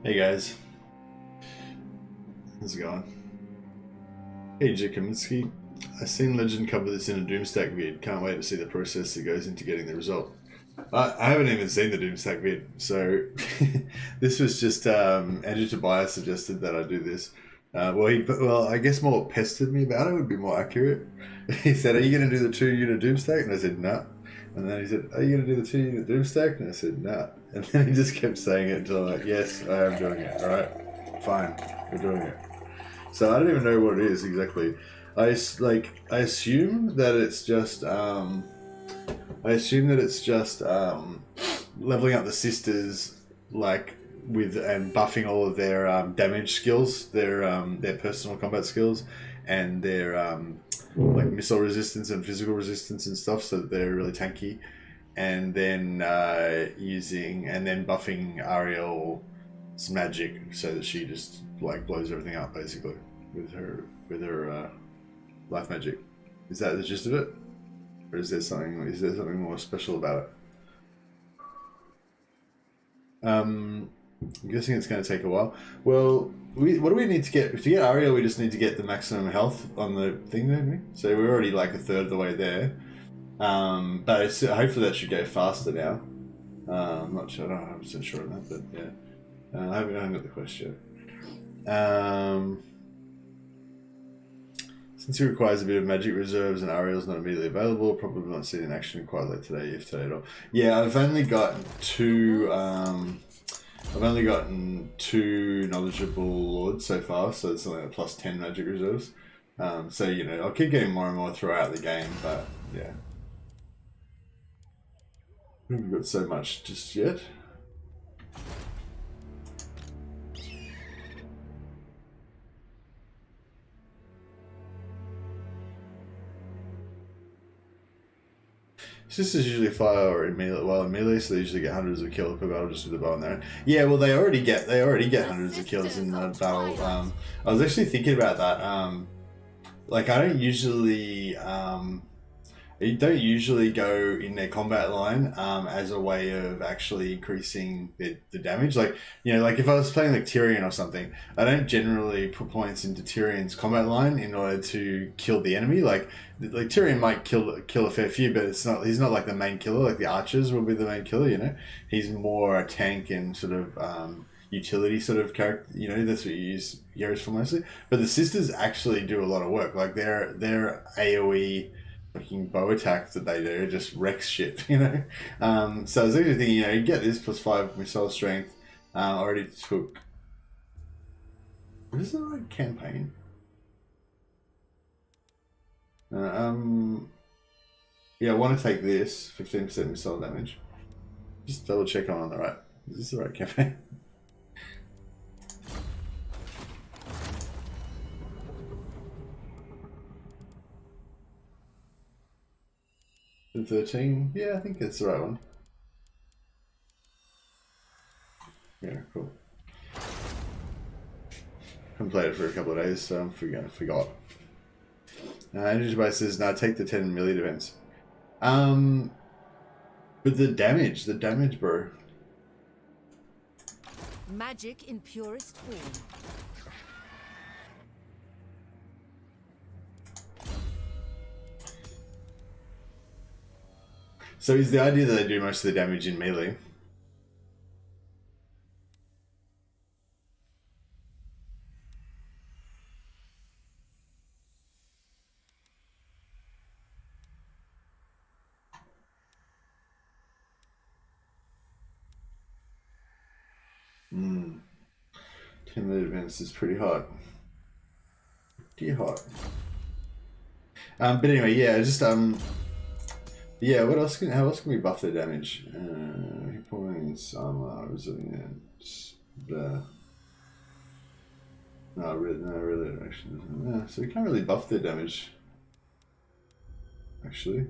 Hey guys, how's it going? Hey Jakiminsky, I seen Legend cover this in a Doomstack vid. Can't wait to see the process that goes into getting the result. I haven't even seen the Doomstack vid, so this was just Andrew Tobias suggested that I do this. Well, I guess more pestered me about it would be more accurate. He said, "Are you going to do the 2-unit Doomstack?" And I said, "No." Nah. And then he said, "Are you going to do the 2-unit Doomstack?" And I said, "No." Nah. And then he just kept saying it until I'm like, "Yes, I am doing it. All right, fine, we're doing it." So I don't even know what it is exactly. I assume that it's just leveling up the sisters, like with and buffing all of their damage skills, their personal combat skills, and their like missile resistance and physical resistance and stuff, so that they're really tanky. And then buffing Ariel's magic so that she just like blows everything up basically with her life magic. Is that the gist of it, or is there something more special about it? I'm guessing it's going to take a while. Well, what do we need to get Ariel? We just need to get the maximum health on the thing, don't we? So we're already like a third of the way there. But hopefully that should go faster now. I'm not sure. I'm not 100% sure on that, but yeah. I haven't got the question. Since he requires a bit of magic reserves and Ariel's not immediately available, probably not seen in action quite late today, if today at all. Yeah, I've only gotten two knowledgeable lords so far, so it's only a plus 10 magic reserves. So you know, I'll keep getting more and more throughout the game, but yeah. We haven't got so much just yet. Sisters usually fire or in melee, so they usually get hundreds of kills per battle just with the bow and arrow. Yeah, well, they already get hundreds of kills in the battle. I was actually thinking about that. Like, I don't usually go in their combat line as a way of actually increasing the damage. Like, you know, like if I was playing like Tyrion or something, I don't generally put points into Tyrion's combat line in order to kill the enemy. Like Tyrion might kill a fair few, but he's not like the main killer. Like the archers will be the main killer, you know. He's more a tank and sort of utility sort of character, you know. That's what you use heroes for mostly. But the sisters actually do a lot of work. Like their AoE fucking bow attacks that they do just wrecks shit, you know. So I was actually thinking, you know, you get this plus 5 missile strength. Already took. What is the right campaign? Yeah, I want to take this 15% missile damage. Just double check on the right. Is this the right campaign? And 13? Yeah, I think it's the right one. Yeah, cool. Haven't played it for a couple of days, so I forgot. Andrew Tobias says, "Now take the 10 melee defense." But the damage, bro. Magic in purest form. So is the idea that they do most of the damage in melee? Hmm. 10 melee defense is pretty hot. Pretty hot. But anyway, yeah, just yeah, how else can we buff their damage? Hit points, armor, resilience, no, really, actually, yeah, so we can't really buff their damage, actually.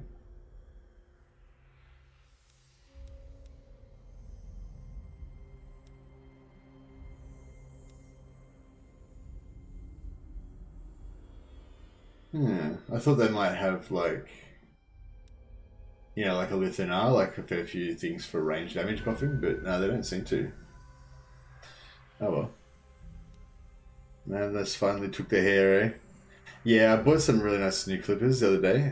Yeah, I thought they might have like, you know, like a Lithanar, like a fair few things for range damage buffing, but no, they don't seem to. Oh well. Man, that's finally took the hair, eh? Yeah, I bought some really nice new clippers the other day,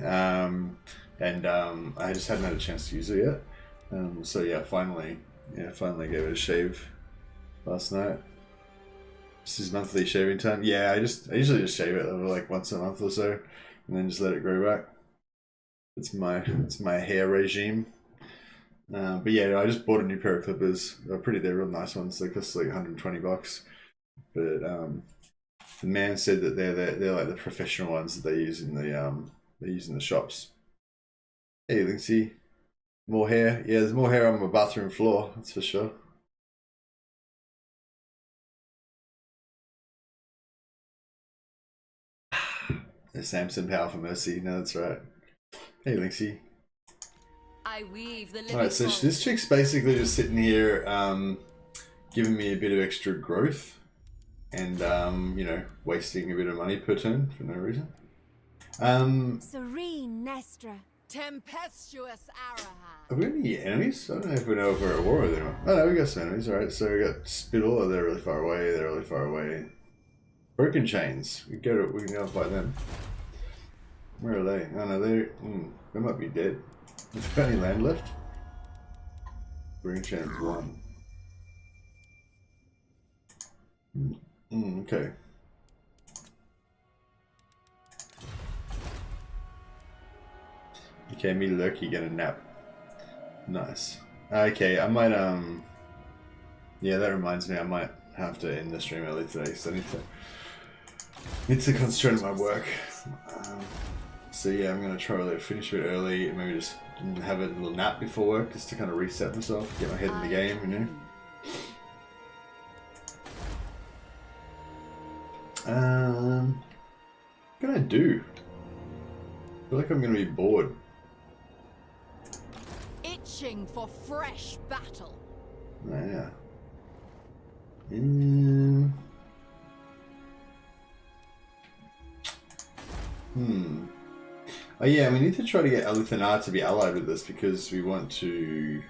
and I just hadn't had a chance to use it yet. So yeah, finally gave it a shave last night. This is monthly shaving time. Yeah, I usually just shave it over like once a month or so, and then just let it grow back. It's my hair regime. But yeah, I just bought a new pair of clippers. They're real nice ones. They cost like $120, but the man said that they're like the professional ones that they use in the shops. Hey, Lindsay, more hair. Yeah, there's more hair on my bathroom floor. That's for sure. The Samson power for mercy. No, that's right. Hey, Linksy. I weave the Alright, so this chick's basically just sitting here, giving me a bit of extra growth, and you know, wasting a bit of money per turn for no reason. Serene Naestra. Tempestuous Arahan. Have we got any enemies? I don't know if we know if we're at war with anyone. Oh no, we got some enemies. Alright, so we got Spittle. Oh, they're really far away. They're really far away. Broken Chains. We can go and fight them. Where are they? Oh no, they might be dead. Has there any land left? Broken Chains 1. Okay. Okay, me Loki get a nap. Nice. Okay, I might yeah, that reminds me I might have to end the stream early today, so I need to concentrate on my work. So yeah, I'm gonna try to finish it early and maybe just have a little nap before work just to kind of reset myself, get my head in the game, you know. What can I do? I feel like I'm gonna be bored. Itching for fresh battle. Oh, yeah. Oh yeah, we need to try to get Alithanar to be allied with us because we want to...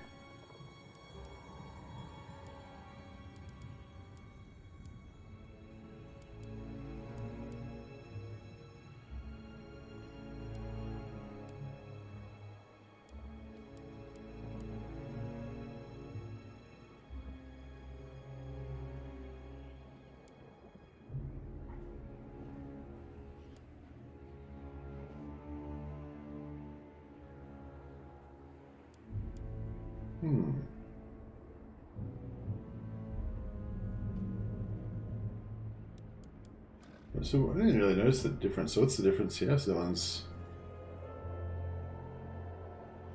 So I didn't really notice the difference. So what's the difference here? So the ones...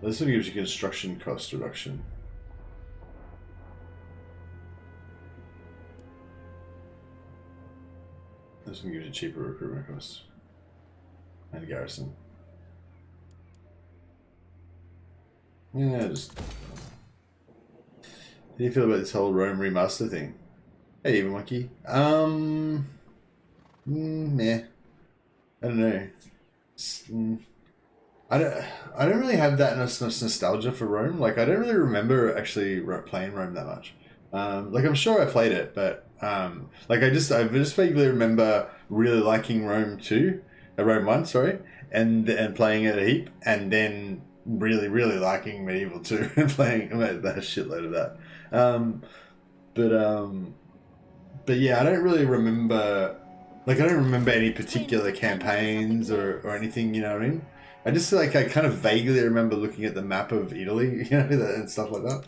This one gives you construction cost reduction. This one gives you cheaper recruitment costs. And garrison. Yeah, just... How do you feel about this whole Rome remaster thing? Hey, Evil Monkey. Meh. I don't know. I don't really have that nostalgia for Rome. Like, I don't really remember actually playing Rome that much. Like, I'm sure I played it, but like I just vaguely remember really liking Rome 2, Rome 1, sorry, and playing it a heap, and then really liking Medieval 2 and playing that shitload of that. But yeah, I don't really remember. Like, I don't remember any particular campaigns or anything, you know what I mean? I just, like, I kind of vaguely remember looking at the map of Italy, you know, and stuff like that.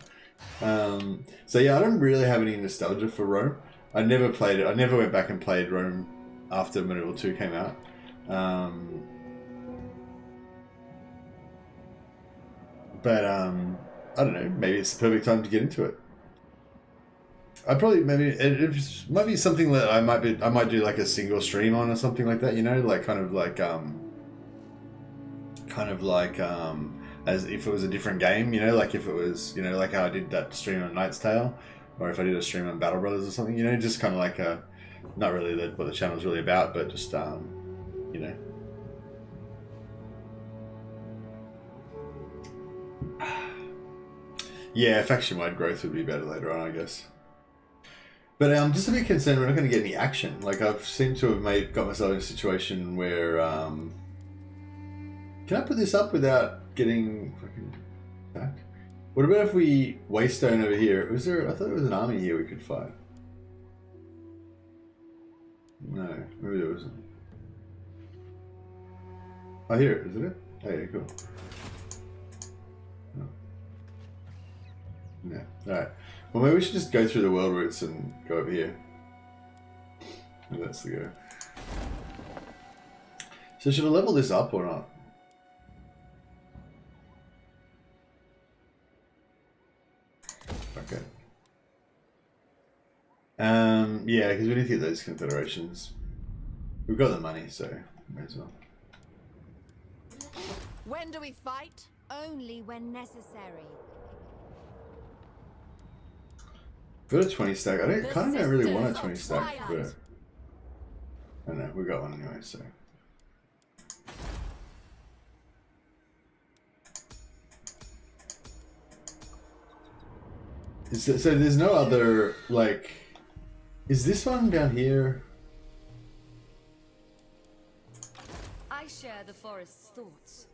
So yeah, I don't really have any nostalgia for Rome. I never played it. I never went back and played Rome after Medieval 2 came out. But I don't know, maybe it's the perfect time to get into it. I probably it might be something that I might do like a single stream on or something like that, you know, like kind of like as if it was a different game, you know, like if it was, you know, like how I did that stream on Knight's Tale, or if I did a stream on Battle Brothers or something, you know, just kind of like not really what the channel's really about, but just you know. Yeah, faction-wide growth would be better later on, I guess. But I'm just a bit concerned we're not going to get any action. Like, I've seemed to have got myself in a situation where... Can I put this up without getting fucking attacked? What about if we waystone over here? Was there... I thought there was an army here we could fight. No, maybe there wasn't. Oh, here, is it? Oh, yeah, cool. Oh. Yeah, alright. Well, maybe we should just go through the world routes and go over here. Maybe that's the go. So should I level this up or not? Okay. Yeah, because we need to get those confederations. We've got the money, so may as well. When do we fight? Only when necessary. Got a 20 stack. I kind of don't really want a 20 stack, but I don't know. We got one anyway, so. So there's no other, like, is this one down here? I share the forest's thoughts.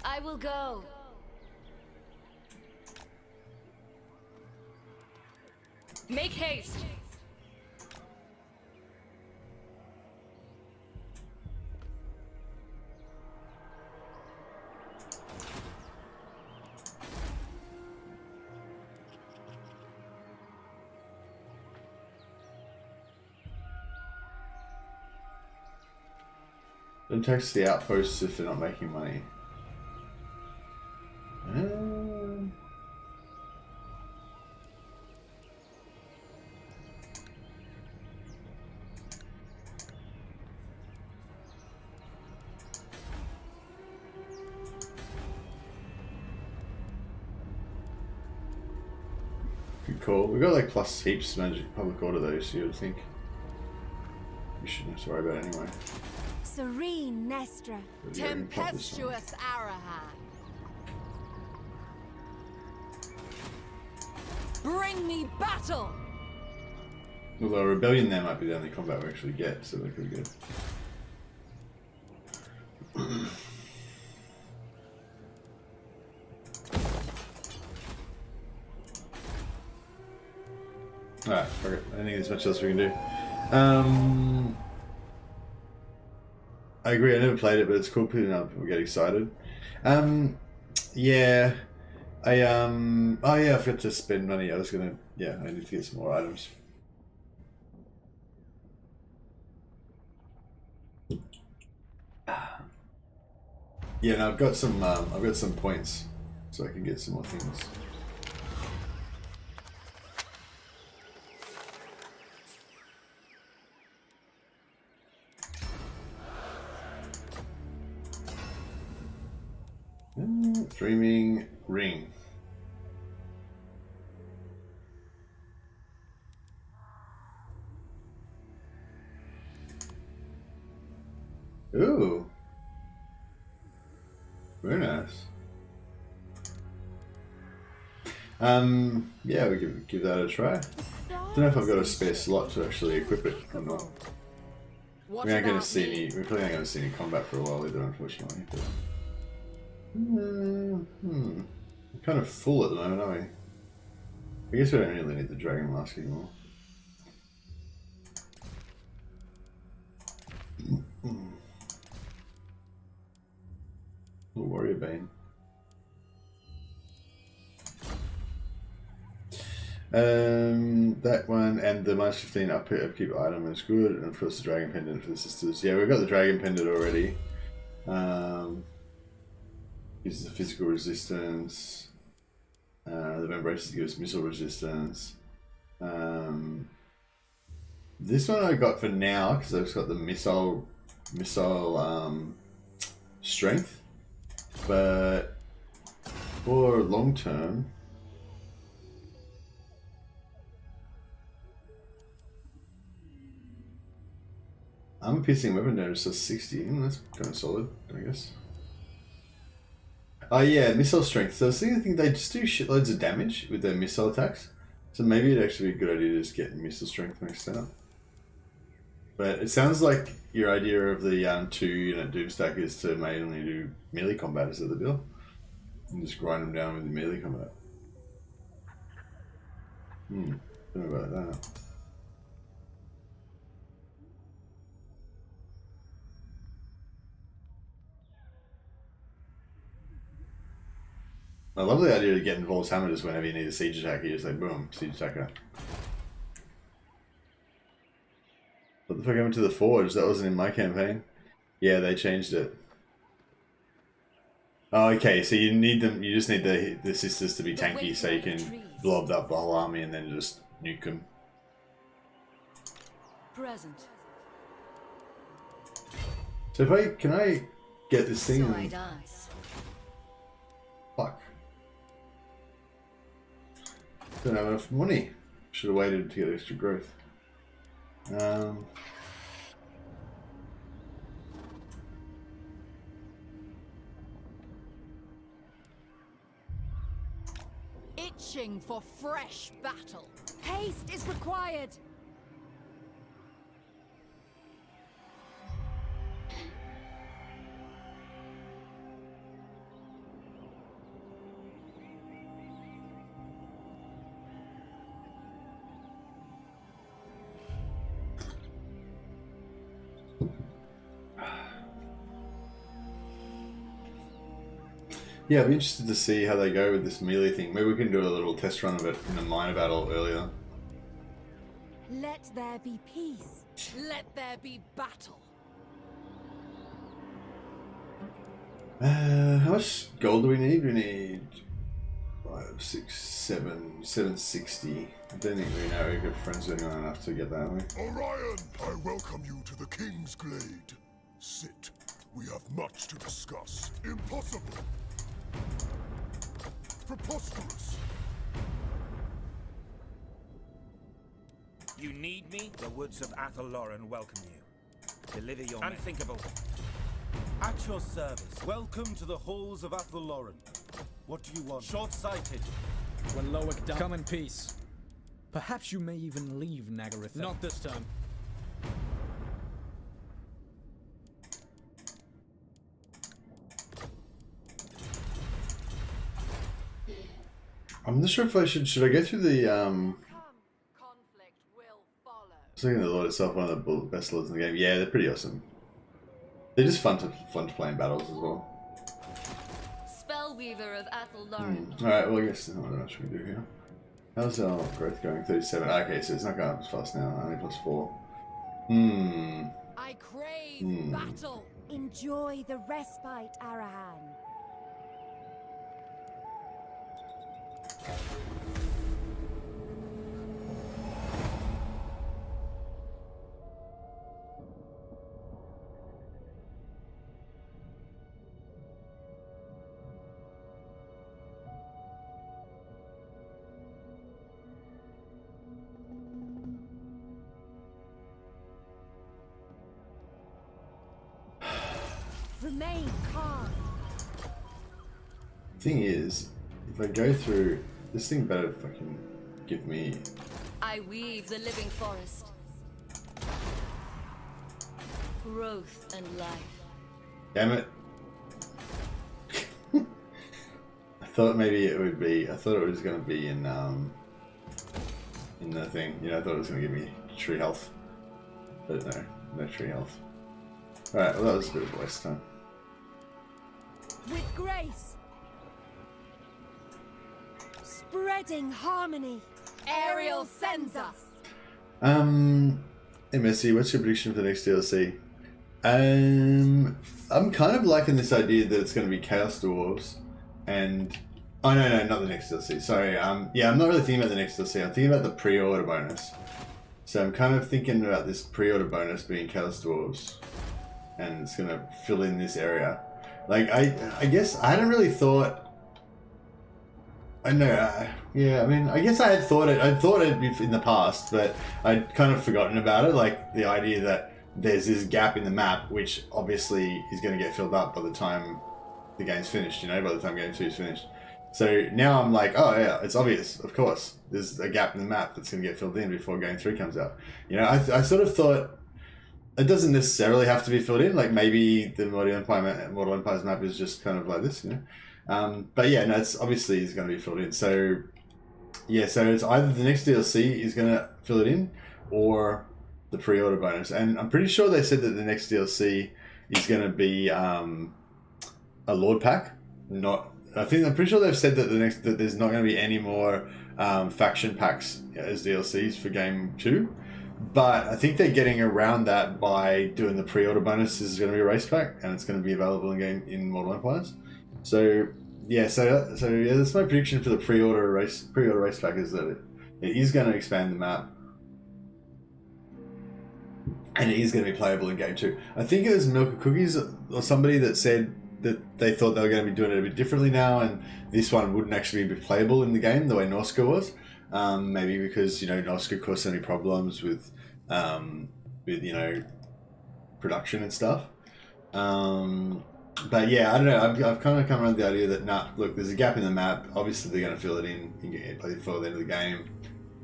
I will go. Make haste. Don't tax the outposts if they're not making money. Good call. We got like plus heaps magic public order though, so you would think we shouldn't have to worry about it anyway. Serene Naestra, tempestuous Arahan. Bring me battle! Although a rebellion there might be the only combat we actually get, so that could be good. Alright, fuck it. I don't think there's much else we can do. I agree, I never played it, but it's cool putting up and get excited. Yeah. Oh yeah, I forgot to spend money. I was gonna, yeah, I need to get some more items. Yeah, no, I've got some points, so I can get some more things. Dreaming ring. Ooh. Very nice. Yeah, we could give that a try. Don't know if I've got a spare slot to actually equip it or not. We aren't going to see any. We probably aren't going to see any combat for a while either, unfortunately. But... I'm kind of full at the moment, aren't we? I guess we don't really need the dragon mask anymore. Warrior Bane. That one and the minus 15 upkeep item is good, and of course the dragon pendant for the sisters. Yeah, we've got the dragon pendant already. Uses the physical resistance. The membraces gives missile resistance. This one I got for now because I've got the missile strength, but for long term. I'm piercing weapon damage to 60. That's kind of solid, I guess. Oh yeah, missile strength. So I was thinking they just do shitloads of damage with their missile attacks. So maybe it'd actually be a good idea to just get missile strength maxed out. But it sounds like your idea of the 2 unit Doomstack is to mainly do melee combat. Is that the deal? And just grind them down with the melee combat. Don't know about that. I love the idea of getting Vol's Hammer just whenever you need a siege attack, you just like, boom, siege attacker. What the fuck happened to the Forge? That wasn't in my campaign. Yeah, they changed it. Oh, okay, so you need them, you just need the sisters to be tanky so you can blob up the whole army and then just nuke them. Present. So can I get this thing So I and... dance. Fuck. Don't have enough money. Should have waited to get extra growth. Itching for fresh battle. Haste is required. Yeah, I'd be interested to see how they go with this melee thing. Maybe we can do a little test run of it in a minor battle earlier. Let there be peace. Let there be battle. How much gold do we need? We need 5, 6, 7, 760. I don't think we know we're good friends with anyone enough to get that way. Orion, I welcome you to the King's Glade. Sit. We have much to discuss. Impossible. Preposterous. You need me? The woods of Athaloran welcome you. Deliver your Unthinkable. At your service. Welcome to the halls of Athaloran. What do you want? Short-sighted. When Loic down. Come in peace. Perhaps you may even leave Nagareth. Not this time. I'm not sure if I should I go through the Conflict will follow. I was thinking the Lord itself, one of the best lords in the game. Yeah, they're pretty awesome. They're just fun to play in battles as well. Spellweaver of Athaloran. Alright, well I guess I don't know what should we do here. How's our growth going? 37. Okay, so it's not going up as fast now, only +4. I crave battle. Enjoy the respite, Arahan. Remain calm. Thing is, if I go through this thing, better fucking give me. I weave the living forest. Growth and life. Damn it! I thought maybe it would be. I thought it was going to be in the thing. You know, I thought it was going to give me tree health, but no, no tree health. All right, well that was a bit of a waste of time. With grace. Spreading harmony. Ariel sends us. Hey Mercy, what's your prediction for the next DLC? I'm kind of liking this idea that it's going to be Chaos Dwarves, and oh no, not the next DLC. Sorry. Yeah, I'm not really thinking about the next DLC. I'm thinking about the pre-order bonus. So I'm kind of thinking about this pre-order bonus being Chaos Dwarves, and it's going to fill in this area. Like I guess I hadn't really thought. I know. Yeah, I mean, I guess I had thought it. I'd thought it in the past, but I'd kind of forgotten about it. Like the idea that there's this gap in the map, which obviously is going to get filled up by the time the game's finished, you know, by the time game 2 is finished. So now I'm like, oh yeah, it's obvious, of course. There's a gap in the map that's going to get filled in before game 3 comes out. You know, I sort of thought it doesn't necessarily have to be filled in. Like maybe the Mortal Empire's map is just kind of like this, you know. But yeah, no, it's obviously is going to be filled in. So yeah, so it's either the next DLC is going to fill it in or the pre-order bonus. And I'm pretty sure they said that the next DLC is going to be a Lord pack. I'm pretty sure they've said that there's not going to be any more faction packs as DLCs for game 2. But I think they're getting around that by doing the pre-order bonus. This is going to be a race pack, and it's going to be available in Mortal Empires. So yeah, so yeah, that's my prediction for the pre-order race pack, is that it is going to expand the map, and it is going to be playable in game 2. I think it was Milk and Cookies or somebody that said that they thought they were going to be doing it a bit differently now, and this one wouldn't actually be playable in the game the way Naestra was. Maybe because, you know, Naestra caused so many problems with you know, production and stuff. But yeah, I don't know. I've kind of come around the idea that look, there's a gap in the map. Obviously, they're going to fill it in before the end of the game,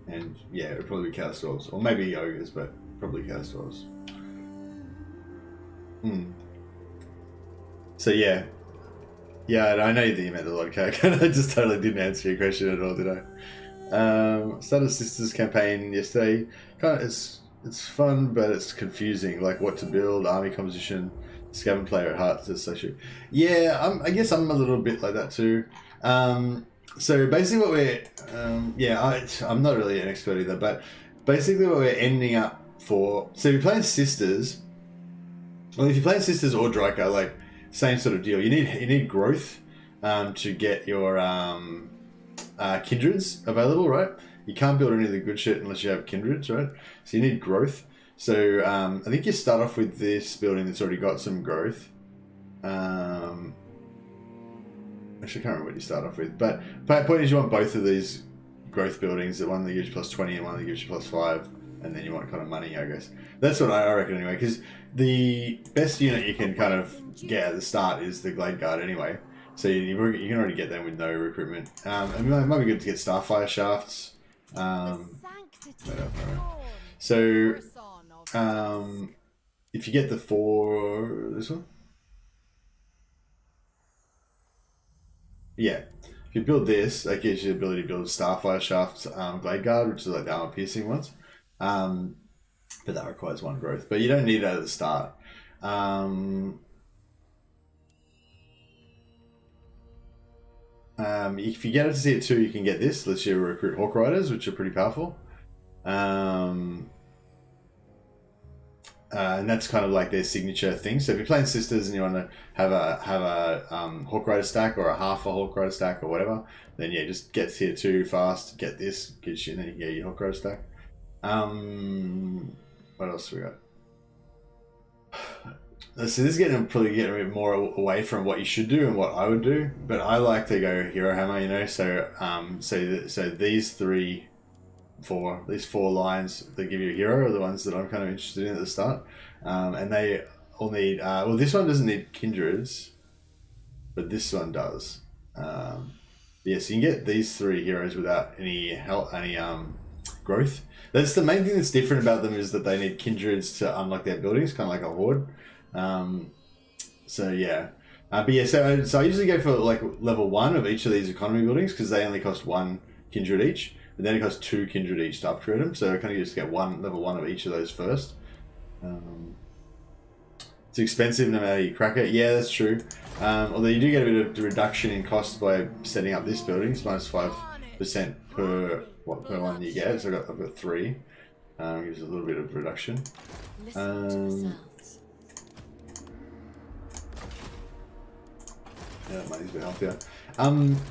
and yeah, it'll probably be Chaos Dwarves or maybe Ogres, but probably Chaos Dwarves. So yeah, I know that you meant the Lord character. I just totally didn't answer your question at all, did I? Started Sisters campaign yesterday. Kind of, it's fun, but it's confusing. Like what to build, army composition, scaven player at heart, associate. Yeah, I guess I'm a little bit like that too. So basically, what we're I'm not really an expert either, but basically what we're ending up for. So if you're playing Sisters, well, if you're playing Sisters or Dryka, like same sort of deal. You need growth to get your kindreds available, right? You can't build any of the good shit unless you have kindreds, right? So you need growth. So I think you start off with this building that's already got some growth. Actually, I can't remember what you start off with. But the point is you want both of these growth buildings, the one that gives you plus 20 and one that gives you plus 5. And then you want kind of money, I guess. That's what I reckon anyway, because the best unit you can kind of get at the start is the Glade Guard anyway. So you can already get them with no recruitment. And it might be good to get Starfire Shafts. So if you get the 4... this one? Yeah. If you build this, that gives you the ability to build Starfire Shafts Glade Guard, which is like the armor piercing ones. But that requires 1 growth. But you don't need it at the start. If you get it to Tier 2, you can get this. Lets you recruit Hawk Riders, which are pretty powerful. And that's kind of like their signature thing. So if you're playing Sisters and you want to have a Hawk Rider stack or a half a Hawk Rider stack or whatever, then yeah, just get Tier 2 fast, get this, and then you can get your Hawk Rider stack. What else we got? So this is probably getting a bit more away from what you should do and what I would do, but I like to go Hero Hammer, you know. So so these 4 lines that give you a hero are the ones that I'm kind of interested in at the start, and they all need. Well, this one doesn't need kindreds, but this one does. Yeah, so you can get these 3 heroes without any growth. That's the main thing that's different about them, is that they need kindreds to unlock their buildings, kind of like a horde. So yeah, but yeah, so I usually go for like level 1 of each of these economy buildings because they only cost 1 kindred each, but then it costs 2 kindred each to upgrade them. So I kind of just get level 1 of each of those first. It's expensive no matter how you crack it. Yeah, that's true. Although you do get a bit of reduction in cost by setting up this building. It's minus 5% per one you get. So I've got 3. Gives a little bit of reduction. Yeah, that money's a bit healthier.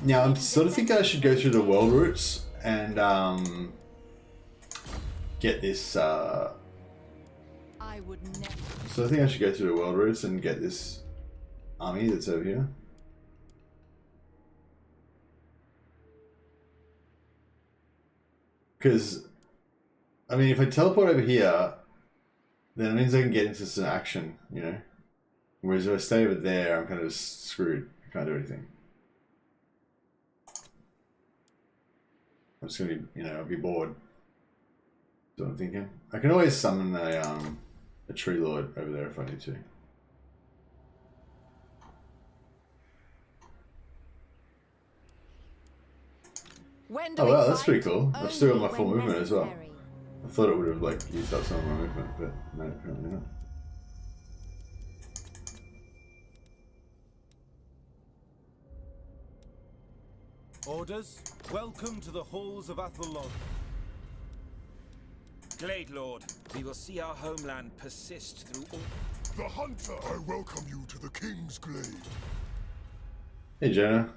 Now I'm sort of thinking I should go through the world routes and get this. So I think I should go through the world routes and get this army that's over here. Because, I mean, if I teleport over here, then it means I can get into some action, you know? Whereas if I stay over there, I'm kind of screwed. I Can't do anything. I'm just gonna be, you know, I'll be bored. That's what I'm thinking. I can always summon a tree lord over there if I need to. When do Oh we wow, that's fight? pretty cool. I've still got my Only full when movement as well. necessary. I thought it would have like used up some of my movement, but no, apparently not. Orders, welcome to the halls of Athel-Loren. Glade Lord, we will see our homeland persist through all... The Hunter! I welcome you to the King's Glade. Hey Jonah.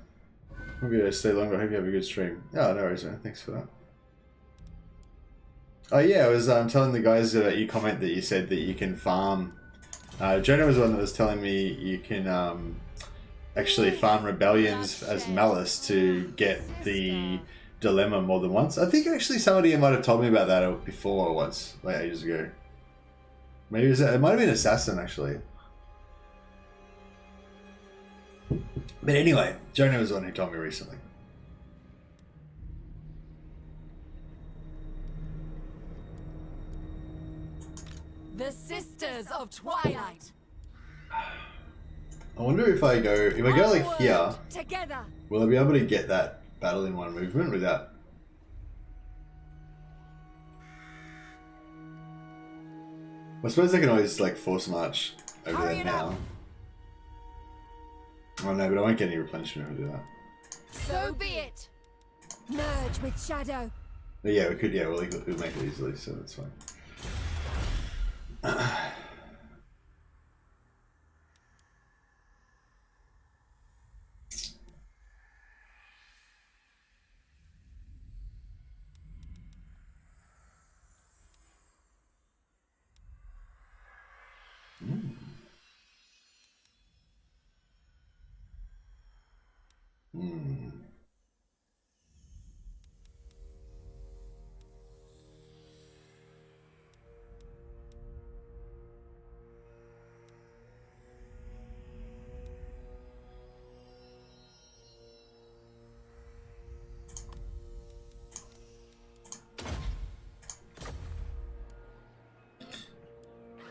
Hope you stay longer. I hope you have a good stream. Oh, no worries, man. Thanks for that. Oh yeah, I was telling the guys that you comment that you said that you can farm. Jonah was the one that was telling me you can actually farm rebellions as malice to get the dilemma more than once. I think actually somebody might have told me about that before once, like ages ago. Maybe it might have been Assassin actually. But anyway, Jonah was the one who told me recently. The Sisters of Twilight. I wonder if I go like here, Together. will I be able to get that battle in one movement without? I suppose I can always like force march over there now. Oh no, but I won't get any replenishment if I do that. So be it. Merge with shadow. But yeah, we could. Yeah, we'll make it easily, so that's fine.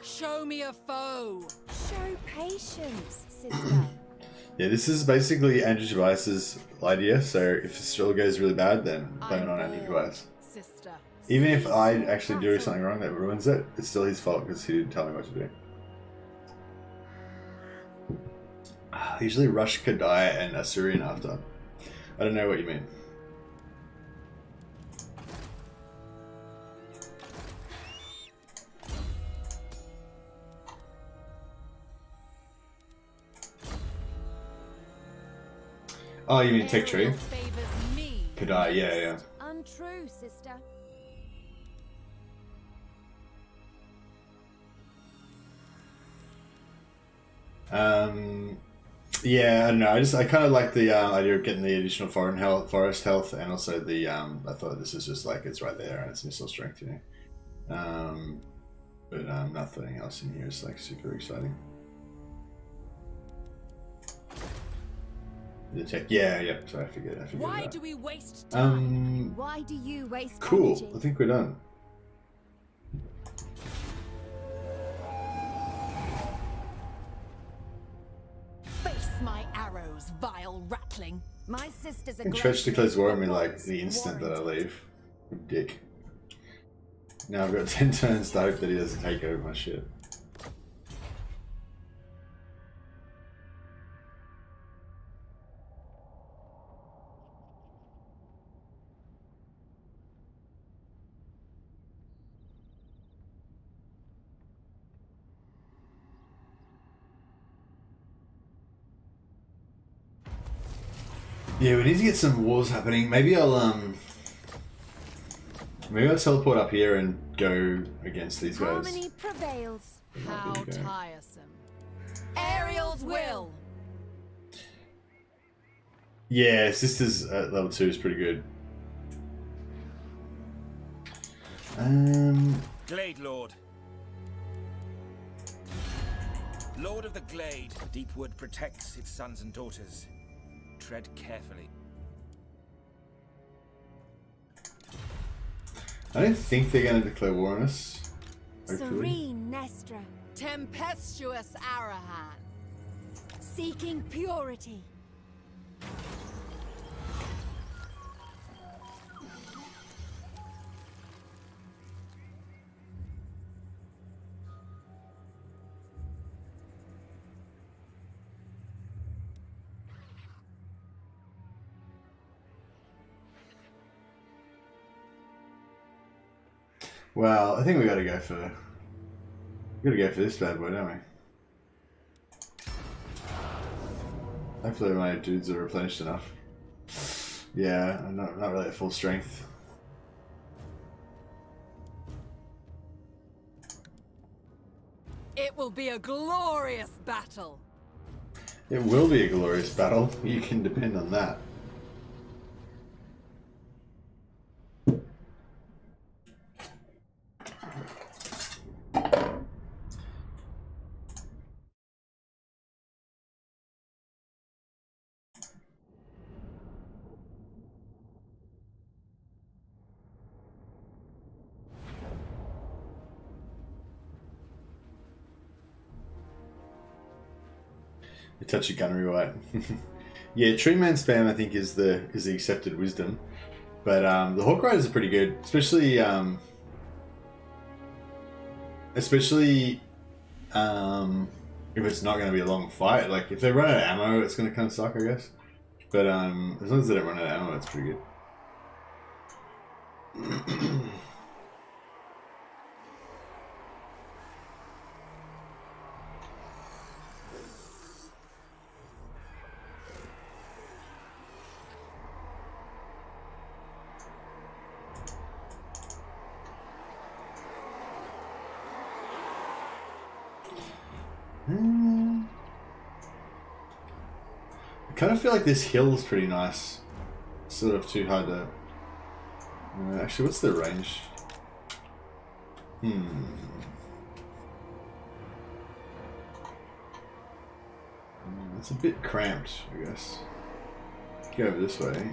Show me a foe. Show patience, sister. Yeah, this is basically Andrew Tobias's idea. So if it still goes really bad, then blame it on Andrew Tobias. Sister. Even if I actually do something wrong that ruins it, it's still his fault because he didn't tell me what to do. I usually rush Kadai and Assyrian after. I don't know what you mean. Oh, you mean Tech Tree? Ariel favors me. Kadai, yeah. Untrue, sister. Yeah, I don't know. I kind of like the idea of getting the additional forest health, and also the I thought this is just like it's right there and it's missile strength, you know. But nothing else in here is like super exciting. The tech, yeah. Sorry, I forget. Why that. do we waste time? Why do you waste Cool. energy? I think we're done. Face my arrows, vile ratling. My sister's a And great Tretch declares war on me leader, like once the instant that I warranted. leave. Dick. Now I've got 10 turns to hope that he doesn't take over my shit. Yeah, we need to get some wars happening. Maybe I'll teleport up here and go against these guys. Harmony prevails. How There you go. tiresome. Ariel's will. Yeah, Sisters at level 2 is pretty good. Glade Lord. Lord of the Glade, Deepwood protects its sons and daughters. tread carefully. I don't think they're going to declare war on us. Hopefully. Serene Naestra. Tempestuous Arahan. Seeking purity. Well, I think we gotta go for this bad boy, don't we? Hopefully my dudes are replenished enough. Yeah, I'm not really at full strength. It will be a glorious battle. It will be a glorious battle. You can depend on that. A touch of gunnery white. Yeah, treemen spam I think is the accepted wisdom, but the Hawk Riders are pretty good, especially if it's not going to be a long fight. Like if they run out of ammo, it's going to kind of suck, I guess. But as long as they don't run out of ammo, it's pretty good. I kind of feel like this hill is pretty nice. Sort of too hard to... actually, what's the range? It's a bit cramped, I guess. Go over this way.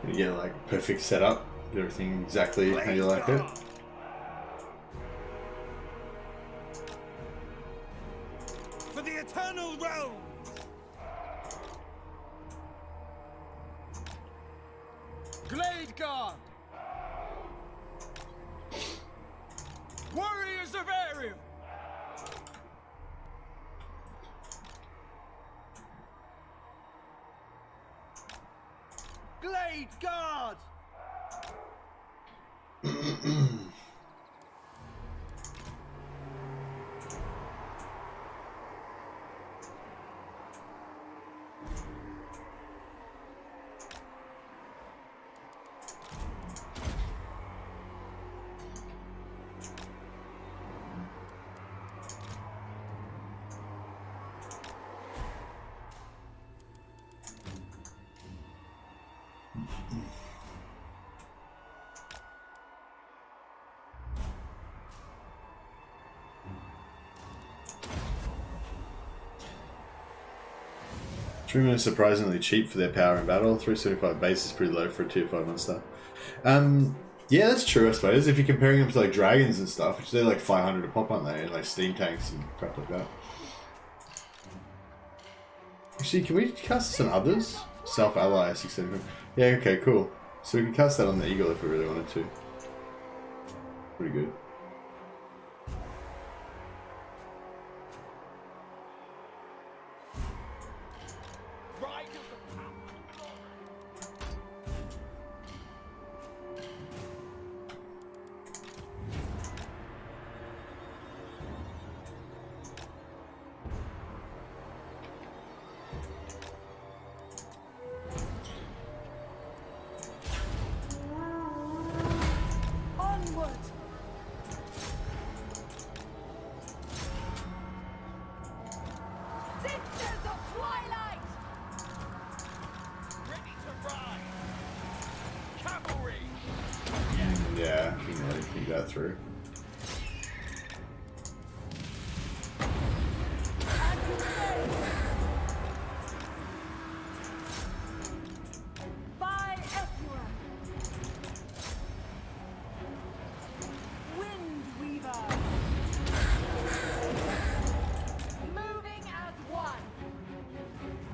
You get like perfect setup, get everything exactly how you like it. For the eternal realm. Glade Guard. Warriors of Ariel. Glade Guard! Treemen are surprisingly cheap for their power in battle. 375 base is pretty low for a tier 5 monster. Yeah, that's true, I suppose. If you're comparing them to like dragons and stuff, which they're like 500 a pop, aren't they? And like steam tanks and crap like that. Actually, can we cast this on others? Self-ally 675. Yeah, okay, cool. So we can cast that on the eagle if we really wanted to. Pretty good. think that through.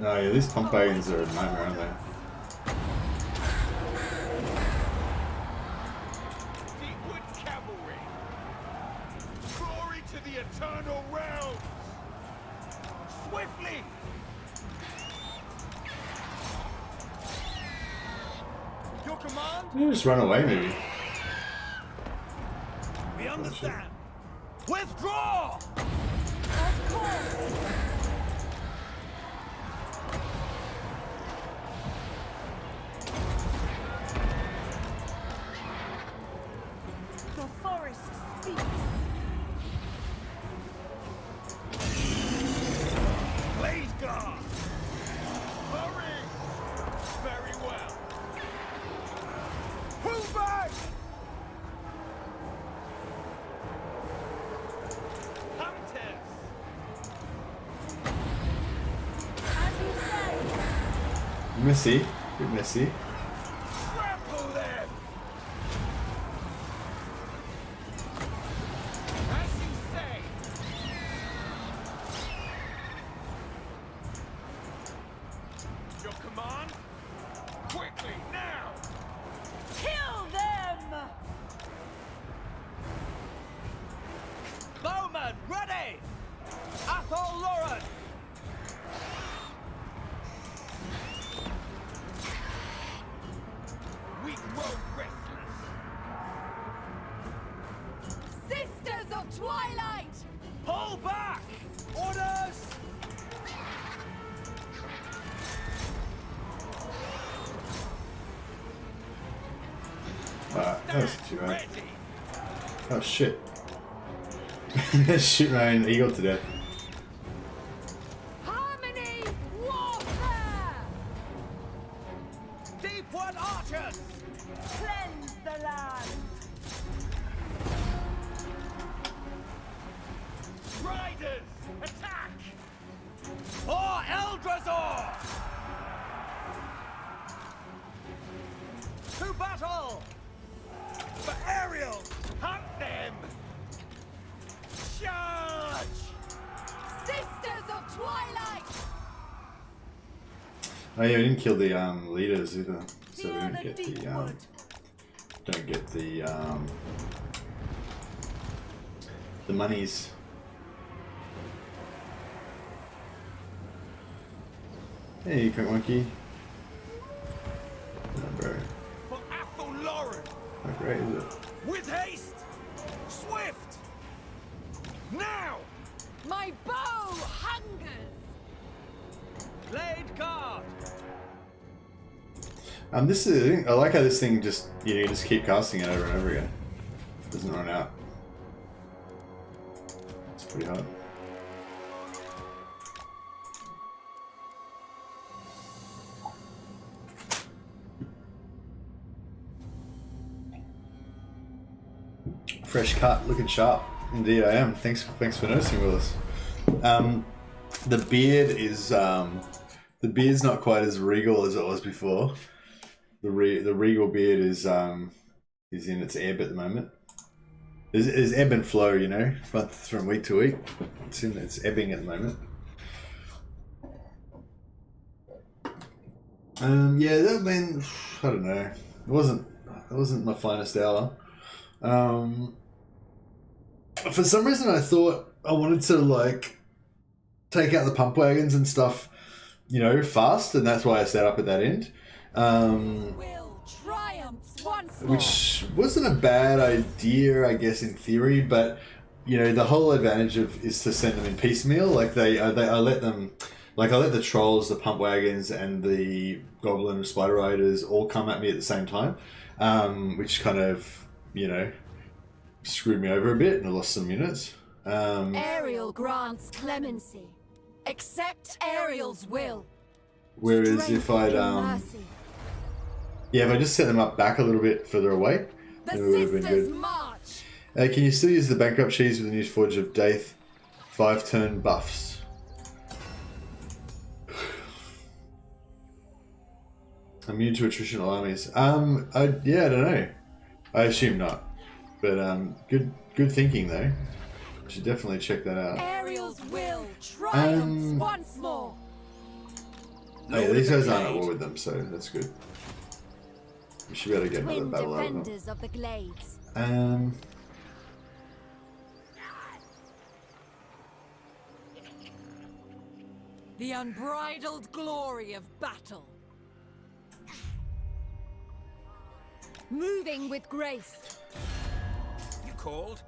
Oh yeah, these pump wagons are a nightmare, aren't they? Deepwood cavalry! Glory to the eternal realms! Swiftly! Your command? You just run away, maybe. We understand. Withdraw! Of course. The forest speaks. Blaze guard! Hurry! Very well. Pull back! Hunters! As you say. Messy. Bit messy. Trample them! As you say! Your command? Quickly, now! Kill them! Bowman, ready! Athol Lauren! We grow restless. Sisters of Twilight! Pull back! Orders! That was too bad. Ready! Oh shit. Shoot my own eagle to death. Harmony! Warfare! Deepwood archers! Cleanse the land! Riders! Attack! For Eldrazi! To battle! For Ariel! Hunt them! Charge! Sisters of Twilight! Oh yeah, we didn't kill the leaders either, so we Fear don't the get deep the wood. don't get the monies. Hey, Quick Monkey. No, bro. For Athol Lauren! How great is it? With haste! Swift! Now! My bow hungers! Blade guard! This is. I like how this thing just you just keep casting it over and over again. Doesn't run out. It's pretty hard. Fresh cut, looking sharp. Indeed, I am. Thanks for noticing, Willis. The beard's not quite as regal as it was before. The regal beard is in its ebb at the moment. There's ebb and flow, you know, but from week to week, it's ebbing at the moment. Yeah, that mean I don't know. It wasn't my finest hour. For some reason, I thought I wanted to like take out the pump wagons and stuff, you know, fast, and that's why I set up at that end. Will triumph once more. Which wasn't a bad idea, I guess, in theory, but you know, the whole advantage is to send them in piecemeal. Like I let the trolls, the pump wagons, and the goblin and spider riders all come at me at the same time, which kind of, you know, screwed me over a bit, and I lost some units. Ariel grants clemency. Accept Ariel's will. Whereas if I'd Mercy. yeah, if I just set them up back a little bit further away, The it would have been sisters good. march. Can you still use the bankrupt cheese with the new Forge of Daith 5-turn buffs? Immune to attritional armies. Yeah, I don't know. I assume not. But good thinking though. I should definitely check that out. Ariel's will triumphs once more. Oh, yeah, these guys aren't at war with them, so that's good. We should be able to get another Twin battle out of them. defenders of the glades. The unbridled glory of battle. Moving with grace. You called?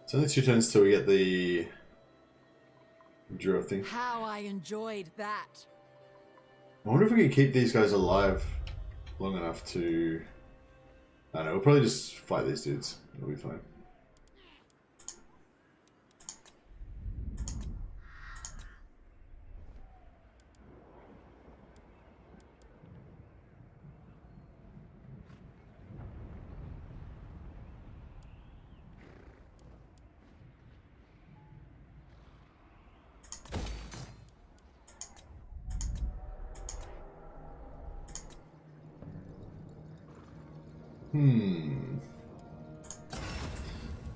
It's only 2 turns till we get the draw thing. How I enjoyed that. I wonder if we can keep these guys alive long enough to... I don't know, we'll probably just fight these dudes. It'll be fine.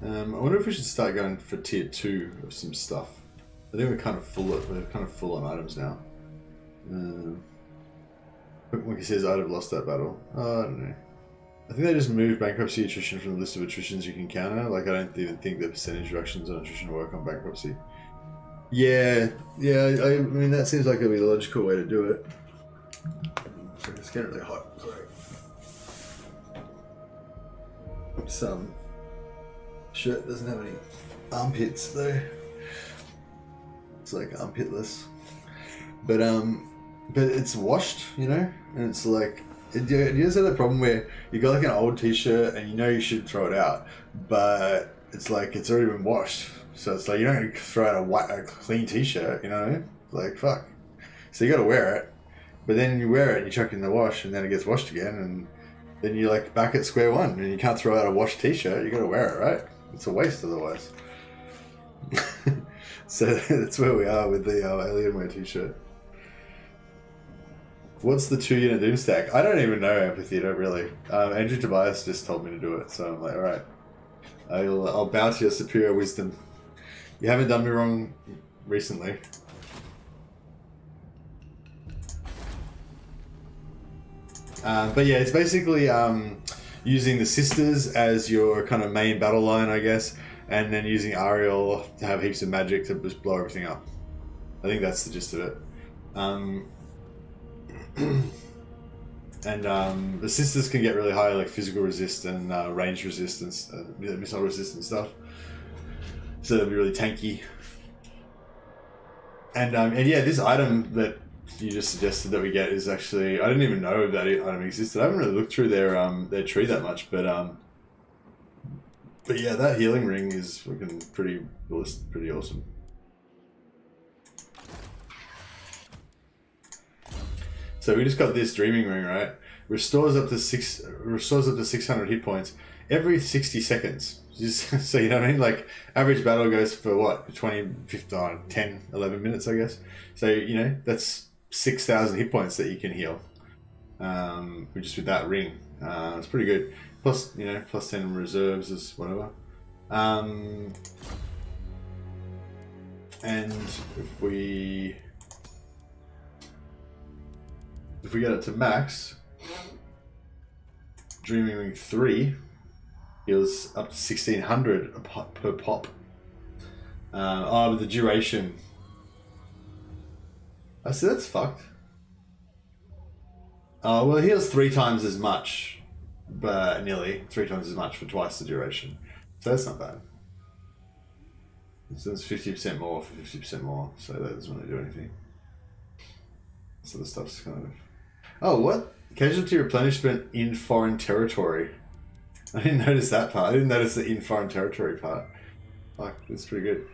I wonder if we should start going for tier 2 of some stuff. I think we're kind of full on items now. Like he says, I'd have lost that battle. I don't know. I think they just moved bankruptcy attrition from the list of attritions you can counter. Like, I don't even think the percentage reductions on attrition work on bankruptcy. Yeah, I mean, that seems like it'll be the logical way to do it. It's getting really hot. Sorry. Shirt doesn't have any armpits though. It's like armpitless. But it's washed, you know? And it's like, you just have that problem where you got like an old t-shirt and you know you should throw it out, but it's like it's already been washed. So it's like you don't throw out a clean t-shirt, you know what I mean? Like, fuck. So you gotta wear it, but then you wear it and you chuck it in the wash and then it gets washed again, and then you're like back at square one and you can't throw out a washed t-shirt. You gotta wear it, right? It's a waste otherwise. So that's where we are with the Alienware t-shirt. What's the 2-unit Doomstack? I don't even know, Empathy, don't really. Andrew Tobias just told me to do it, so I'm like, alright. I'll bow to your superior wisdom. You haven't done me wrong recently. But yeah, it's basically using the sisters as your kind of main battle line, I guess, and then using Ariel to have heaps of magic to just blow everything up. I think that's the gist of it. And the sisters can get really high, like physical resist and range resistance, missile resistance stuff. So they'll be really tanky. And yeah, this item that you just suggested that we get is actually, I didn't even know that item existed. I haven't really looked through their tree that much, but yeah, that healing ring is looking pretty awesome. So we just got this dreaming ring, right? Restores up to 600 hit points every 60 seconds. Just, so you know what I mean? Like, average battle goes for what? 20, 15, 10, 11 minutes, I guess. So, you know, that's 6,000 hit points that you can heal. Just with that ring. It's pretty good. Plus, you know, plus 10 reserves is whatever. And if we get it to max, Dreaming Ring 3 heals up to 1,600 per pop. But the duration. I see, that's fucked. Well, it heals 3 times as much, but nearly 3 times as much for twice the duration. So that's not bad. So it's 50% more for 50% more, so that doesn't really do anything. So the stuff's kind of... Oh, what? Casualty replenishment in foreign territory. I didn't notice that part. I didn't notice the in foreign territory part. Like, that's pretty good.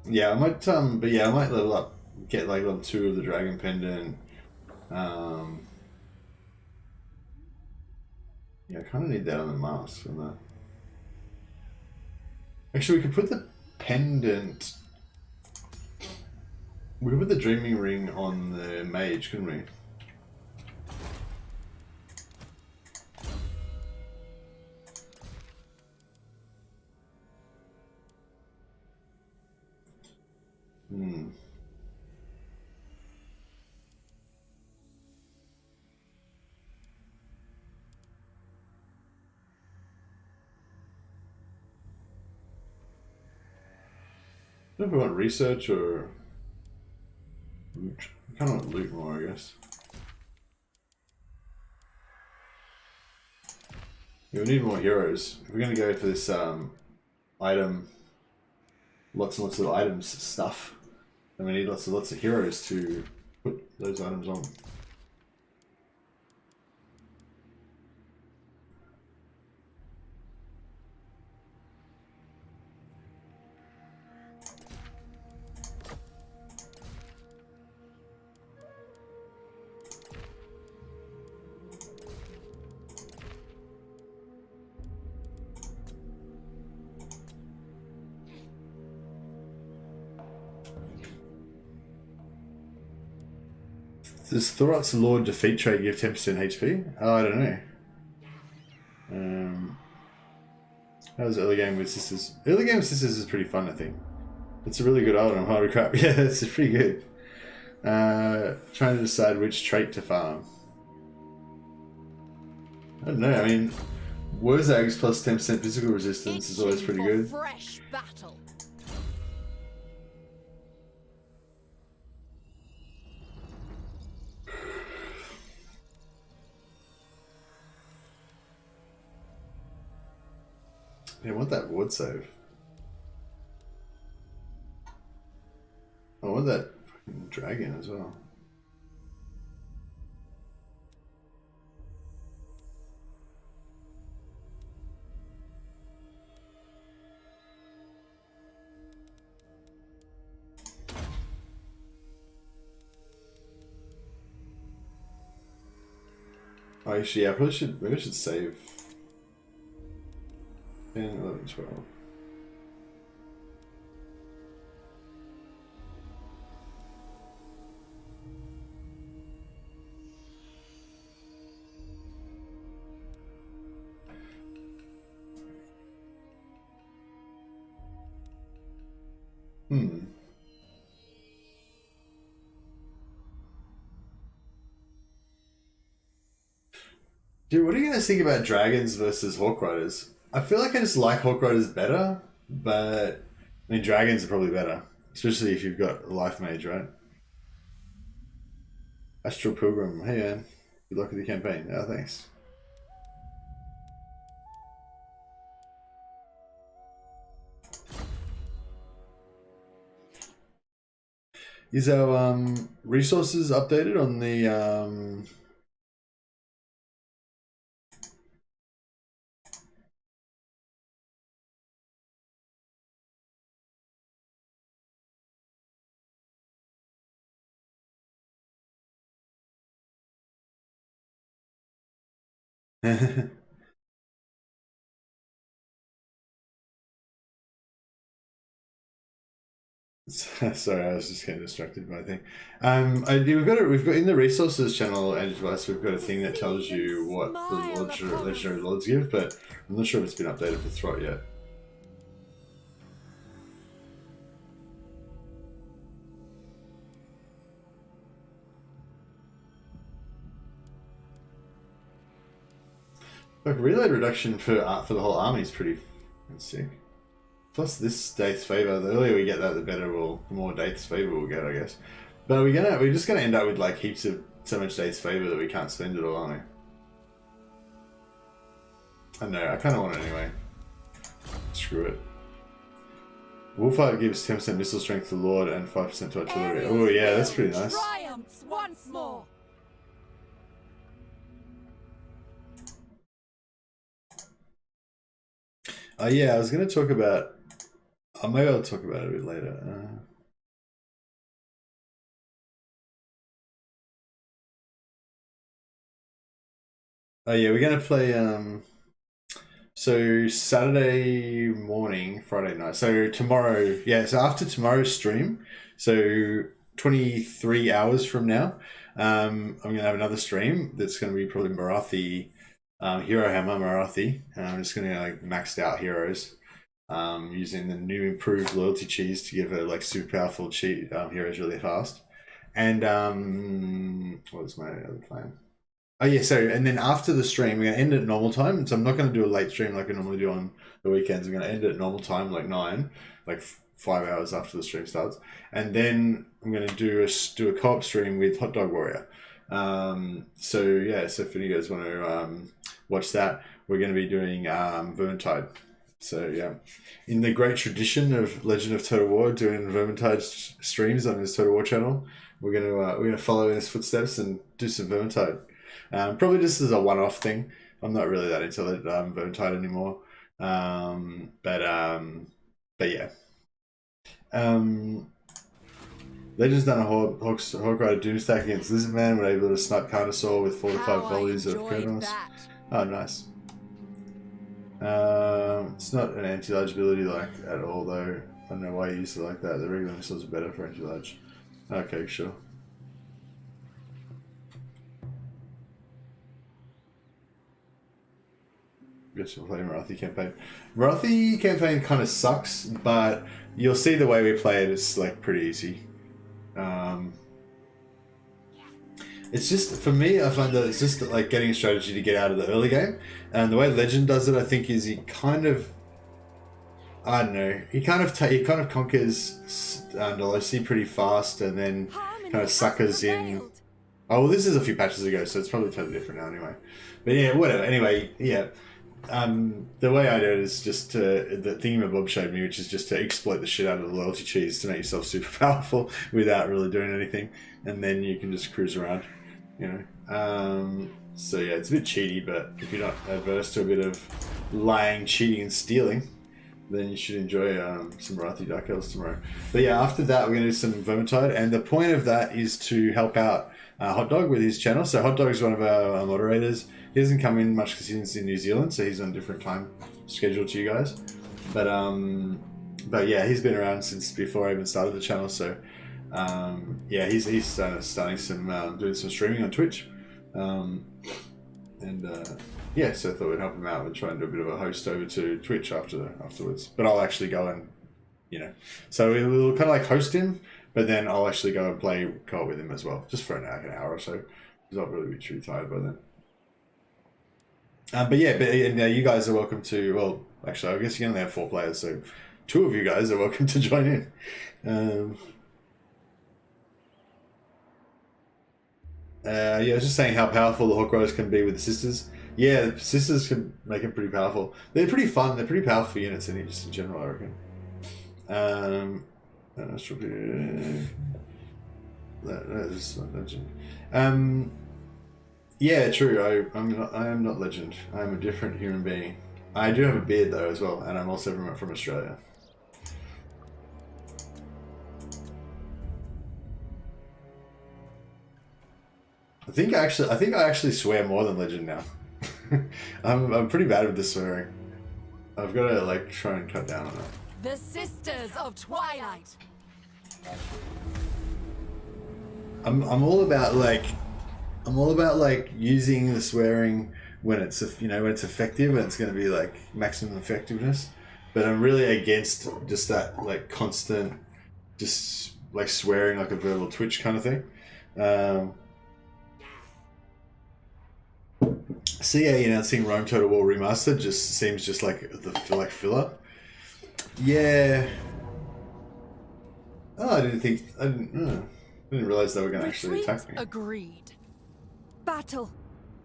Yeah, I might but yeah, I might level up, get like level 2 of the Dragon Pendant. Yeah, I kind of need that on the mask and that. Actually, we could put the pendant. We could put the Dreaming Ring on the mage, couldn't we? Hmm. I don't know if we want research or loot. I kind of want loot more, I guess. Yeah, we need more heroes. If we're going to go for this item, lots and lots of items stuff, then we need lots of heroes to put those items on. Does Thorat's Lord defeat trait give 10% HP? Oh, I don't know. How's early game with sisters? Early game with sisters is pretty fun, I think. It's a really good item, holy crap. Yeah, it's pretty good. Trying to decide which trait to farm. I don't know, I mean, Wurzags plus 10% physical resistance is always pretty good. Fresh battle. Yeah, I want that ward save. I want that fucking dragon as well. Oh, actually, yeah, I probably should, maybe I should save 10, 11, 12. Dude, what are you guys think about dragons versus Hawk Riders? I feel like I just like Hawk Riders better, but I mean dragons are probably better, especially if you've got a life mage, right? Astral Pilgrim, hey man, good luck with the campaign. Oh, thanks. Is our resources updated on the Sorry, I was just getting distracted by a thing. We've got in the resources channel, Andrew Tobias, we've got a thing that tells you what the legendary lords give, but I'm not sure if it's been updated for Throt yet. Look, reload reduction for the whole army is pretty sick. Plus this Daith's favor. The earlier we get that, the better the more Daith's favor we'll get, I guess. But we're just gonna end up with like heaps of so much Daith's favor that we can't spend it all, aren't we? I know. I kind of want it anyway. Screw it. Wolfheart gives 10% missile strength to Lord and 5% to artillery. Oh yeah, that's pretty nice. Triumphs once more. Yeah, I was going to talk about maybe I'll talk about it a bit later. Oh yeah, we're gonna play so Saturday morning, Friday night. So tomorrow, yeah, so after tomorrow's stream, so 23 hours from now, I'm gonna have another stream that's gonna be probably Marathi, Hero Hammer Marathi. I'm just gonna like maxed out heroes, using the new improved loyalty cheese to give her like super powerful heroes really fast. And what was my other plan? Oh yeah, so and then after the stream, we're gonna end at normal time. So I'm not gonna do a late stream like I normally do on the weekends. I'm gonna end at normal time, like 9, like 5 hours after the stream starts, and then I'm gonna do a co-op stream with Hot Dog Warrior. So yeah, so if you guys want to watch that, we're gonna be doing Vermintide. So yeah, in the great tradition of Legend of Total War, doing Vermintide streams on his Total War channel, we're gonna follow in his footsteps and do some Vermintide. Probably just as a one-off thing. I'm not really that into Vermintide anymore. But yeah. Legend's done a Hawk Rider Doomstack against Lizardman, were able to snipe Carnosaur with 4 to 5 volleys of kernels. Oh, nice. It's not an anti-large ability like at all though. I don't know why you use it like that. The regular missiles are better for anti-large. Okay, sure. Guess we'll play Marathi Campaign. Marathi Campaign kind of sucks, but you'll see the way we play it. It's like pretty easy. It's just, for me, I find that it's just like getting a strategy to get out of the early game. And the way Legend does it, I think, is he kind of, I don't know, he kind of conquers Nolosi pretty fast, and then kind of suckers in. Oh well, this is a few patches ago, so it's probably totally different now anyway. But yeah, whatever. Anyway, yeah. The way I do it is just to, the thing my Bob showed me, which is just to exploit the shit out of the loyalty cheese to make yourself super powerful without really doing anything, and then you can just cruise around, you know. So yeah, it's a bit cheaty, but if you're not adverse to a bit of lying, cheating, and stealing, then you should enjoy some Marathi Dark Elves tomorrow. But yeah, after that we're going to do some Vermintide, and the point of that is to help out Hot Dog with his channel. So Hot Dog is one of our moderators. He doesn't come in much because he's in New Zealand, so he's on a different time schedule to you guys. But yeah, he's been around since before I even started the channel. So yeah, he's starting some doing some streaming on Twitch, yeah, so I thought we'd help him out and try and do a bit of a host over to Twitch afterwards. But I'll actually go and, you know, so we'll kind of like host him, but then I'll actually go and play co-op with him as well, just for an hour or so, because I'll really be too tired by then. But yeah, you guys are welcome to, well, actually, I guess you only have 4 players, so 2 of you guys are welcome to join in. Yeah, I was just saying how powerful the Hawk Riders can be with the sisters. Yeah, the sisters can make them pretty powerful. They're pretty fun. They're pretty powerful units just in general, I reckon. That is not Legend. Yeah, true. I am not Legend. I am a different human being. I do have a beard though as well, and I'm also from Australia. I think I actually swear more than Legend now. I'm pretty bad with the swearing. I've got to like try and cut down on it. The Sisters of Twilight. I'm all about like using the swearing when it's when it's effective and it's going to be like maximum effectiveness. But I'm really against just that like constant, just like swearing like a verbal twitch kind of thing. So yeah, seeing Rome Total War Remastered just seems just like filler. Yeah. Oh, I didn't realize they were going to actually attack me. Agreed. Battle,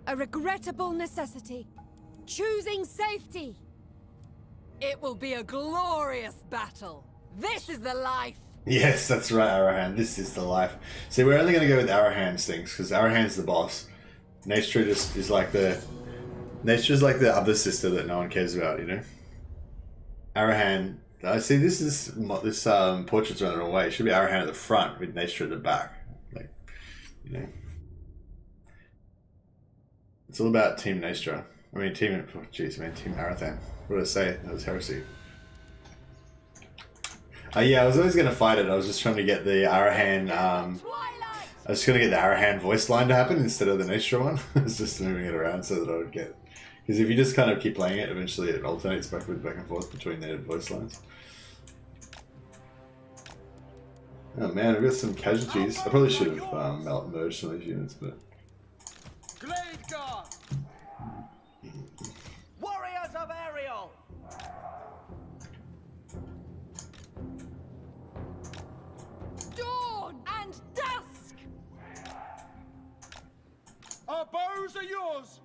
a regrettable necessity. Choosing safety. It will be a glorious battle. This is the life. Yes, that's right, Arahan. This is the life. See, we're only going to go with Arahan's things because Arahan's the boss. Naestra just is like Naestra's like the other sister that no one cares about, Arahan I see. This portrait's on the wrong way. It should be Arahan at the front with Naestra at the back. Like, you know, it's all about Team Naestra. I mean, Team Arathan. What did I say? That was heresy. Yeah, I was always going to fight it. I was just trying to get the Arahan. I was going to get the Arahan voice line to happen instead of the Naestra one. I was just moving it around so that I would get. Because if you just kind of keep playing it, eventually it alternates back and forth between their voice lines. Oh man, I've got some casualties. I probably should have merged some of these units, but. Glade Guard! Warriors of Ariel! Dawn and dusk! Our bows are yours!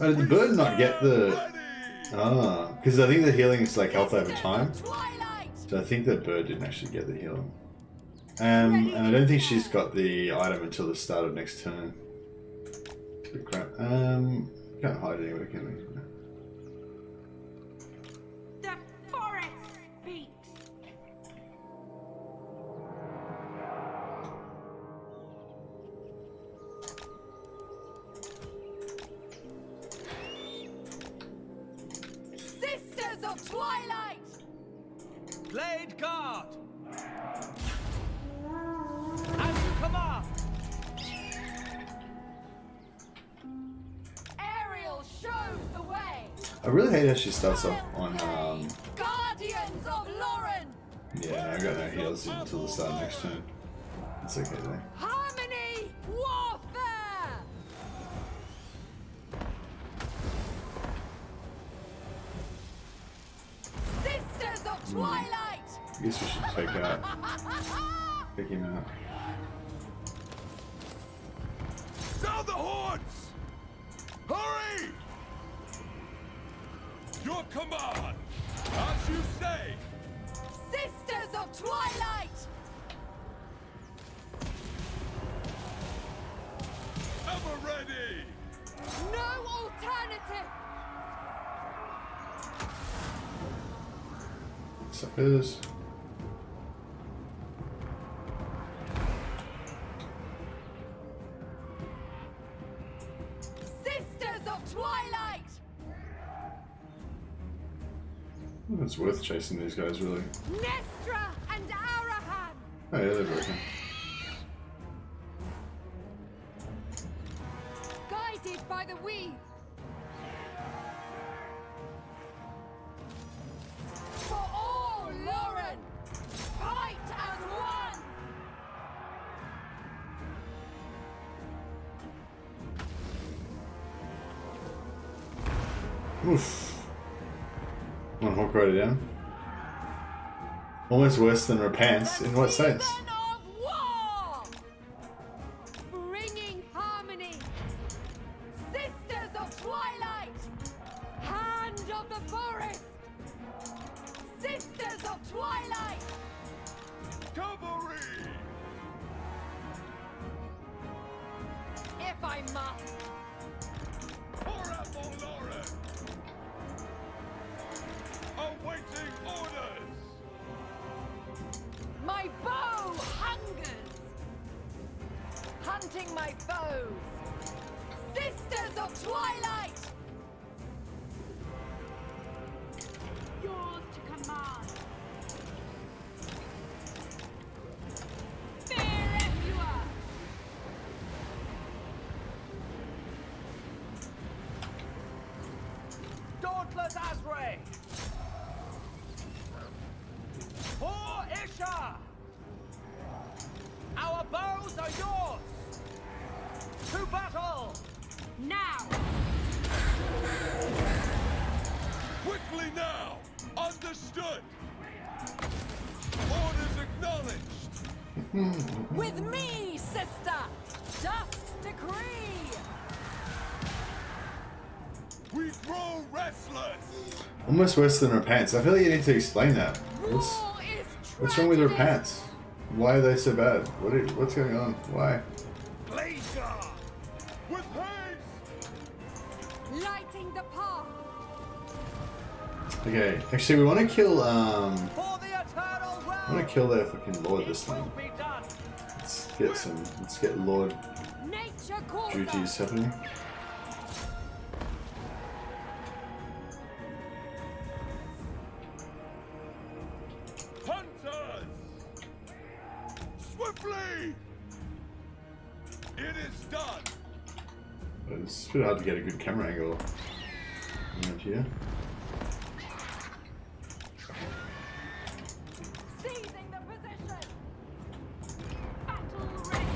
Oh, did the bird not get the... Ah, because I think the healing is like health over time. So I think that bird didn't actually get the healing. And I don't think she's got the item until the start of next turn. Good crap. Can't hide anywhere, can we? The forest speaks. Sisters of Twilight! Glade Guard! As you command! Ariel shows the way! I really hate how she starts off on, Guardians of Lauren! yeah, I got no heals until the start of next turn. It's okay though. Harmony! Warfare! Sisters of Twilight! I guess we should pick him out. Sound the horns! Hurry! Your command! As you say! Sisters of Twilight! Ever ready! No alternative! Suckers. Sisters of Twilight! It's worth chasing these guys, really. Naestra and Arahan! Oh yeah, they're broken. Guided by the weave! For all, Lauren! Fight as one! Oof. One hawk rider down. Almost worse than Repants. In what sense? Season of war! Bringing harmony! Sisters of Twilight! Hand of the forest! Sisters of Twilight! Cavalry! If I must! For Lauren! Awaiting orders! My bow hungers! Hunting my foes! Sisters of Twilight! Yours to command. Fear everywhere! Dauntless Azray! For Isha! Our bows are yours! To battle! Now! Quickly now! Understood! Orders acknowledged! With me, sister! Dusk's decree! We grow restless! Almost worse than Repants. I feel like you need to explain that. War is What's wrong with tragedy. Repants? Why are they so bad? What's going on? Why? Glacier! With haste! Lighting the path. Okay, actually we want to kill For the eternal I want to kill their fucking lord this time. will be done. Let's get lord Nature calls duties us. happening. Hunters! Swiftly! It is done! It's pretty hard to get a good camera angle around here. Seizing the position. Battle ready.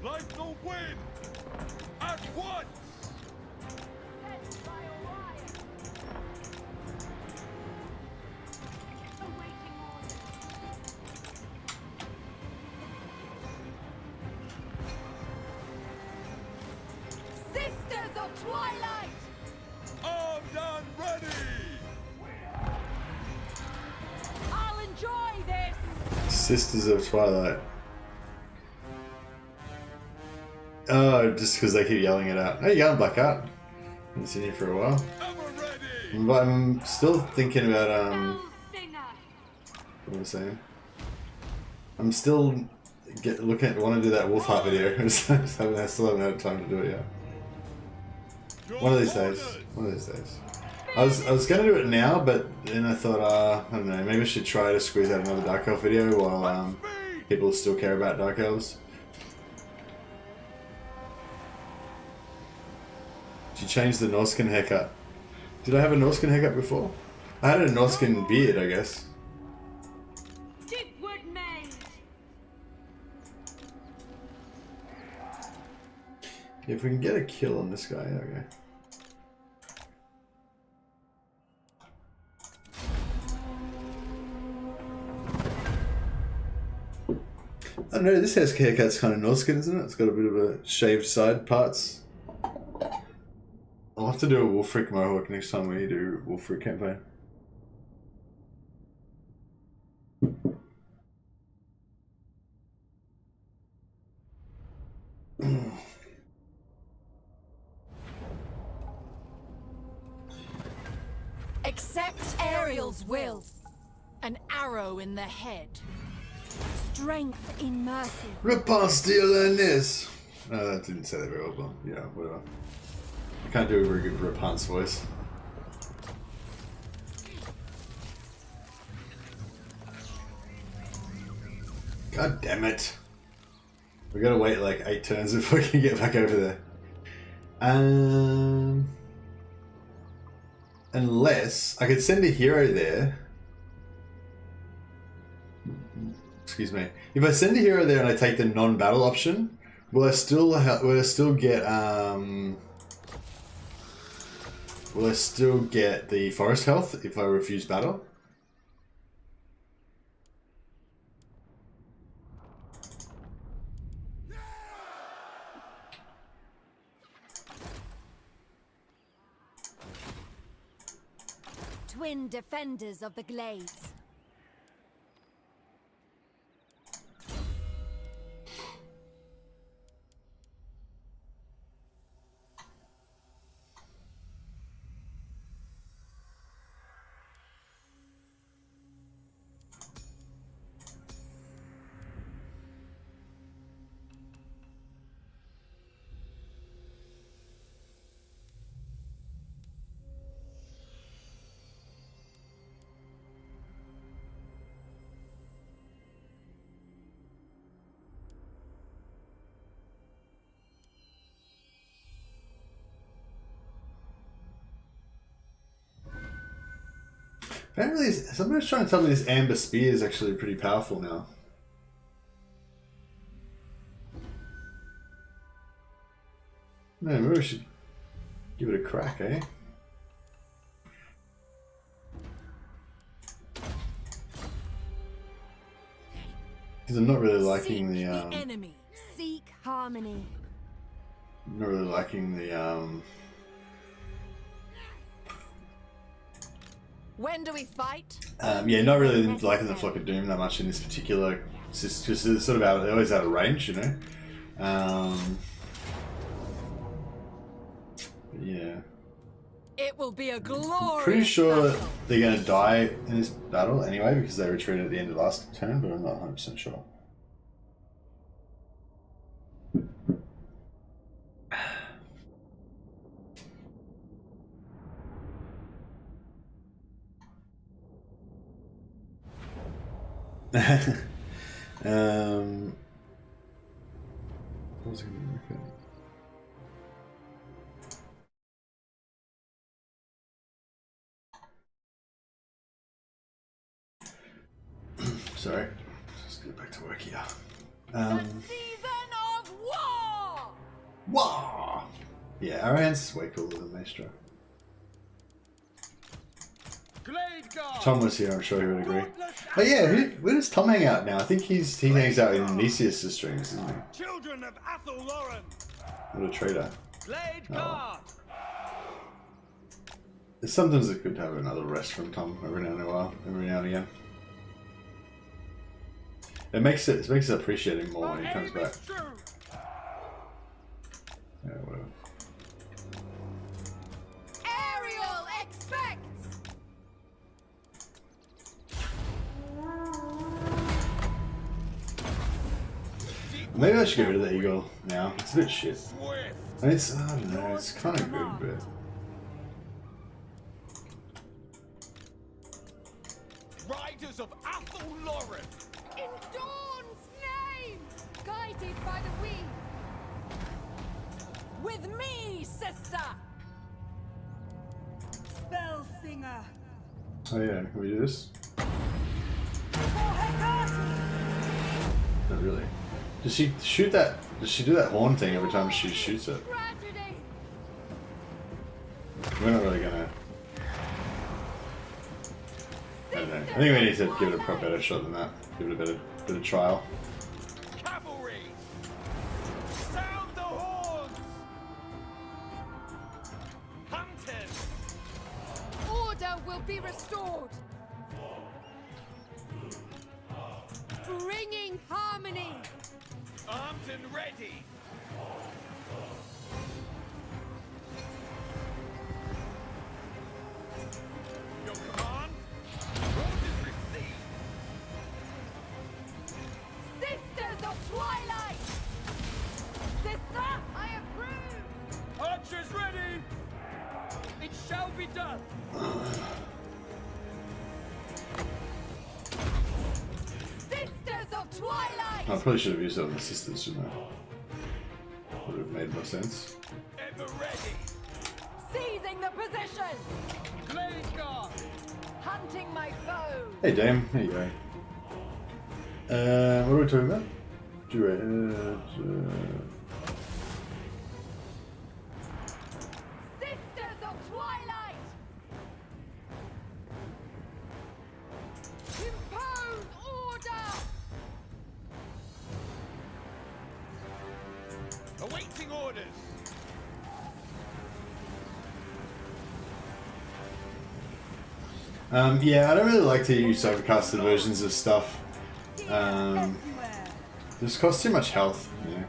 Like the wind! At once! Sent by Orion. Awaiting orders. Sisters of Twilight. Armed and ready! I'll enjoy this. Sisters of Twilight. Oh, just because they keep yelling it out. Hey, you going, Blackheart? Haven't seen you for a while. Ever ready! But I'm still thinking about Bell singer. what was I saying? I'm still want to do that wolf heart video. I still haven't had time to do it yet. One of these days. One of these days. I was gonna do it now, but then I thought, I don't know, maybe I should try to squeeze out another Dark Elf video while people still care about Dark Elves. She changed the Norskin haircut. Did I have a Norskin haircut before? I had a Norskin beard, I guess. Digwood maid. If we can get a kill on this guy, okay. I don't know, this haircut's kind of Norskin, isn't it? It's got a bit of a shaved side parts. I'll have to do a Wolfric mohawk next time we do Wolfric campaign. Accept Ariel's will. An arrow in the head. Strength in mercy. Reposteel and this. No, that didn't say that very well, but yeah, whatever. I can't do a very good Rapun's voice. God damn it. We gotta wait like 8 turns before we can get back over there. Unless I could send a hero there. Excuse me. If I send a hero there and I take the non-battle option, will I still get will I still get the forest health if I refuse battle? Twin defenders of the glades. Apparently, somebody's trying to tell me this Amber Spear is actually pretty powerful now. No, maybe we should give it a crack, eh? Because I'm not really liking Seek the enemy. Seek harmony. I'm not really liking the When do we fight? Yeah, not really liking the Flock of Doom that much in this particular, just because it's sort of out. They're always out of range, you know. Yeah. It will be a glorious. Pretty sure battle. they're going to die in this battle anyway because they retreated at the end of last turn, but I'm not 100% sure. What was I going to look at? Sorry, let's get back to work here. Season of war. Wow! Yeah, Arahan's way cooler than Naestra. Tom was here, I'm sure he would agree. Oh yeah, where does Tom hang out now? I think he hangs out in Nicias' streams, isn't he? Children of Athelloren. What a traitor. Blade Oh. Sometimes it's good to have another rest from Tom every now and again. It makes it appreciate him more when he comes back. Yeah, whatever. Ariel expects. Maybe I should get rid of the eagle now. It's a bit shit. I mean, I don't know, it's kind of good, but... Riders of Athelloren. In Dawn's name, guided by the wind. With me, sister. Spell singer. Oh yeah, can we do this? Not really. Does she shoot that? Does she do that horn thing every time she shoots it? We're not really gonna. I don't know. I think we need to give it a better shot than that. Give it a bit of trial. Cavalry. Sound the horns. Hunters. Order will be restored. Bringing harmony. Armed and ready. Your command. Orders received. Sisters of Twilight. Sister, I approve. Archers ready. It shall be done. Sisters of Twilight. I probably should have used it on the sisters, shouldn't I? Would have made more sense. Ever ready. Seizing the position. Blade guard. Hunting my foe. Hey Dame, there you go. What are we talking about? Sisters of Twilight. Impose order. Awaiting orders. Yeah, I don't really like to use overcasted versions of stuff. This costs too much health, you know.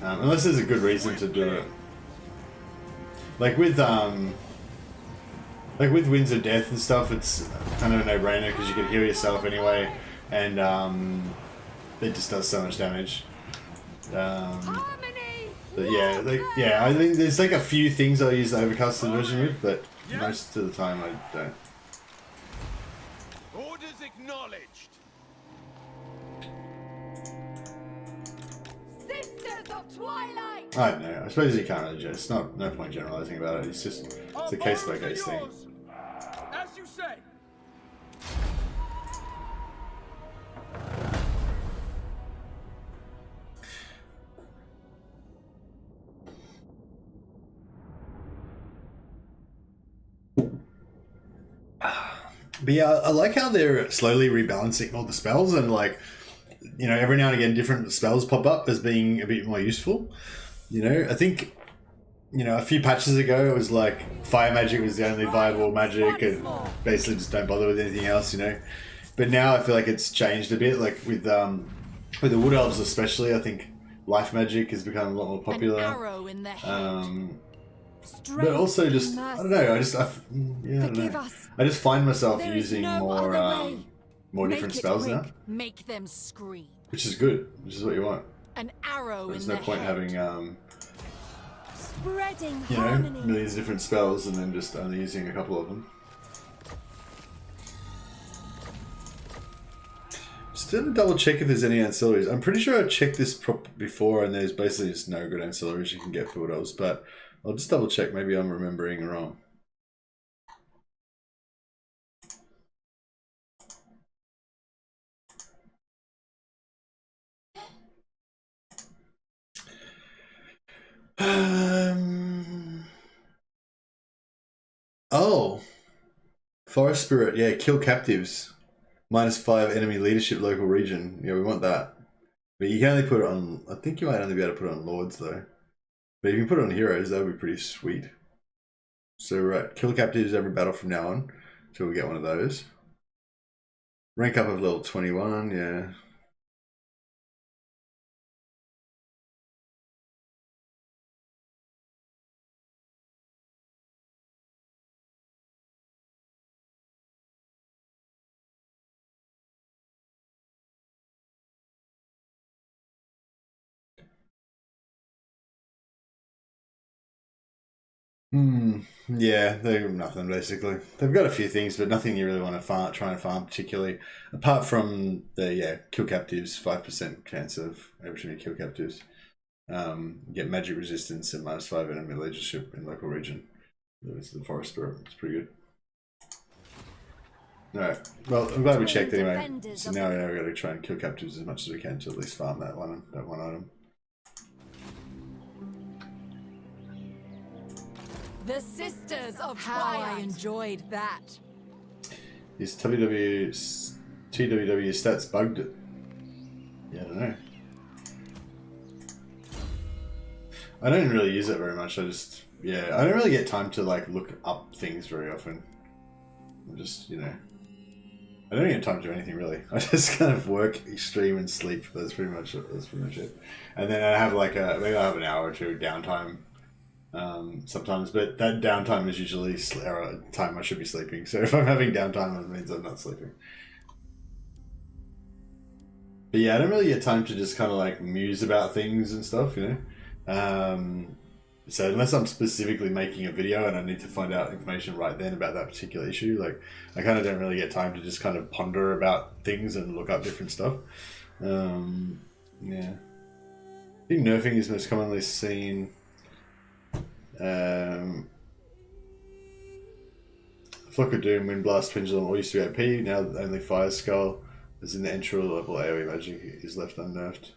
Unless there's a good reason to do it. Like with Winds of Death and stuff, it's kind of a no-brainer because you can heal yourself anyway, and it just does so much damage. But yeah, I think there's like a few things I use the overcasted version with, but most of the time I don't. Orders acknowledged. Sisters of Twilight. I don't know. I suppose you can't really just. No point generalizing about it. It's just it's a case by case thing. As you say. But yeah, I like how they're slowly rebalancing all the spells, and like, you know, every now and again different spells pop up as being a bit more useful. You know, I think you know, a few patches ago, it was like fire magic was the only viable magic, and basically just don't bother with anything else, you know. But now I feel like it's changed a bit. Like with the wood elves, especially, I think life magic has become a lot more popular. An arrow in the head. But also just I don't know. I don't know. I just find myself using more different spells now, Make them scream. which is good. Which is what you want. An arrow There's in no the point head. having Spreading you know, harmony. millions of different spells and then just only using a couple of them. Just gonna double check if there's any ancillaries. I'm pretty sure I checked this before and there's basically just no good ancillaries you can get for those, but I'll just double check. Maybe I'm remembering wrong. Oh, Forest Spirit, yeah, kill captives. -5 enemy leadership local region. Yeah, we want that. But you can only put it on, I think you might only be able to put it on Lords though. But if you can put it on Heroes, that would be pretty sweet. So right, kill captives every battle from now on, until we get one of those. Rank up of level 21, yeah. Yeah, they've nothing basically. They've got a few things, but nothing you really want to try and farm particularly. Apart from the kill captives, 5% chance of every time you kill captives. Get magic resistance and -5 enemy leadership in local region. It's the Forest Spirit. It's pretty good. Alright, well, I'm glad we checked anyway. So now we've got to try and kill captives as much as we can to at least farm that one item. The Sisters of Twilight. I enjoyed that. Is TWW stats bugged it? Yeah, I don't know. I don't really use it very much. I don't really get time to like look up things very often. I'm just, you know, I don't get time to do anything really. I just kind of work, stream, and sleep. That's pretty much it. And then I have like maybe I have an hour or two downtime. Sometimes, but that downtime is usually time I should be sleeping. So if I'm having downtime, it means I'm not sleeping. But yeah, I don't really get time to just kind of like muse about things and stuff, you know. So unless I'm specifically making a video and I need to find out information right then about that particular issue, like I kind of don't really get time to just kind of ponder about things and look up different stuff. Yeah, I think nerfing is most commonly seen. Flock of Doom, Windblast, Pendulum all used to be OP, now only Fire Skull is in the entry level AoE magic is left unnerfed.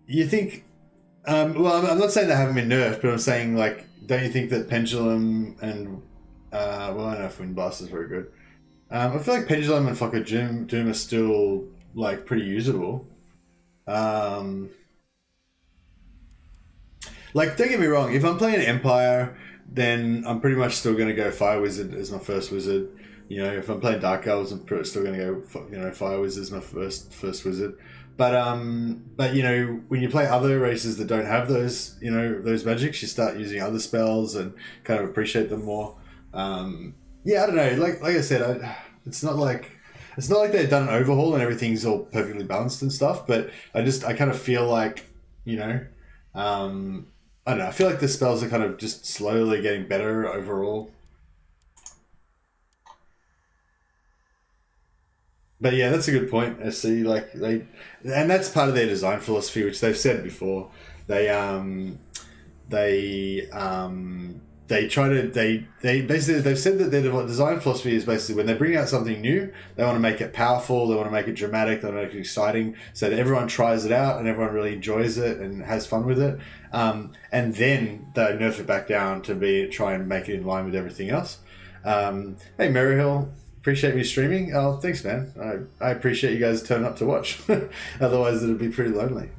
You think, well, I'm not saying they haven't been nerfed, but I'm saying, like, don't you think that Pendulum and, well, I don't know if Windblast is very good. I feel like Pendulum and Flock of Doom are still, like, pretty usable. Like, don't get me wrong, if I'm playing Empire, then I'm pretty much still going to go Fire Wizard as my first wizard. You know, if I'm playing Dark Elves, I'm still going to go, you know, Fire Wizard as my first wizard. But you know, when you play other races that don't have those, you know, those magics, you start using other spells and kind of appreciate them more. Yeah, I don't know. Like I said, it's not like they've done an overhaul and everything's all perfectly balanced and stuff. But I kind of feel like, you know, I don't know. I feel like the spells are kind of just slowly getting better overall. But yeah, that's a good point. I see, like and that's part of their design philosophy, which they've said before. They basically they've said that their design philosophy is basically when they bring out something new, they want to make it powerful, they want to make it dramatic, they want to make it exciting, so that everyone tries it out and everyone really enjoys it and has fun with it. And then they nerf it back down to try and make it in line with everything else. Hey, Maryhill, appreciate me streaming. Oh, thanks, man. I appreciate you guys turning up to watch. Otherwise, it'd be pretty lonely.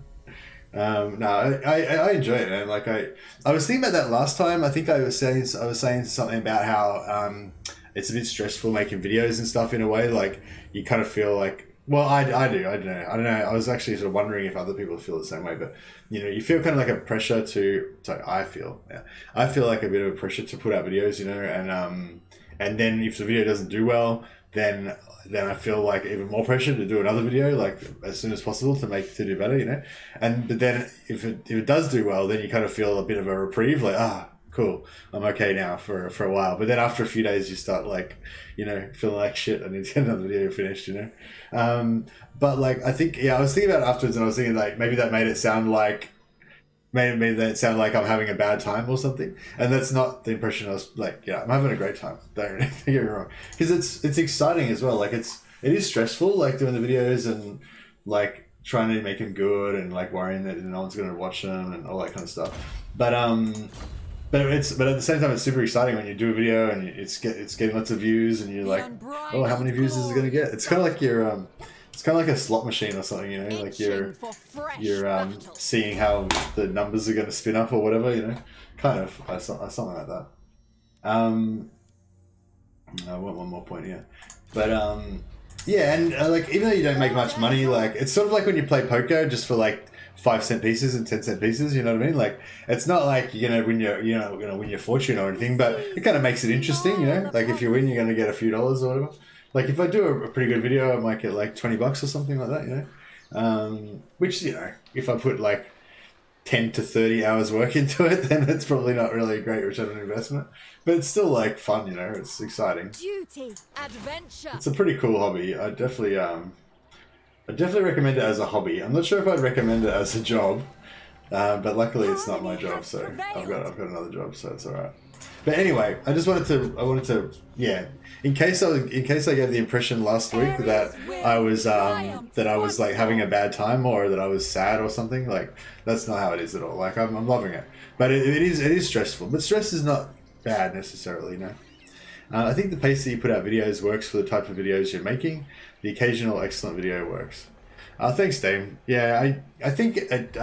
No, I enjoy it, man. Like I was thinking about that last time. I think I was saying something about how it's a bit stressful making videos and stuff in a way. Like you kind of feel like, well, I do. I don't know. I was actually sort of wondering if other people feel the same way, but you know, you feel kind of like a pressure to. So I feel like a bit of a pressure to put out videos, you know, and then if the video doesn't do well, then I feel like even more pressure to do another video like as soon as possible to do better, you know. But then if it does do well, then you kind of feel a bit of a reprieve, like cool, I'm okay now for a while. But then after a few days, you start like, you know, feeling like shit. I need to get another video finished, you know. But like I think I was thinking about it afterwards, and I was thinking like maybe that made it sound like I'm having a bad time or something, and that's not the impression. I was like, yeah, I'm having a great time. Don't get me wrong, because it's exciting as well. Like it is stressful, like doing the videos and like trying to make them good and like worrying that no one's going to watch them and all that kind of stuff. But at the same time, it's super exciting when you do a video and it's getting lots of views and you're like, oh, how many views is it going to get? It's kind of like it's kind of like a slot machine or something, you know, like you're seeing how the numbers are going to spin up or whatever, you know, kind of something like that. I want one more point here, but yeah, and like even though you don't make much money, like it's sort of like when you play poker just for like 5-cent pieces and 10-cent pieces, you know what I mean? Like it's not like you're gonna win your fortune or anything, but it kind of makes it interesting, you know. Like if you win, you're gonna get a few dollars or whatever. Like if I do a pretty good video, I might get like $20 or something like that, you know. Which, you know, if I put like 10 to 30 hours work into it, then it's probably not really a great return on investment. But it's still like fun, you know. It's exciting. Duty, adventure. It's a pretty cool hobby. I definitely recommend it as a hobby. I'm not sure if I'd recommend it as a job, but luckily it's not my job, so I've got another job, so it's all right. But anyway, I wanted to, yeah. In case I gave the impression last week that I was like having a bad time or that I was sad or something, like that's not how it is at all. Like I'm loving it, but it is stressful. But stress is not bad necessarily, you know. I think the pace that you put out videos works for the type of videos you're making. The occasional excellent video works. Thanks, Dame. Yeah, I think it,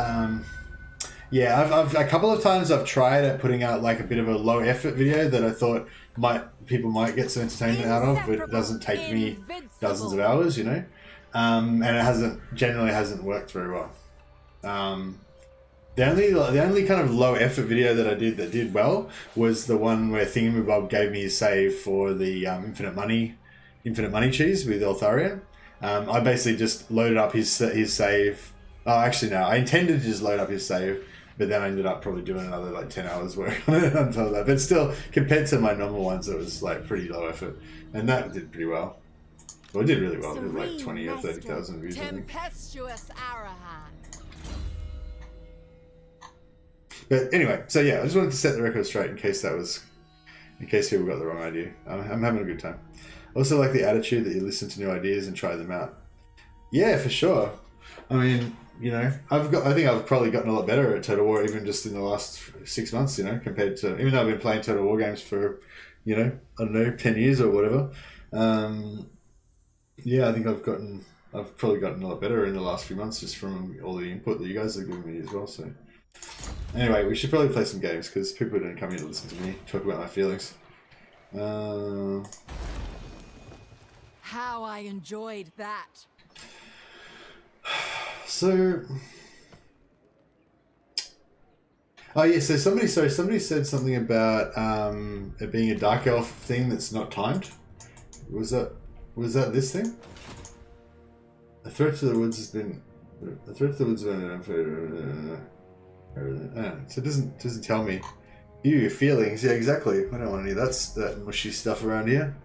yeah, I've a couple of times I've tried at putting out like a bit of a low effort video that I thought people might get some entertainment out of, but it doesn't take me dozens of hours, you know. And it generally hasn't worked very well. The only kind of low effort video that I did that did well was the one where Thingamabob gave me a save for the infinite money cheese with Eltharion. I basically just loaded up his save. Oh, actually no, I intended to just load up his save, but then I ended up probably doing another like 10 hours work on it on top of that. But still, compared to my normal ones, it was like pretty low effort, and that did pretty well. Well, it did really well. It did like 20 or 30,000 views, I think. Tempestuous Arahan. But anyway, so yeah, I just wanted to set the record straight in case people got the wrong idea. I'm having a good time. I also like the attitude that you listen to new ideas and try them out. Yeah, for sure. I mean, you know, I think I've probably gotten a lot better at Total War even just in the last 6 months, you know, compared to, even though I've been playing Total War games for, you know, I don't know, 10 years or whatever. Yeah, I think I've probably gotten a lot better in the last few months just from all the input that you guys have given me as well. So anyway, we should probably play some games because people don't come here to listen to me talk about my feelings. How I enjoyed that. So, oh yeah, so somebody said something about it being a dark elf thing that's not timed. Was that this thing? A threat to the woods has been so it doesn't tell me. Your feelings, yeah, exactly. I don't want any of that mushy stuff around here.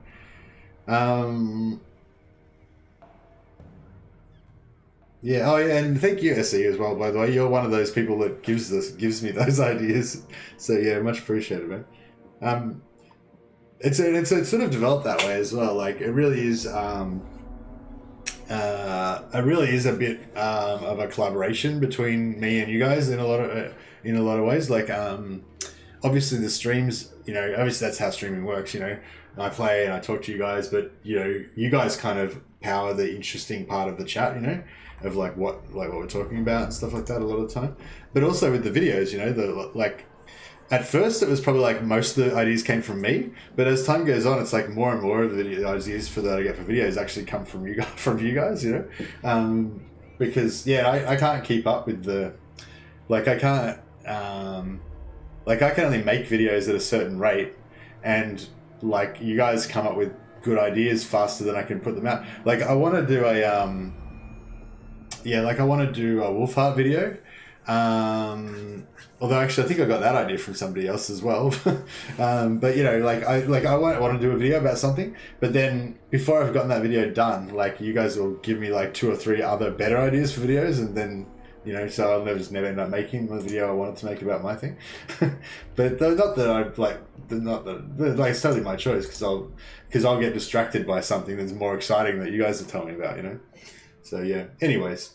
Yeah, oh yeah, and thank you, SE, as well, by the way. You're one of those people that gives me those ideas. So yeah, much appreciated, man. It's sort of developed that way as well. Like it really is a bit of a collaboration between me and you guys in a lot of ways. Like obviously the streams, obviously that's how streaming works, I play and I talk to you guys, but you guys kind of power the interesting part of the chat, of like what we're talking about and stuff like that a lot of the time. But also with the videos, at first it was probably like most of the ideas came from me, but as time goes on, it's like more and more of the ideas that I get for videos actually come from you guys, because I can't keep up with the, I can only make videos at a certain rate, and you guys come up with good ideas faster than I can put them out. I want to do a Wolfheart video. Although actually I think I got that idea from somebody else as well. But I want to do a video about something, but then before I've gotten that video done, you guys will give me 2 or 3 other better ideas for videos, and then so I'll just never end up making the video I wanted to make about my thing. But not that it's totally my choice, because I'll get distracted by something that's more exciting that you guys are telling me about, So yeah. Anyways,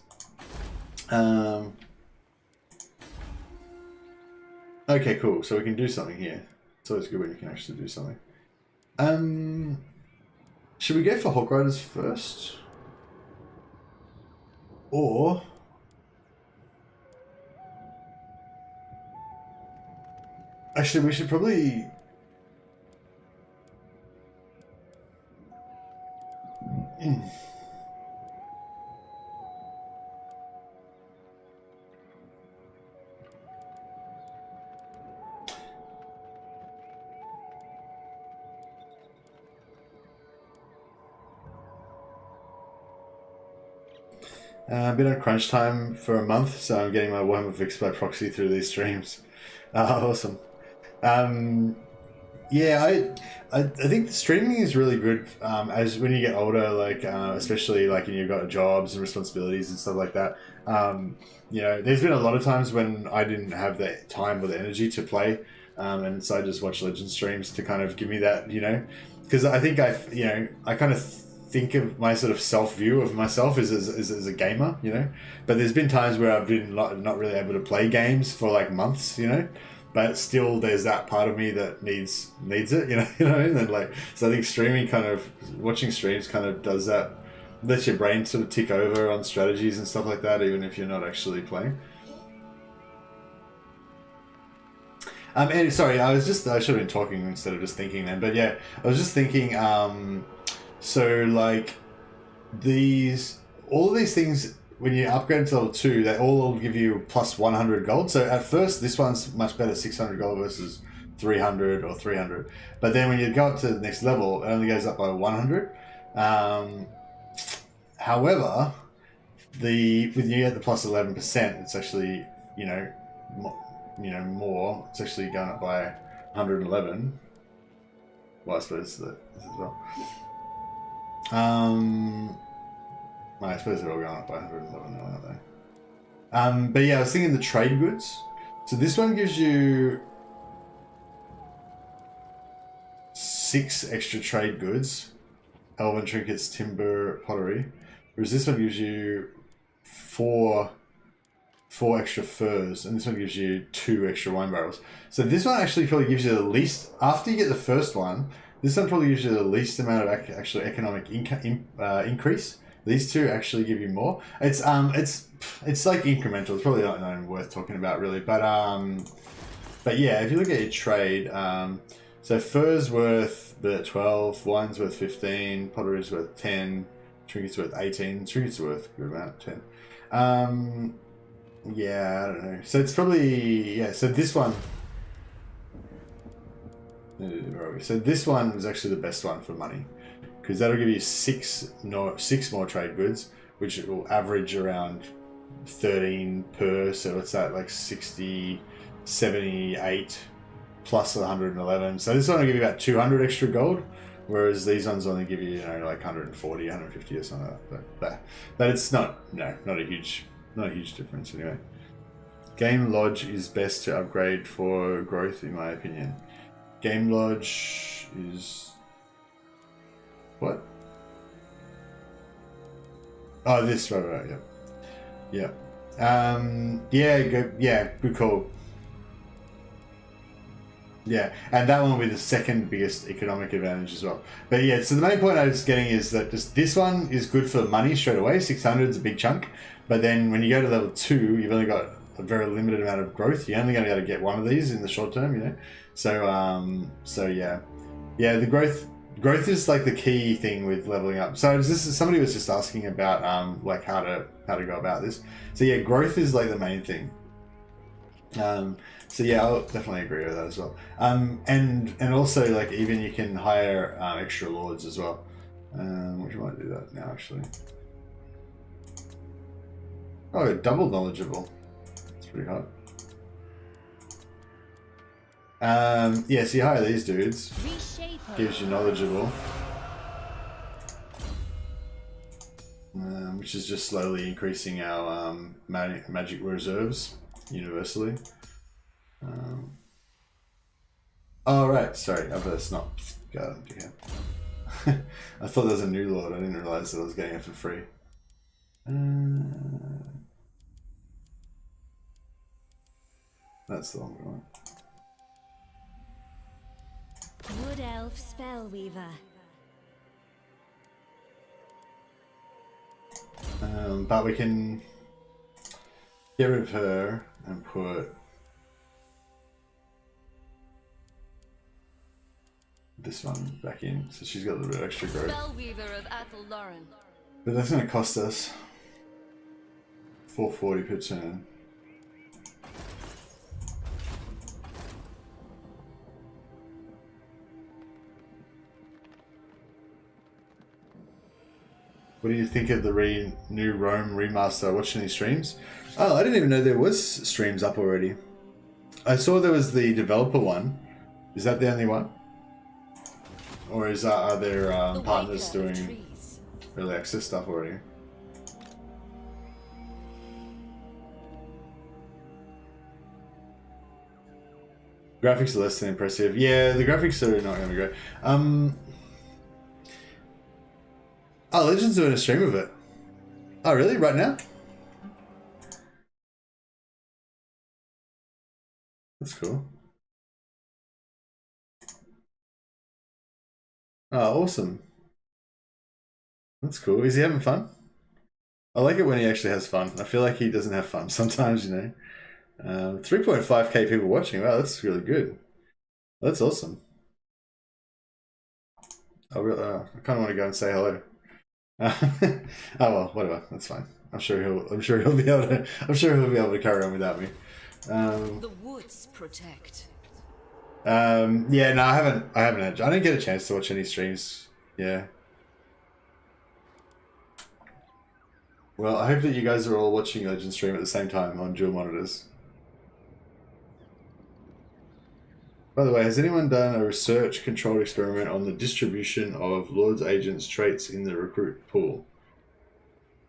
okay, cool. So we can do something here. It's always good when you can actually do something. Should we go for Hawk Riders first, or? Actually, we should probably... I've been on crunch time for a month, so I'm getting my Warhammer fix by proxy through these streams. Awesome. I think streaming is really good as when you get older, especially when you've got jobs and responsibilities and stuff like that. There's been a lot of times when I didn't have the time or the energy to play, and so I just watch Legend streams to kind of give me that, because I think I kind of think of my sort of self-view of myself as a gamer, but there's been times where I've been not really able to play games for months, but still there's that part of me that needs it, and then so I think watching streams kind of does that, lets your brain sort of tick over on strategies and stuff like that, even if you're not actually playing. And sorry, I should have been talking instead of just thinking then, but yeah, I was just thinking, so all of these things, when you upgrade to level 2, they all give you plus 100 gold. So at first, this one's much better, 600 gold versus 300 or 300. But then when you go up to the next level, it only goes up by 100. However, when you get the plus 11%, it's actually, more. It's actually going up by 111. Well, I suppose that as well. I suppose they're all going up by 111 now, aren't they? But yeah, I was thinking the trade goods. So this one gives you 6 extra trade goods. Elven trinkets, timber, pottery. Whereas this one gives you 4 extra furs, and this one gives you 2 extra wine barrels. So this one actually probably gives you the least, after you get the first one, this one probably gives you the least amount of actual economic increase. These two actually give you more. It's incremental. It's probably not even worth talking about really. But yeah, if you look at your trade, so furs worth the 12, wine's worth 15, pottery's worth 10, trinkets worth 18, trinkets worth a good amount, 10. Yeah, I don't know. So it's probably so this one. So this one is actually the best one for money, because that'll give you 6 more trade goods, which will average around 13 per. So it's at 60, 78 plus 111. So this one will give you about 200 extra gold, whereas these ones only give you 140, 150 or something like that. But it's not a huge difference anyway. Game Lodge is best to upgrade for growth, in my opinion. Game Lodge is what? Oh, this right, yeah. Good call. Yeah, and that one will be the second biggest economic advantage as well. But yeah, so the main point I was getting is that just this one is good for money straight away. 600 is a big chunk, but then when you go to level 2, you've only got a very limited amount of growth. You're only going to be able to get one of these in the short term, you know. So yeah, the growth is like the key thing with leveling up. So somebody was just asking about like how to go about this. So yeah, growth is like the main thing. So yeah, I'll definitely agree with that as well. And also like even you can hire extra lords as well. Which you might do that now actually. Oh, double knowledgeable. That's pretty hot. Yeah, so you hire these dudes. Gives you knowledgeable. Which is just slowly increasing our magic reserves universally. Oh right, sorry, I better not go. Yeah. I thought there was a new lord. I didn't realize that I was getting it for free. That's the one we want. Wood Elf Spellweaver. But we can get rid of her and put this one back in, so she's got a little bit of extra growth. Spellweaver of Athel-Loren. But that's going to cost us 440 per turn. What do you think of the new Rome remaster? Watching any streams? Oh, I didn't even know there was streams up already. I saw there was the developer one. Is that the only one? Or is are there partners doing early access stuff already? Graphics are less than impressive. Yeah, the graphics are not going to be great. Oh, Legends doing a stream of it. Oh, really? Right now? That's cool. Oh, awesome. That's cool. Is he having fun? I like it when he actually has fun. I feel like he doesn't have fun sometimes, you know. 3.5k people watching. Wow, that's really good. That's awesome. I kind of want to go and say hello. Oh well, whatever. That's fine. I'm sure he'll be able to carry on without me. The woods protect. Yeah, no, I didn't get a chance to watch any streams. Yeah. Well, I hope that you guys are all watching Legend stream at the same time on dual monitors. By the way, has anyone done a research-controlled experiment on the distribution of Lord's Agents traits in the recruit pool?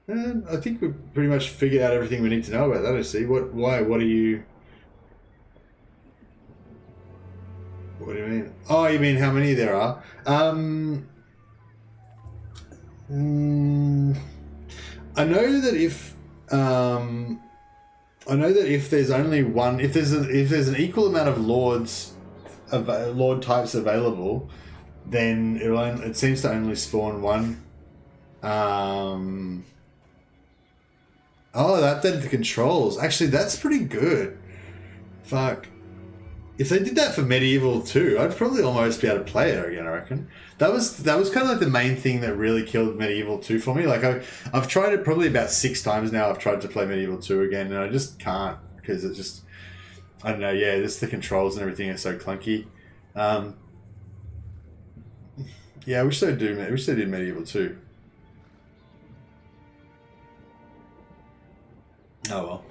And I think we've pretty much figured out everything we need to know about that, I see. What do you mean? Oh, you mean how many there are? I know that if there's only one, if there's an equal amount of lords, lord types available, then it seems to only spawn one. Oh, that did the controls. Actually, that's pretty good. Fuck. If they did that for Medieval 2, I'd probably almost be able to play it again, I reckon. That was kind of like the main thing that really killed Medieval 2 for me. Like, I've tried it probably about 6 times now. I've tried to play Medieval 2 again, and I just can't, because it just... I don't know, yeah, just the controls and everything are so clunky. Yeah, I wish they did Medieval 2. Oh well.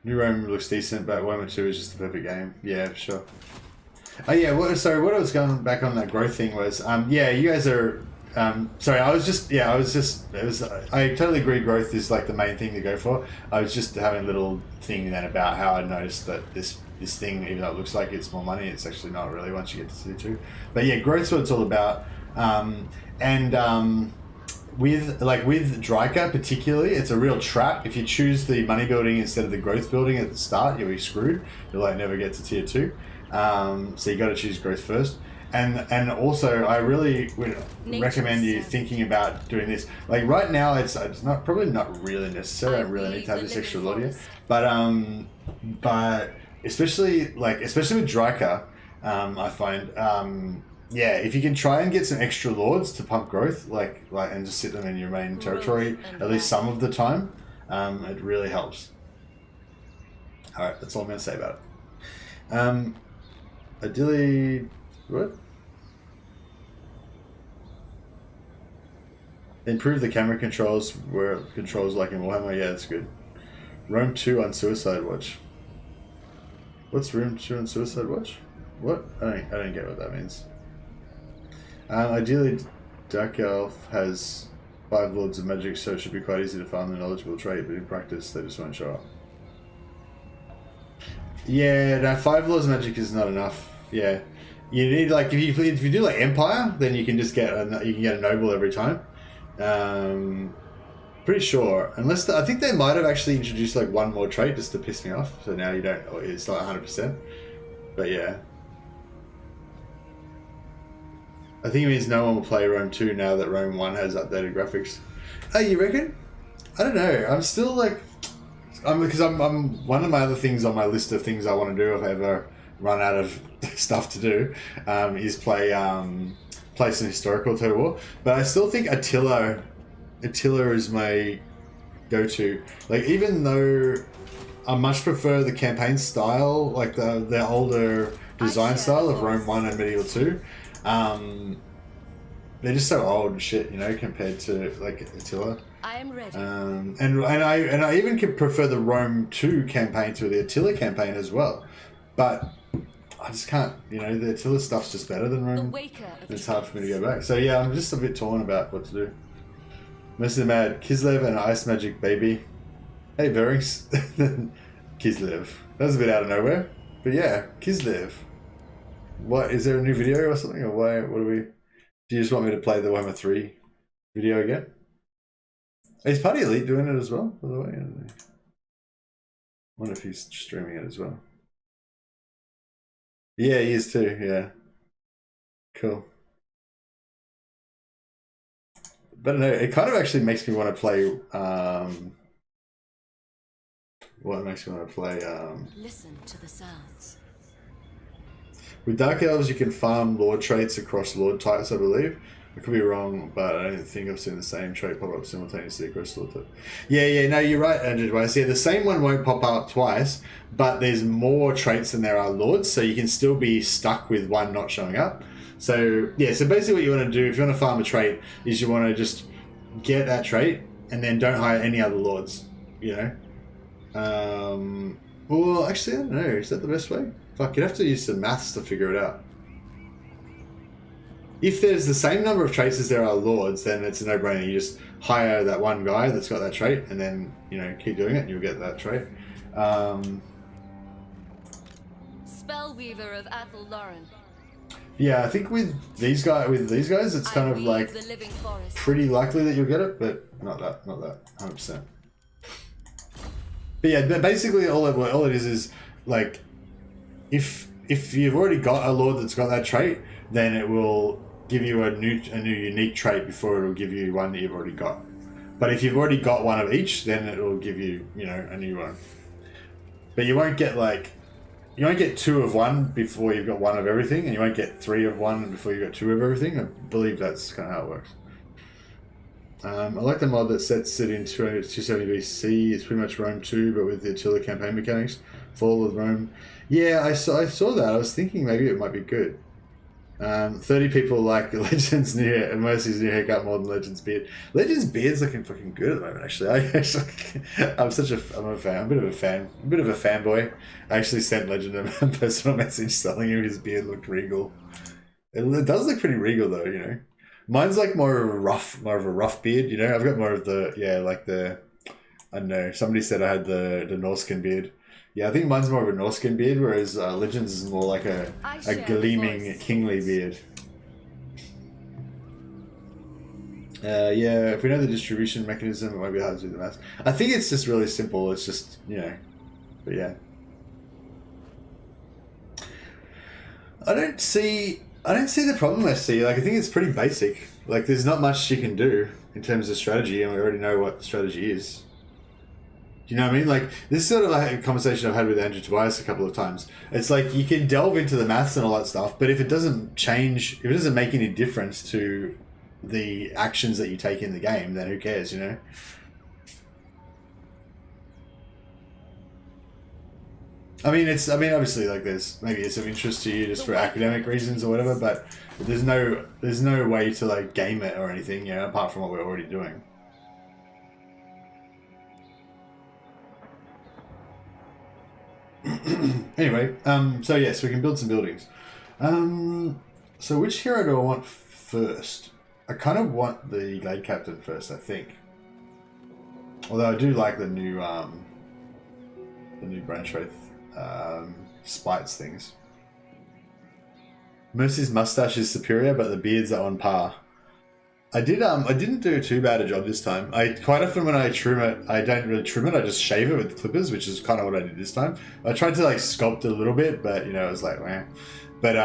New Rome looks decent, but Warhammer 2 is just the perfect game. Yeah, sure. Oh yeah, what I was going back on that growth thing was, yeah, you guys are, sorry, I totally agree growth is like the main thing to go for. I was just having a little thing then about how I noticed that this thing, even though it looks like it's more money, it's actually not really once you get to City 2. But yeah, growth's what it's all about. with Dryka particularly, it's a real trap. If you choose the money building instead of the growth building at the start, you'll be screwed. You'll like never get to tier 2. So you got to choose growth first. And also, I really would recommend you thinking about doing this. Like right now, it's not probably not really necessary. I don't really need to have this extra lord here, but especially with Dryka, I find yeah, if you can try and get some extra lords to pump growth, like and just sit them in your main territory at least some of the time, it really helps. All right, that's all I'm going to say about it. Ideally, what? Improve the camera controls where controls like in Warhammer. Yeah, that's good. Room 2 on Suicide Watch. What's Room 2 on Suicide Watch? What? I don't get what that means. Ideally, Dark Elf has 5 Lords of Magic, so it should be quite easy to farm the knowledgeable trait, but in practice, they just won't show up. Yeah, no, 5 Lords of Magic is not enough. Yeah, you need like if you do like Empire, then you can just get a noble every time. Pretty sure, unless I think they might have actually introduced like one more trait just to piss me off. So now you don't. It's not 100%. But yeah. I think it means no one will play Rome 2 now that Rome 1 has updated graphics. Oh, you reckon? I don't know. I'm still like, because I'm one of my other things on my list of things I want to do if I ever run out of stuff to do, is play some historical Total War. But I still think Attila is my go-to. Like even though I much prefer the campaign style, like the older design style of Rome 1 and Medieval 2. They're just so old and shit, you know, compared to like Attila. I am ready. And I even could prefer the Rome 2 campaign to the Attila campaign as well, but I just can't. You know, the Attila stuff's just better than Rome. It's hard for me to go back. So yeah, I'm just a bit torn about what to do. MercytheMad, Kislev and Ice Magic Baby. Hey, Verings. Kislev. That was a bit out of nowhere, but yeah, Kislev. What, is there a new video or something, or why? What do we? Do you just want me to play the Warhammer 3 video again? Is Party Elite doing it as well, by the way? I wonder if he's streaming it as well. Yeah, he is too. Yeah, cool. But no, it kind of actually makes me want to play. What makes me want to play? Listen to the sounds. With Dark Elves, you can farm Lord traits across Lord types, I believe. I could be wrong, but I don't think I've seen the same trait pop up simultaneously across Lord types. Yeah, no, you're right, Andrew Tobias. Yeah, the same one won't pop up twice, but there's more traits than there are Lords, so you can still be stuck with one not showing up. So, yeah, so basically what you want to do, if you want to farm a trait, is you want to just get that trait, and then don't hire any other Lords, you know? Well, actually, I don't know. Is that the best way? Fuck, you'd have to use some maths to figure it out. If there's the same number of traits as there are Lords, then it's a no-brainer. You just hire that one guy that's got that trait, and then, you know, keep doing it, and you'll get that trait. Spellweaver of Athelloren. Yeah, I think with these guys, it's kind of like pretty likely that you'll get it, but not that, 100%. But yeah, basically all it is like, if you've already got a Lord that's got that trait, then it will give you a new unique trait before it will give you one that you've already got. But if you've already got one of each, then it will give you, you know, a new one. But you won't get two of one before you've got one of everything, and you won't get 3 of one before you've got 2 of everything. I believe that's kind of how it works. I like the mod that sets it in 270 BC. It's pretty much Rome 2, but with the Attila campaign mechanics. Fall of Rome. Yeah, I saw that. I was thinking maybe it might be good. 30 people like Legends Mercy's new haircut more than Legends beard. Legends beard's looking fucking good at the moment. Actually, I'm a fan. I'm a bit of a fanboy. I actually sent Legend a personal message telling him his beard looked regal. It does look pretty regal though, you know. Mine's like more of a rough beard, you know. I've got more of the I don't know. Somebody said I had the Norskin beard. Yeah, I think mine's more of a Norskin beard, whereas Legends is more like a gleaming kingly beard. Yeah, if we know the distribution mechanism, it won't be hard to do the math. I think it's just really simple. It's just, you know, but yeah. I don't see the problem I see. Like, I think it's pretty basic. Like, there's not much you can do in terms of strategy, and we already know what the strategy is. Do you know what I mean? Like, this is sort of like a conversation I've had with Andrew Tobias a couple of times. It's like, you can delve into the maths and all that stuff, but if it doesn't change, if it doesn't make any difference to the actions that you take in the game, then who cares, you know? I mean, obviously, like, maybe it's of interest to you just for academic reasons or whatever, but there's no way to, like, game it or anything, you know, apart from what we're already doing. Anyway, so yes, we can build some buildings. So which hero do I want first? I kind of want the Glade Captain first, I think. Although I do like the new Branch Wraith spites things. Mercy's mustache is superior, but the beards are on par. I didn't do too bad a job this time. I quite often when I trim it, I don't really trim it. I just shave it with clippers, which is kind of what I did this time. I tried to like sculpt it a little bit, but you know, it was like, meh. But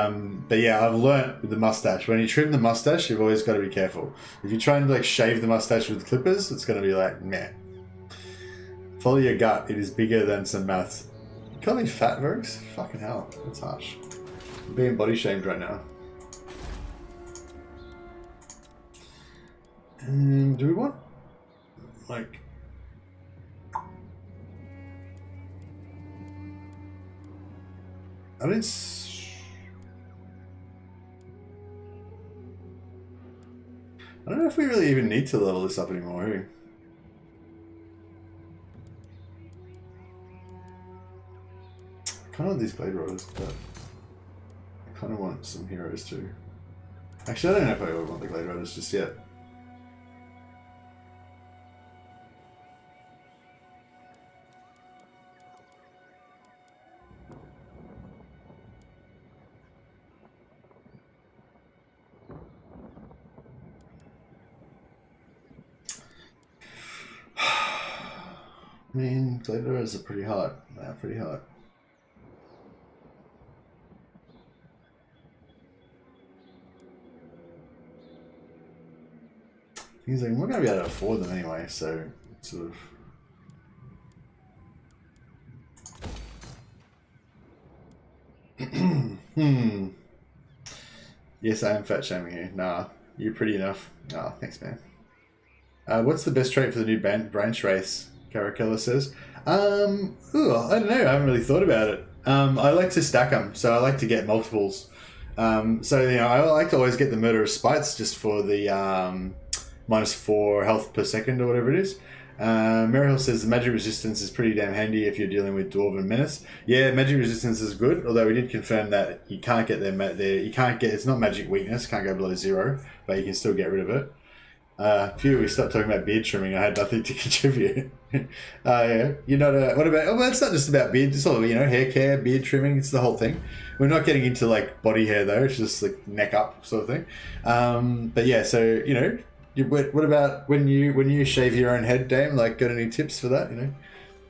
yeah, I've learnt with the mustache. When you trim the mustache, you've always got to be careful. If you try and like shave the mustache with clippers, it's going to be like, meh. Follow your gut. It is bigger than some maths. You call me fat, Vergs? Fucking hell, that's harsh. I'm being body shamed right now. Do we want, like, I don't know if we really even need to level this up anymore, do we? I kind of want these Glade Riders, but I kind of want some heroes too. Actually, I don't know if I would want the Glade Riders just yet. I mean, Glade Riders are pretty hard. They're pretty hard. He's like, we're going to be able to afford them anyway, so sort of. Yes, I am fat shaming you. Nah, you're pretty enough. Ah, thanks, man. What's the best trait for the new branch race? Caracella says. I don't know. I haven't really thought about it. I like to stack them, so I like to get multiples. So you know, I like to always get the Murderous Spites just for the -4 health per second or whatever it is. Maryhill says the magic resistance is pretty damn handy if you're dealing with Dwarven Menace. Yeah, magic resistance is good, although we did confirm that you can't get it's not magic weakness, can't go below 0, but you can still get rid of it. Phew, we stopped talking about beard trimming. I had nothing to contribute. Yeah, you're not what about, well, it's not just about beard, it's all, you know, hair care, beard trimming, it's the whole thing. We're not getting into like body hair though, it's just like neck up sort of thing. But yeah, so, you know, what about when you shave your own head, Dame? Like, got any tips for that? You know,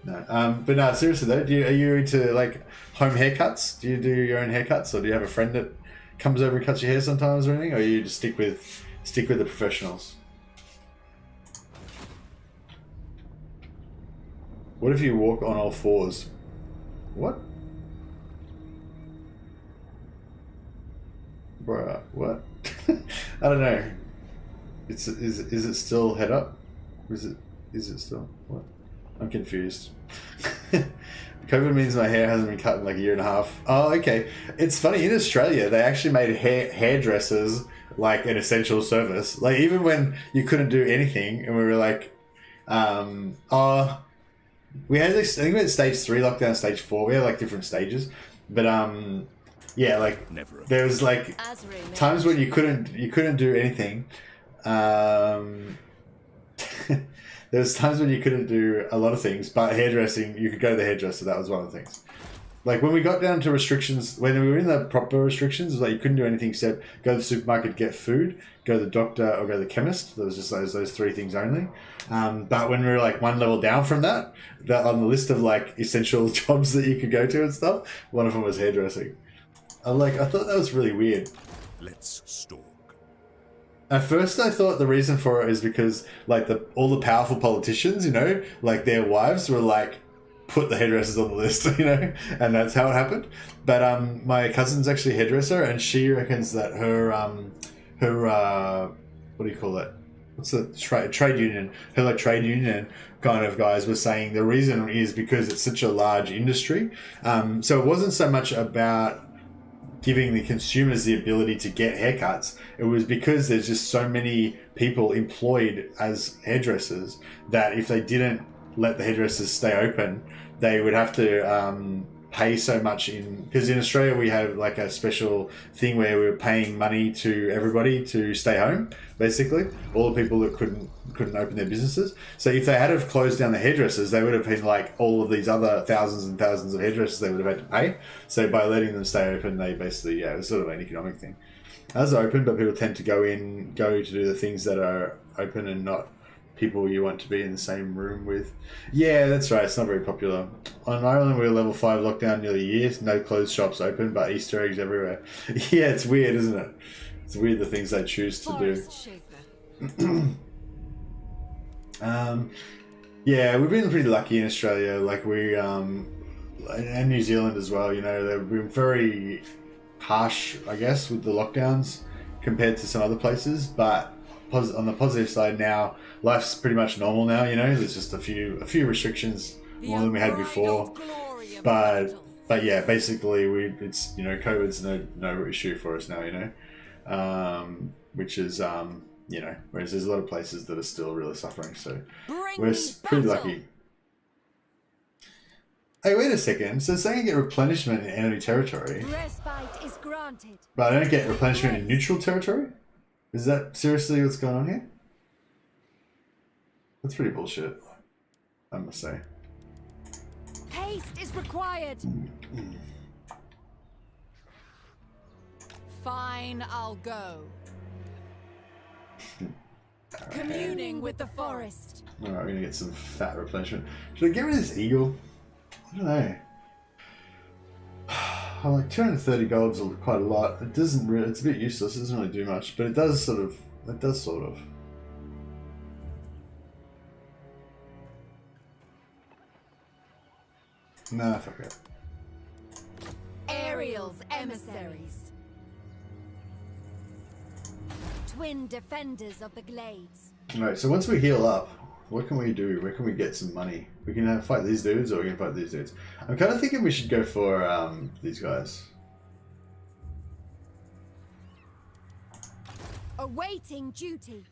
no. But no, seriously though, are you into like home haircuts? Do you do your own haircuts, or do you have a friend that comes over and cuts your hair sometimes or anything, or you just stick with the professionals? What if you walk on all fours? What? Bruh, what? I don't know. Is it still head up? Is it still what? I'm confused. COVID means my hair hasn't been cut in like a year and a half. Oh, okay. It's funny, in Australia they actually made hairdressers like an essential service. Like even when you couldn't do anything, and we were like, we had this. I think we had stage 3 lockdown, stage 4. We had like different stages, but yeah, like there was like times when you couldn't do anything. There was times when you couldn't do a lot of things, but hairdressing, you could go to the hairdresser. That was one of the things. Like when we got down to restrictions, when we were in the proper restrictions, it was like you couldn't do anything except go to the supermarket, get food, go to the doctor, or go to the chemist. There was just those three things only. But when we were like one level down from that on the list of like essential jobs that you could go to and stuff, one of them was hairdressing. I thought that was really weird. Let's stalk. At first, I thought the reason for it is because like all the powerful politicians, you know, like their wives were like, put the hairdressers on the list, you know, and that's how it happened. But my cousin's actually a hairdresser, and she reckons that her what do you call it? What's the trade union? Her like trade union kind of guys were saying the reason is because it's such a large industry. So it wasn't so much about giving the consumers the ability to get haircuts. It was because there's just so many people employed as hairdressers that if they didn't let the hairdressers stay open, they would have to pay so much because in Australia we have like a special thing where we were paying money to everybody to stay home, basically all the people that couldn't open their businesses. So if they had have closed down the hairdressers, they would have been like all of these other thousands and thousands of hairdressers they would have had to pay. So by letting them stay open, they basically, it was sort of an economic thing. As open, but people tend to go to do the things that are open and not people you want to be in the same room with. Yeah, that's right. It's not very popular. On Ireland, we were level 5 lockdown nearly a year. No closed shops open, but Easter eggs everywhere. Yeah, it's weird, isn't it? It's weird the things they choose to do. Yeah, we've been pretty lucky in Australia. Like we, and New Zealand as well. You know, they've been very harsh, I guess, with the lockdowns compared to some other places. But on the positive side now, life's pretty much normal now, you know. There's just a few restrictions more than we had before, but yeah, basically it's, you know, COVID's no issue for us now, you know, which is you know, whereas there's a lot of places that are still really suffering, so we're pretty lucky. Hey, wait a second. So saying you get replenishment in enemy territory, Respite is granted. but I don't get replenishment in neutral territory? Is that seriously what's going on here? That's pretty bullshit, I must say. Haste is required. Fine, I'll go. Communing with the forest. Alright, we're gonna get some fat replenishment. Should I get rid of this eagle? I don't know. I'm like 230 gold's quite a lot. It doesn't really, it's a bit useless, it doesn't really do much, but it does sort of. Nah, fuck it. Ariel's emissaries. Twin defenders of the glades. Alright, so once we heal up, what can we do? Where can we get some money? We can fight these dudes, or we can fight these dudes. I'm kind of thinking we should go for these guys. Awaiting duty.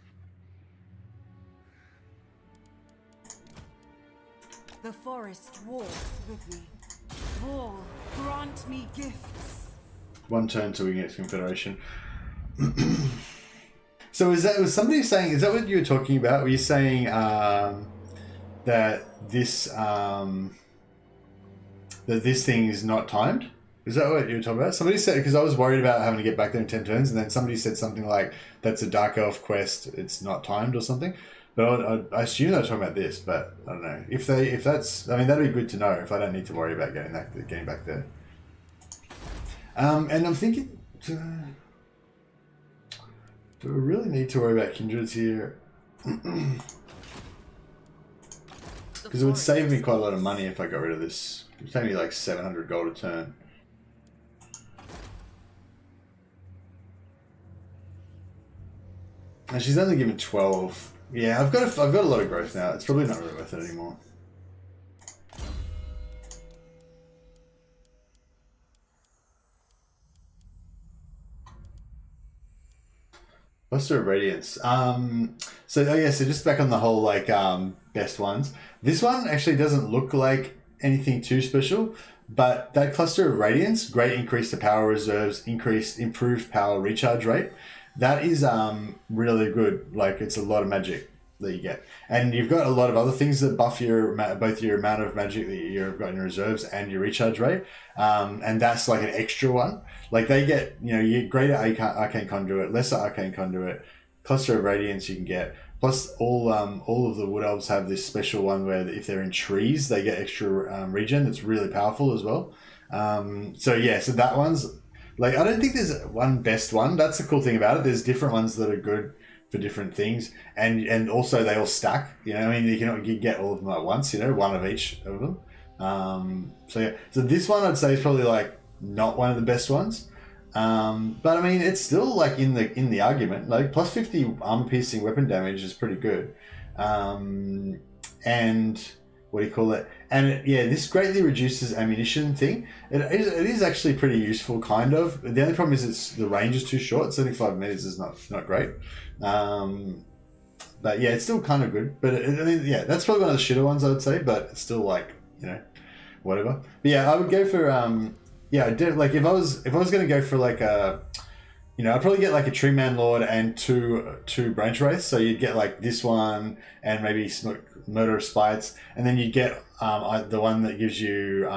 The forest walks with me. War, grant me gifts. One turn till we get Confederation. So was somebody saying, is that what you were talking about? Were you saying that this thing is not timed? Is that what you were talking about? Somebody said, because I was worried about having to get back there in 10 turns, and then somebody said something like, that's a Dark Elf quest, it's not timed or something. But I assume they're talking about this, but I don't know. If that's, I mean, that'd be good to know if I don't need to worry about getting back there. And I'm thinking, do we really need to worry about kindreds here? Because it would save me quite a lot of money if I got rid of this. It would take me like 700 gold a turn. And she's only given 12. Yeah, I've got a lot of growth now. It's probably not really worth it anymore. Cluster of Radiance. So just back on the whole like best ones. This one actually doesn't look like anything too special, but that Cluster of Radiance, great increase to power reserves, improved power recharge rate. That is really good. Like, it's a lot of magic. that you get. And you've got a lot of other things that buff your both your amount of magic that you've got in reserves and your recharge rate. And that's like an extra one. Like they get, you get greater arcane conduit, lesser arcane conduit, cluster of radiance you can get. Plus all of the wood elves have this special one where if they're in trees, they get extra regen. That's really powerful as well. So that one's like, I don't think there's one best one. That's the cool thing about it. There's different ones that are good for different things, and also they all stack. You can get all of them at once. One of each of them. So this one I'd say is probably like not one of the best ones. But I mean, it's still like in the argument. Like plus 50 armor piercing weapon damage is pretty good. And what do you call it? And this greatly reduces ammunition thing. It is actually pretty useful, kind of. The only problem is the range is too short. 75 meters is not great. But it's still kind of good. But that's probably one of the shitter ones I would say. But it's still like whatever. But I would go for I did like if I was going to go for like a. I'd probably get like a treeman lord and two branch wraiths. So you'd get like this one and maybe murder of spites, and then you'd get the one that gives you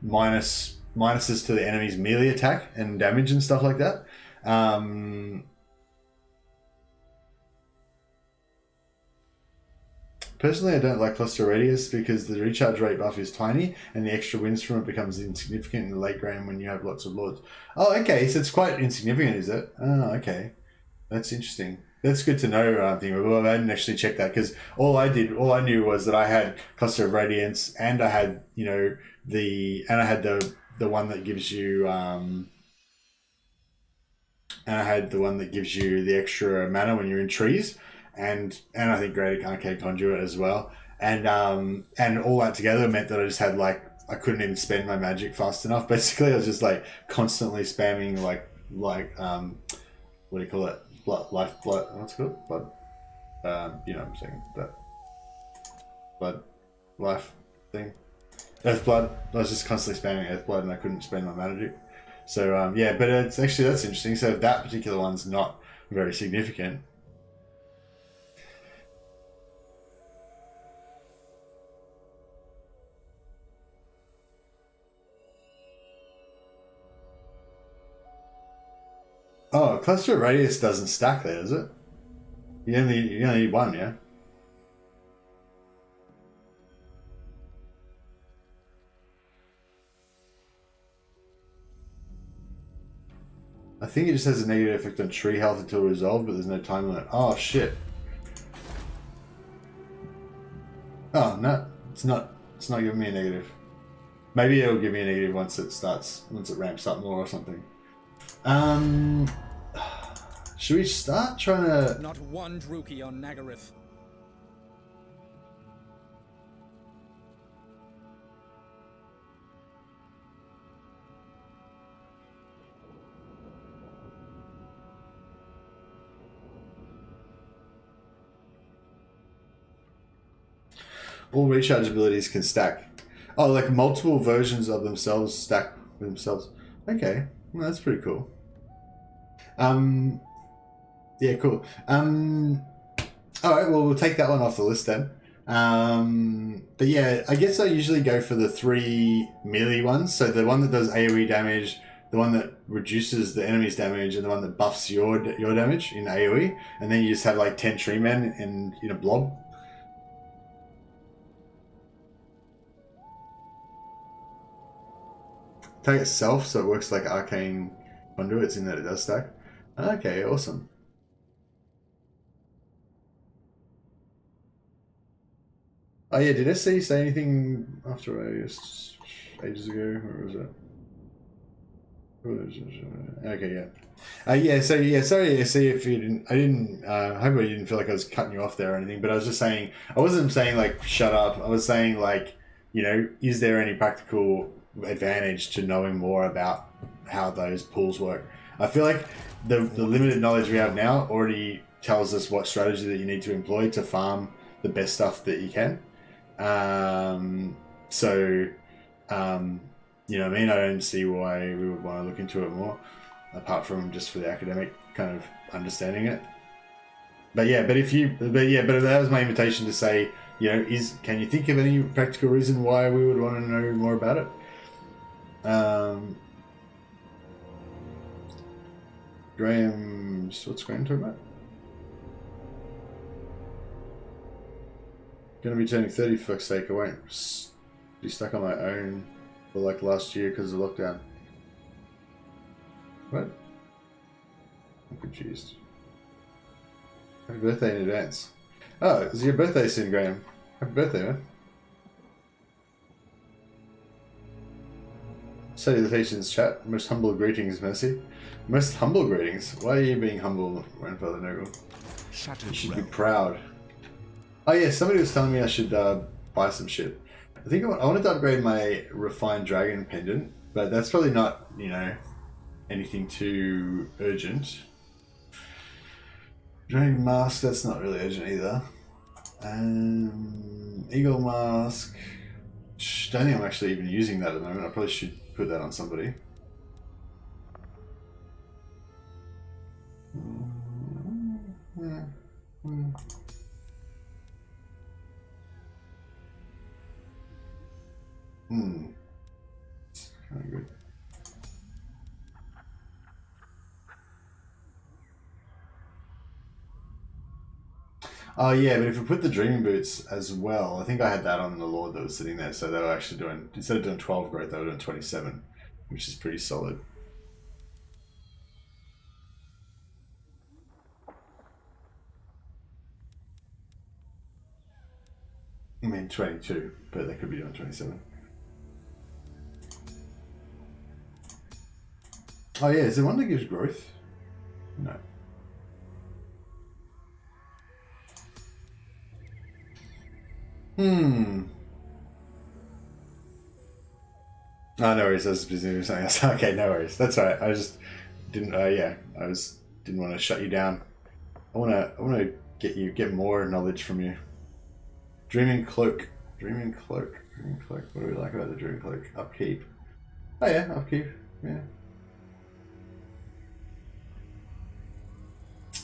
minuses to the enemy's melee attack and damage and stuff like that. Personally, I don't like cluster radius because the recharge rate buff is tiny and the extra wins from it becomes insignificant in the late game when you have lots of lords. Oh, okay, so it's quite insignificant, is it? Oh, okay. That's interesting. That's good to know, I didn't actually check that because all I knew was that I had cluster of radiance and I had, the one that gives you, and I had the one that gives you the extra mana when you're in trees. And I think greater arcane conduit as well, and all that together meant that I just had like I couldn't even spend my magic fast enough. Basically, I was just like constantly spamming like what do you call it? Blood. What's it called? Blood. You know what I'm saying, that blood, life thing, earth blood. I was just constantly spamming earth blood, and I couldn't spend my magic. So but it's actually that's interesting. So that particular one's not very significant. Oh, cluster radius doesn't stack there, does it? You only need one, yeah? I think it just has a negative effect on tree health until resolved, but there's no time limit. Oh shit. Oh no, it's not giving me a negative. Maybe it'll give me a negative once it ramps up more or something. Should we start trying to... Not one Druki on Nagaryth. All recharge abilities can stack. Oh, like multiple versions of themselves stack with themselves. Okay, well, that's pretty cool. Yeah, cool. All right, well, we'll take that one off the list then. But yeah, I guess I usually go for the 3 melee ones. So the one that does AoE damage, the one that reduces the enemy's damage, and the one that buffs your damage in AoE. And then you just have like 10 treemen in a blob. Take itself, so it works like arcane conduits in that it does stack. Okay, awesome. Oh yeah, did SC say anything after AEST ages ago, or was it? Okay, yeah. Yeah, so yeah, sorry SC if you didn't, I hope you didn't feel like I was cutting you off there or anything, but I was just saying, I wasn't saying like, shut up, I was saying like, is there any practical advantage to knowing more about how those pools work? I feel like the limited knowledge we have now already tells us what strategy that you need to employ to farm the best stuff that you can. You know what I mean? I don't see why we would want to look into it more, apart from just for the academic kind of understanding it. But that was my invitation to say, can you think of any practical reason why we would want to know more about it? What's Graham talking about? Gonna be turning 30 for fuck's sake. I won't be stuck on my own for like last year because of lockdown. What? I'm confused. Happy birthday in advance. Oh, it's your birthday soon, Graham. Happy birthday, man. Salutations, chat. Most humble greetings, Mercy. Most humble greetings? Why are you being humble, Grandfather Noggle? You should be proud. Oh yeah, somebody was telling me I should buy some shit. I think I wanted to upgrade my refined dragon pendant, but that's probably not, anything too urgent. Dragon mask, that's not really urgent either. Eagle mask. Don't think I'm actually even using that at the moment. I probably should put that on somebody. It's kind of good. Oh yeah, but if we put the Dreaming Boots as well, I think I had that on the Lord that was sitting there, so they were actually doing, instead of doing 12 growth, they were doing 27, which is pretty solid. I mean 22, but they could be doing 27. Oh yeah, is there one that gives growth? No. Oh, no worries. I was busy doing something else. Okay, no worries. That's all right. I just didn't. Didn't want to shut you down. I want to get more knowledge from you. Dreaming cloak. Dreaming cloak. Dreaming cloak. What do we like about the dreaming cloak? Upkeep. Oh yeah, upkeep. Yeah.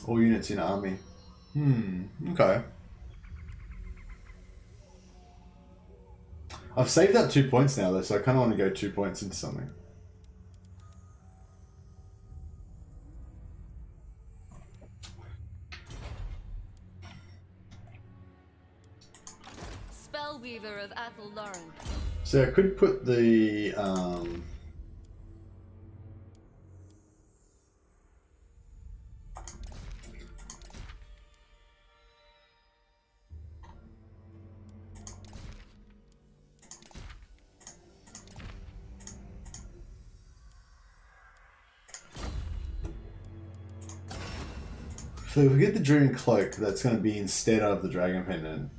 All units in army. Okay. I've saved up 2 points now though, so I kind of want to go 2 points into something. Spellweaver of Athelloren. So I could put the so if we get the Dreaming Cloak, that's going to be instead of the Dragon Pendant.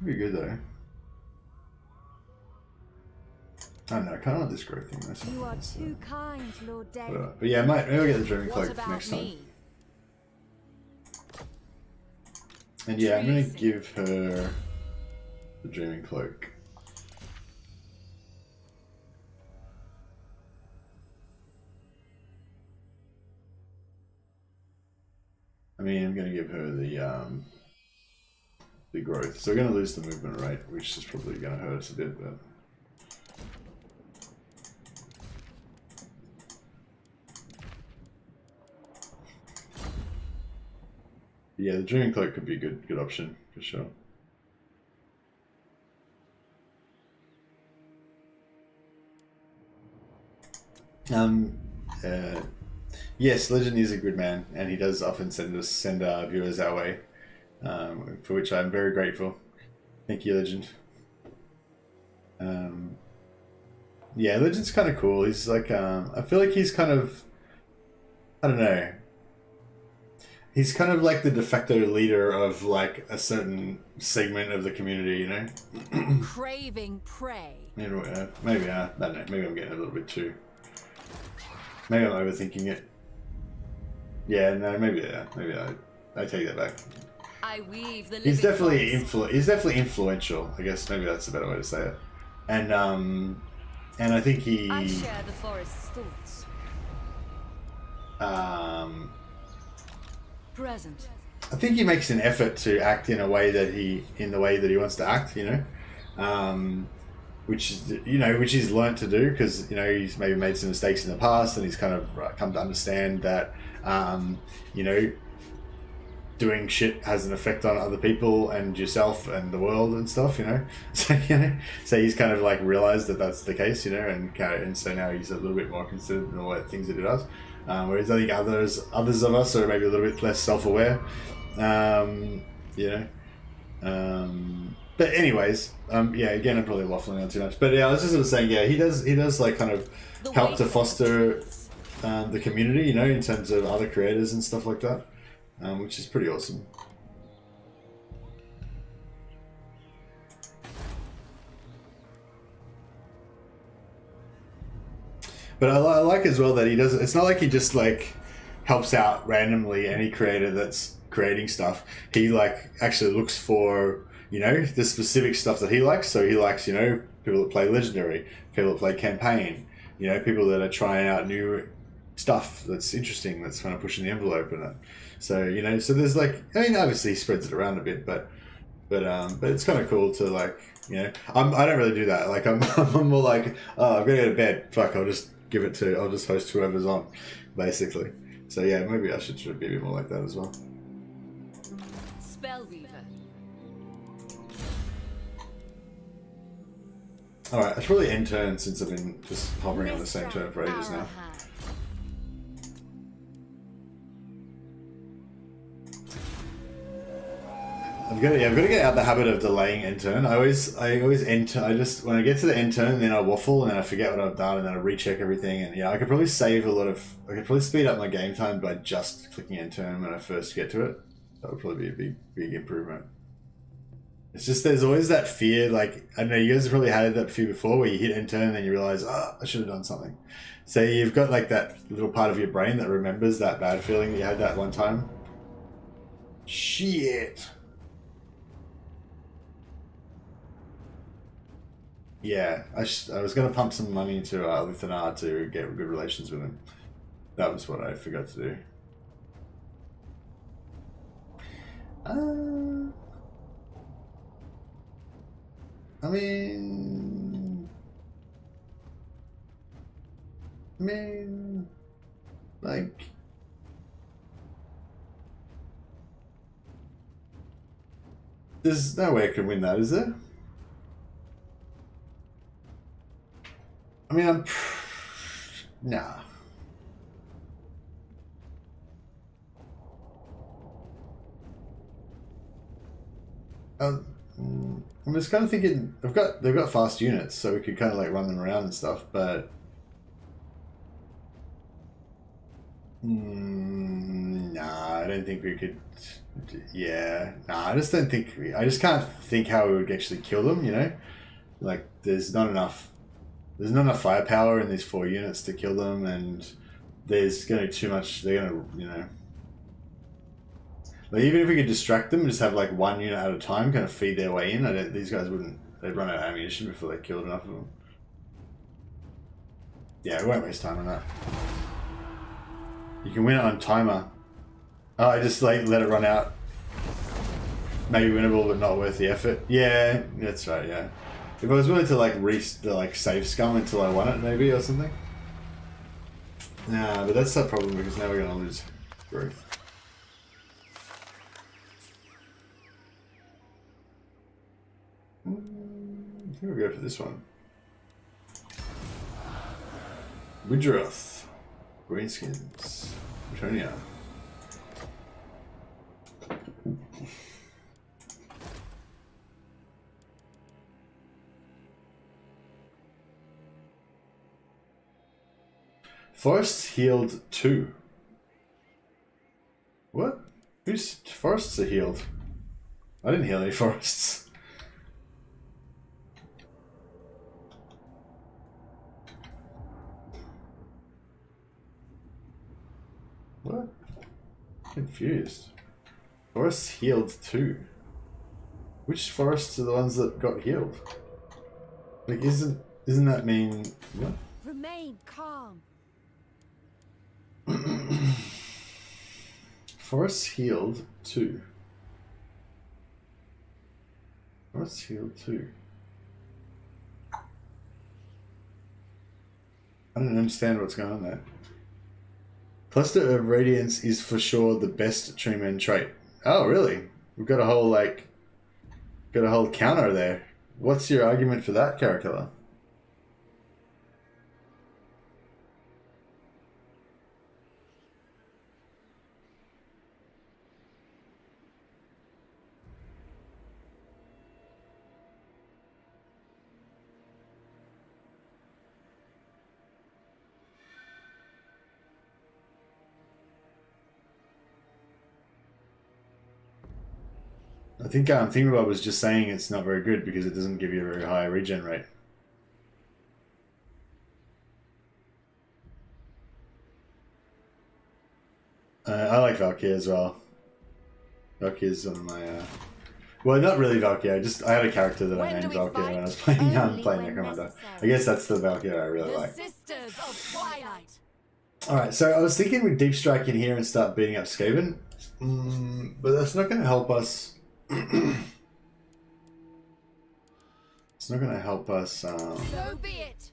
Pretty good though. I don't know, I kind of want this growth thing myself. You are too kind, Lord Daith. But yeah, maybe I'll get the Dreaming Cloak next time. And yeah, I'm going to give her the Dreaming Cloak. I mean, I'm going to give her the growth. So we're going to lose the movement rate, which is probably going to hurt us a bit, but... yeah, the Dreaming Cloak could be a good option, for sure. Yes, Legend is a good man, and he does often send viewers our way, for which I'm very grateful. Thank you, Legend. Yeah, Legend's kind of cool. He's like, I feel like he's kind of, I don't know. He's kind of like the de facto leader of like a certain segment of the community, you know? Craving prey. Maybe I don't know. Maybe I'm getting a little bit too. Maybe I'm overthinking it. Yeah, no, maybe I take that back. I weave the he's definitely influential. I guess maybe that's a better way to say it. And And I think he... I share the forest's thoughts. Present. I think he makes an effort to act in a way that he wants to act, you know, which is, you know, which he's learnt to do because, you know, he's maybe made some mistakes in the past and he's kind of come to understand that, you know, doing shit has an effect on other people and yourself and the world and stuff, you know. So, you know, so he's kind of like realized that that's the case, you know, and so now he's a little bit more considerate in the things that he does. Whereas I think others of us are maybe a little bit less self-aware, you know. But anyways, yeah, again, I'm probably waffling on too much. But yeah, I was just sort of saying, yeah, he does like kind of help to foster the community, you know, in terms of other creators and stuff like that, which is pretty awesome. But I like as well that he does. It's not like he just like helps out randomly any creator that's creating stuff. He like actually looks for, you know, the specific stuff that he likes. So he likes, you know, people that play Legendary, people that play Campaign, you know, people that are trying out new stuff that's interesting, that's kind of pushing the envelope and so, you know, so there's like, I mean, obviously he spreads it around a bit, but it's kind of cool to like, you know, I don't really do that. Like I'm more like, oh, I'm gonna go to bed. Fuck, I'll just host whoever's on, basically. So yeah, maybe I should be a bit more like that as well. Spellweaver. Alright, I should probably end turn since I've been just hovering on the same turn for ages now. I've got to get out the habit of delaying end turn. I always end turn. When I get to the end turn, then I waffle and then I forget what I've done and then I recheck everything. And yeah, I could probably speed up my game time by just clicking end turn when I first get to it. That would probably be a big improvement. It's just there's always that fear. Like I don't know, you guys have probably had that fear before, where you hit end turn and then you realize, I should have done something. So you've got like that little part of your brain that remembers that bad feeling that you had that one time. Shit. Yeah, I was going to pump some money into Lithanar to get good relations with him. That was what I forgot to do. I mean, like, there's no way I can win that, is there? I mean, nah. I'm just kind of thinking they've got fast units, so we could kind of like run them around and stuff, but nah, I don't think we could. Yeah, nah, I just don't think I just can't think how we would actually kill them. You know, like there's not enough firepower in these 4 units to kill them, and there's going to be too much. They're going to, you know, like even if we could distract them and just have like 1 unit at a time kind of feed their way in, these guys wouldn't, they'd run out of ammunition before they killed enough of them. Yeah, we won't waste time on that. You can win it on timer. Oh, I just like let it run out. Maybe winnable, but not worth the effort. Yeah, that's right, yeah. If I was willing to like save scum until I won it, maybe, or something. Nah, but that's the problem because now we're gonna lose growth. I think we'll go for this one. Widroth, Greenskins, Bretonia. Forests healed 2. What? Whose forests are healed? I didn't heal any forests. What? Confused. Forests healed 2. Which forests are the ones that got healed? Like, isn't Doesn't that mean what? Remain calm. Forest healed 2. Forest healed 2. I don't understand what's going on there. Cluster of Radiance is for sure the best treemen trait. Oh, really? We've got a whole, like, counter there. What's your argument for that, Caracalla? I think Thingamabobber was just saying it's not very good because it doesn't give you a very high regen rate. I like Valkyr as well. Valkyr's one of my... Well, not really Valkyr. I had a character that I named Valkyr when I was playing Necromunda. I guess that's the Valkyr I really like. Sisters of Twilight. Alright, so I was thinking we'd deep strike in here and start beating up Skaven. But that's not going to help us... It's not going to help us... So be it.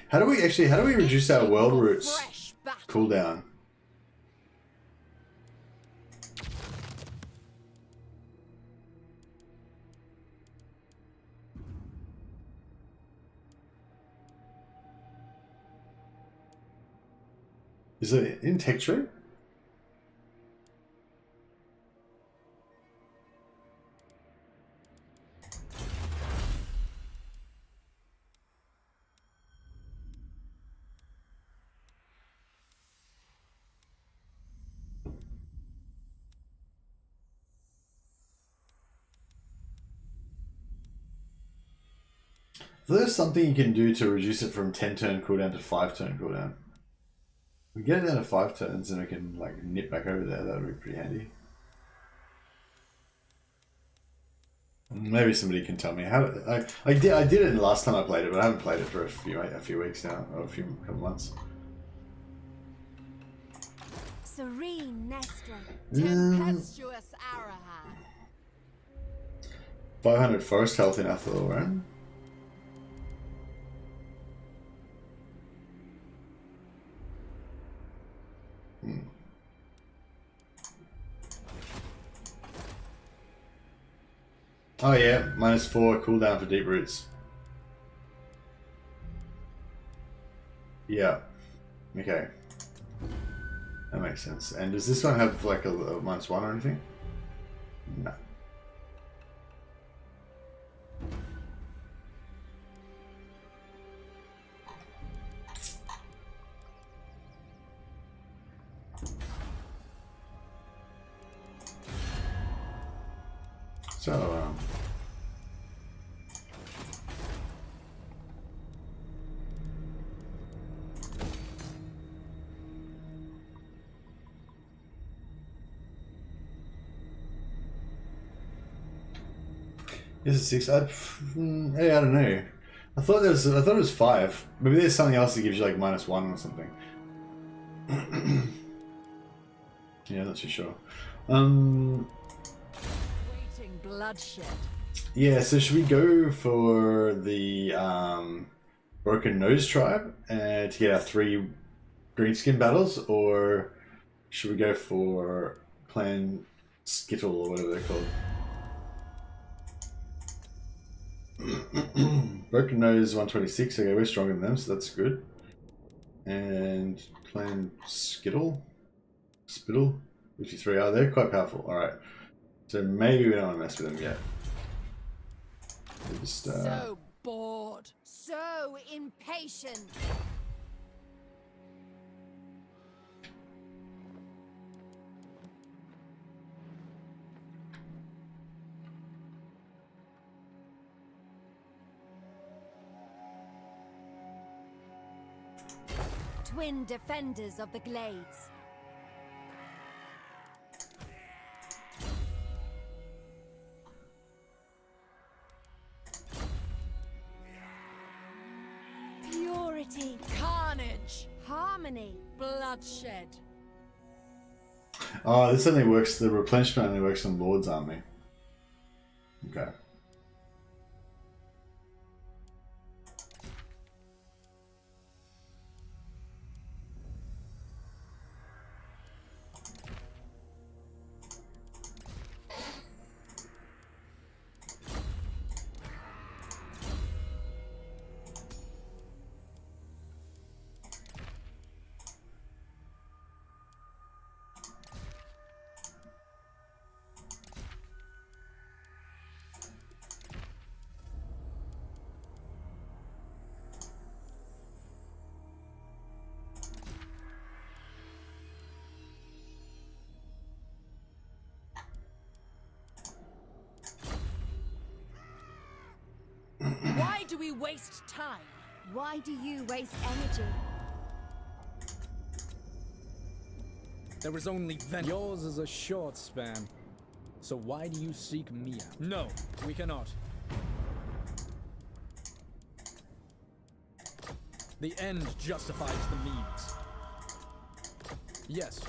How do we reduce our world roots cooldown? Is it in tech tree? There's something you can do to reduce it from 10 turn cooldown to 5 turn cooldown. We get it down to 5 turns and we can like nip back over there. That would be pretty handy. Maybe somebody can tell me how. I did it last time I played it, but I haven't played it for a few weeks now, or a couple months. Serene Naestra, tempestuous Arahan. 500 forest health in Athel, Oh yeah, -4 cooldown for deep roots. Yeah. Okay. That makes sense. And does this one have like a -1 or anything? No. So, is it 6? I don't know. I thought it was 5. Maybe there's something else that gives you like -1 or something. Yeah, not too sure. Bloodshed. Yeah, so should we go for the Broken Nose Tribe to get our 3 greenskin battles, or should we go for Clan Skittle or whatever they're called? Broken Nose 126. Okay, we're stronger than them, so that's good. And Clan Spittle 53. Oh, they're quite powerful. All right. So maybe we don't want to mess with them yet. Just, So bored, so impatient. Twin defenders of the glades. harmony. Bloodshed. Oh, this only works, the replenishment only works on Lord's army. Okay. Why do we waste time? Why do you waste energy? There is only yours is a short span. So why do you seek me out? No, we cannot. The end justifies the means. Yes.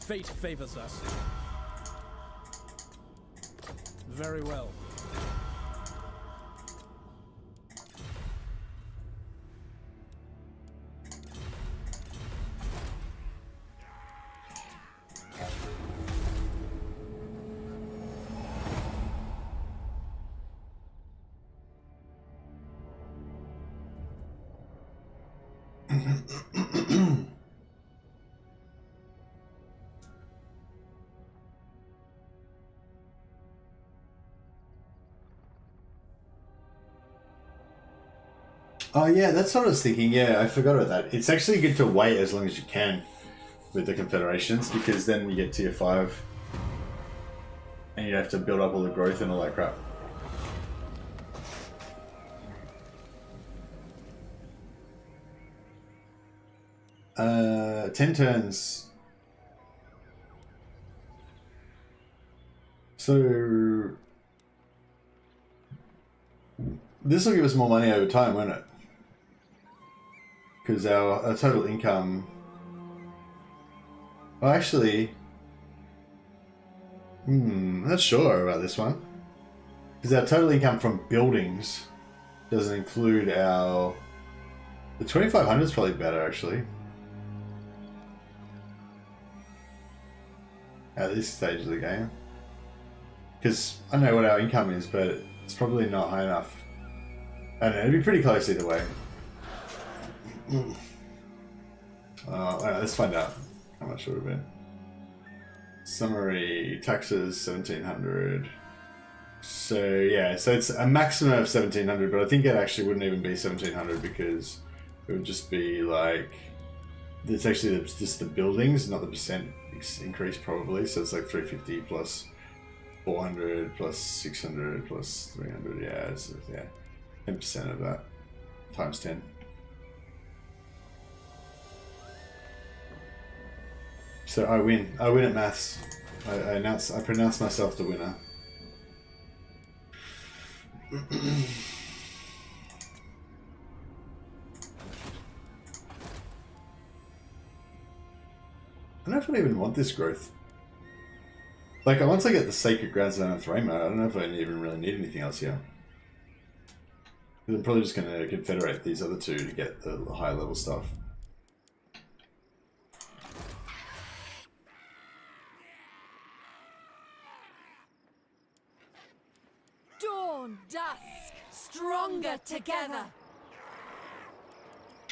Fate favors us. Very well. Oh yeah, that's what I was thinking. Yeah, I forgot about that. It's actually good to wait as long as you can with the Confederations, because then you get tier 5 and you have to build up all the growth and all that crap. Uh, 10 turns. So this will give us more money over time, won't it? Because our total income... Well, actually... I'm not sure about this one. Because our total income from buildings doesn't include our... The 2500 is probably better, actually. At this stage of the game. Because I don't know what our income is, but it's probably not high enough. I don't know, it'd be pretty close either way. Alright, let's find out how much it would have been. Summary, taxes, 1700. So yeah, so it's a maximum of 1700, but I think it actually wouldn't even be 1700 because it would just be like, it's actually just the buildings, not the percent increase probably. So it's like 350 plus 400 plus 600 plus 300. Yeah, it's, yeah, 10% of that times 10. So I win. I win at maths. I pronounce myself the winner. I don't know if I even want this growth. Like, once I get the Sacred Grounds down in Threma, I don't know if I even really need anything else here. I'm probably just going to confederate these other two to get the higher level stuff. Dawn, dusk, stronger together.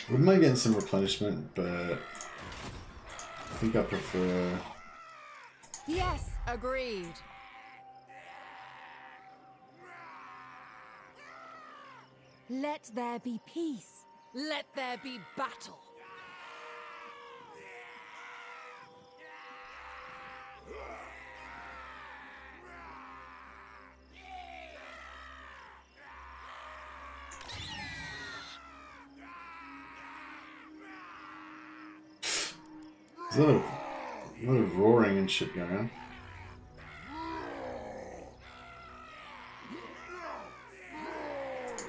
Wouldn't mind getting some replenishment, but I think I prefer... Yes, agreed. Let there be peace. Let there be battle. There's a lot of roaring and shit going on.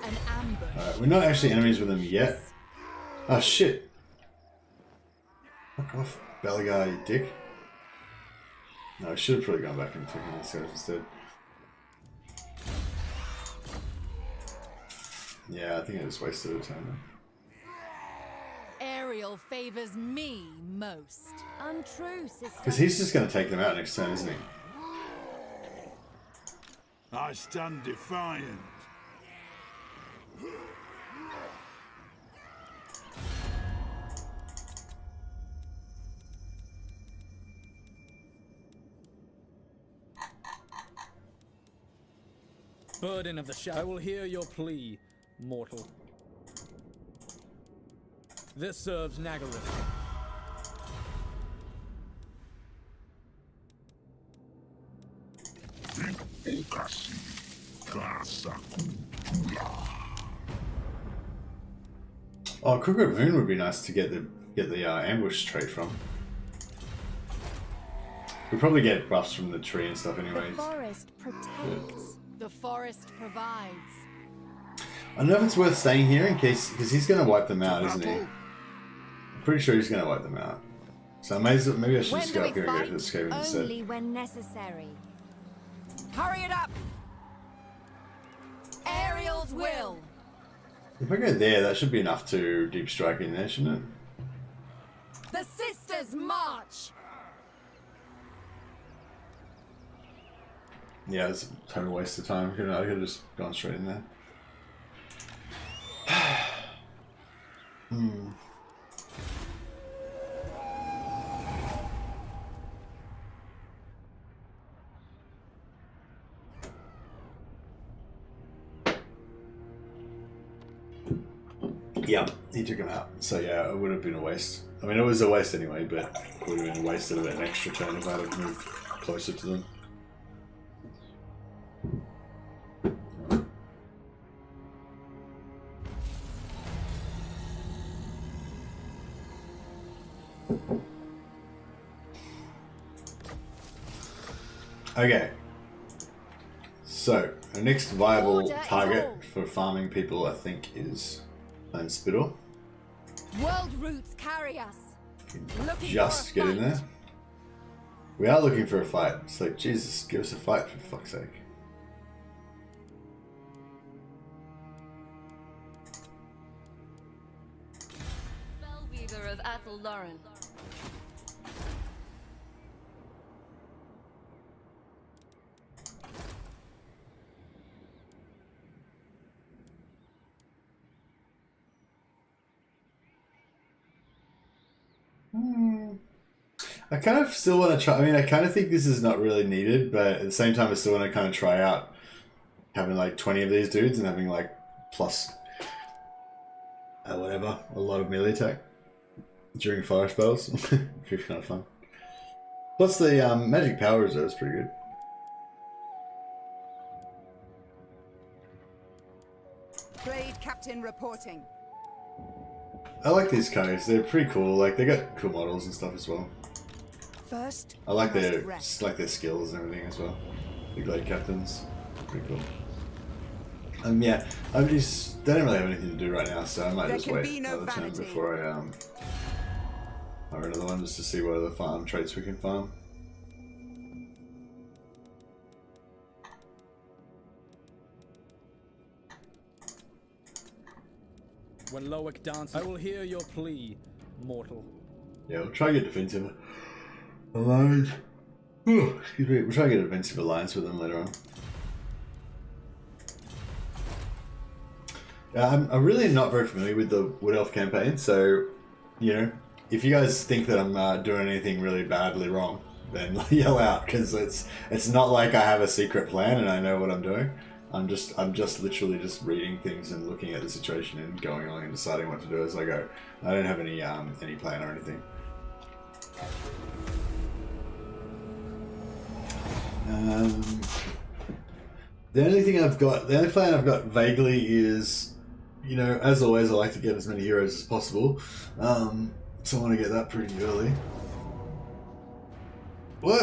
An ambush. Alright, we're not actually enemies with them yet. Oh shit! Fuck off, belly guy, you dick. No, I should have probably gone back and taken these guys instead. Yeah, I think I just wasted a time. Ariel favors me most. Untrue, sister. Because he's just going to take them out next turn, isn't he? I stand defiant. Burden of the shadow. I will hear your plea, mortal. This serves Nagareth. Oh, Crooked Moon would be nice to get the ambush trait from. We'll probably get buffs from the tree and stuff anyways. The forest protects. The forest provides. I don't know if it's worth staying here in case, because he's going to wipe them out, isn't he? I'm pretty sure he's going to wipe them out. So maybe I should just go up here and go to the Skaven instead. Only when necessary. Hurry it up! Ariel's will! If I go there, that should be enough to deep strike in there, shouldn't it? The Sisters march! Yeah, it's a total waste of time. I could have just gone straight in there. Yeah, he took him out. So yeah, it would have been a waste. I mean, it was a waste anyway, but it would have been a waste of an extra turn if I had moved closer to them. Okay, so our next viable target for farming people, I think, is Spittle. World roots carry us. Just get in there. We are looking for a fight. It's like, Jesus, give us a fight for fuck's sake. Spellweaver of Athel-Loren. I kind of still want to try. I mean, I kind of think this is not really needed, but at the same time, I still want to kind of try out having like 20 of these dudes and having like plus whatever, a lot of melee attack during fire spells. Which is kind of fun. Plus the magic power reserve is pretty good. Blade Captain reporting. I like these guys. They're pretty cool. Like they got cool models and stuff as well. First, I like their skills and everything as well. The Glade Captains, pretty cool. Yeah, they don't really have anything to do right now, so I might just wait another turn before I hire another one just to see what other farm traits we can farm. When Loic dances, I will hear your plea, mortal. Yeah, we'll try to get defensive alliance. Excuse me. We'll try to get a defensive alliance with them later on. I'm really not very familiar with the Wood Elf campaign, so you know, if you guys think that I'm doing anything really badly wrong, then yell out, because it's not like I have a secret plan and I know what I'm doing. I'm just literally just reading things and looking at the situation and going on and deciding what to do as I go. I don't have any plan or anything. The only plan I've got vaguely is, you know, as always, I like to get as many heroes as possible. So I want to get that pretty early. What?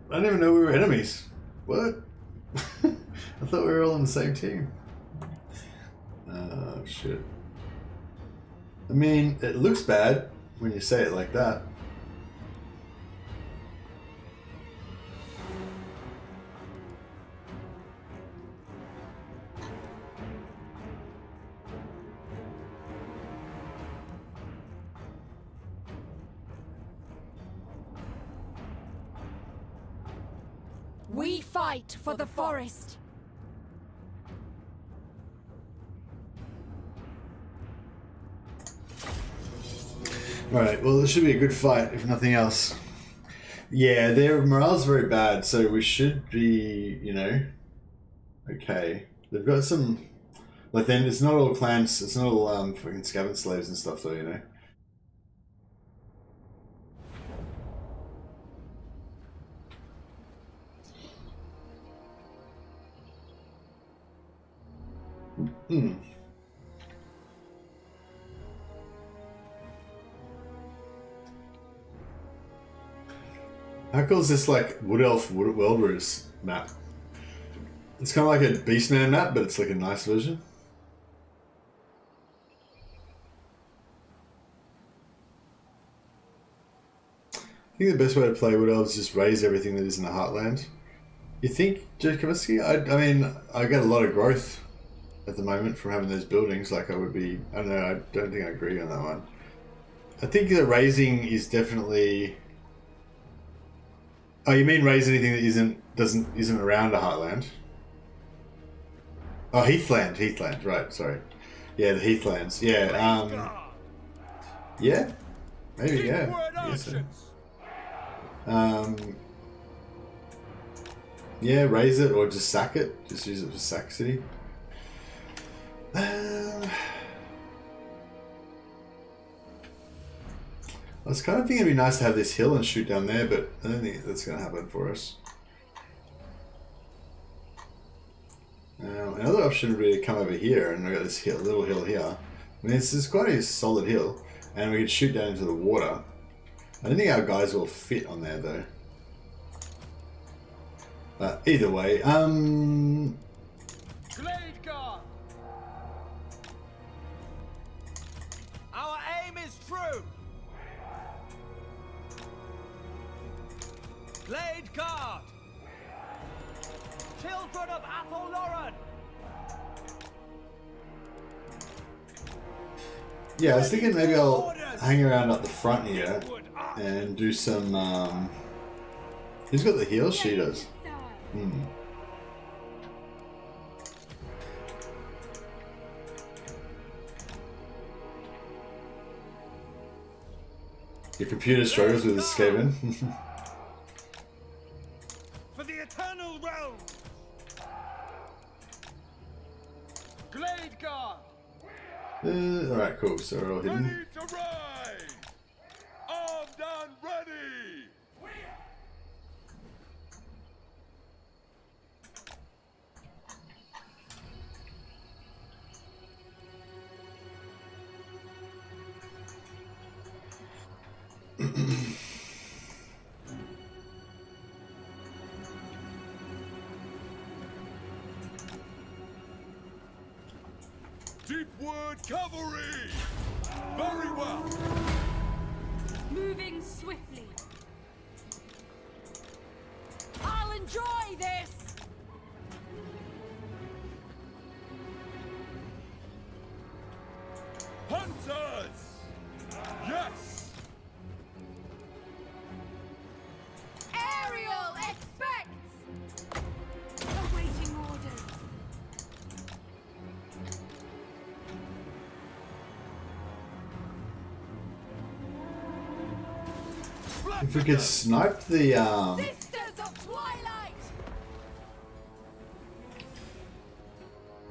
I didn't even know we were enemies. What? I thought we were all on the same team. Shit. I mean, it looks bad when you say it like that. We fight for the forest. Alright, well, this should be a good fight, if nothing else. Yeah, their morale's very bad, so we should be, you know, okay. They've got some, like, then it's not all clans, it's not all fucking scavenge slaves and stuff, though, you know. How cool is this, like, Wood Elf World map? It's kind of like a Beastman map, but it's like a nice version. I think the best way to play Wood Elves is just raise everything that is in the Heartland. You think, Jacobiski? I mean, I get a lot of growth at the moment from having those buildings. Like, I would be, I don't know, I don't think I agree on that one. I think the raising is definitely... Oh, you mean raise anything that isn't around a Heartland? Oh, Heathland, right, sorry. Yeah, the Heathlands. Yeah, yeah? Maybe, yeah. Yes, so. Yeah, raise it or just sack it. Just use it for sack city. I was kind of thinking it'd be nice to have this hill and shoot down there, but I don't think that's going to happen for us. Another option would be to come over here, and I've got this hill, little hill here. I mean, this is quite a solid hill, and we could shoot down into the water. I don't think our guys will fit on there, though. But either way, Glade Guard! Our aim is true! Glade Guard! Children of Athel-Loren! Yeah, I was thinking maybe I'll hang around up the front here and do some, who's got the heal? She does. Your computer struggles with escaping. For the eternal realm! Glade Guard! Alright, cool, so we're all hidden. Ready to ride! Armed and ready! Deepwood Cavalry! Very well! Moving swiftly. I'll enjoy this! Hunters! Yes! Ariel expects! Awaiting orders. If we could snipe the, Sisters of Twilight!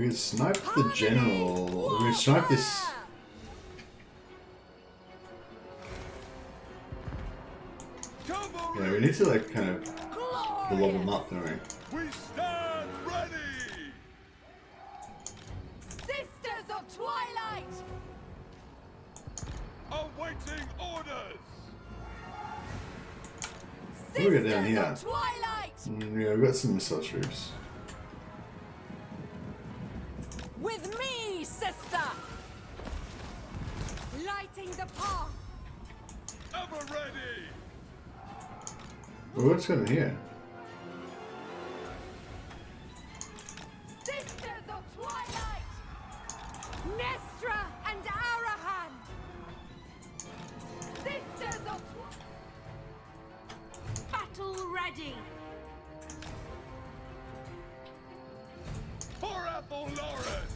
we could snipe the general, we could snipe this. Yeah, we need to like kind of blob them up, don't we? We stand ready! Sisters of Twilight! Awaiting orders! What do we got down here? Sisters of Twilight! Yeah, we've got some missile troops. With me, sisters Ever ready! Well, what's going on here? Sisters of Twilight! Naestra and Arahan! Sisters of Battle ready. For Athelloren!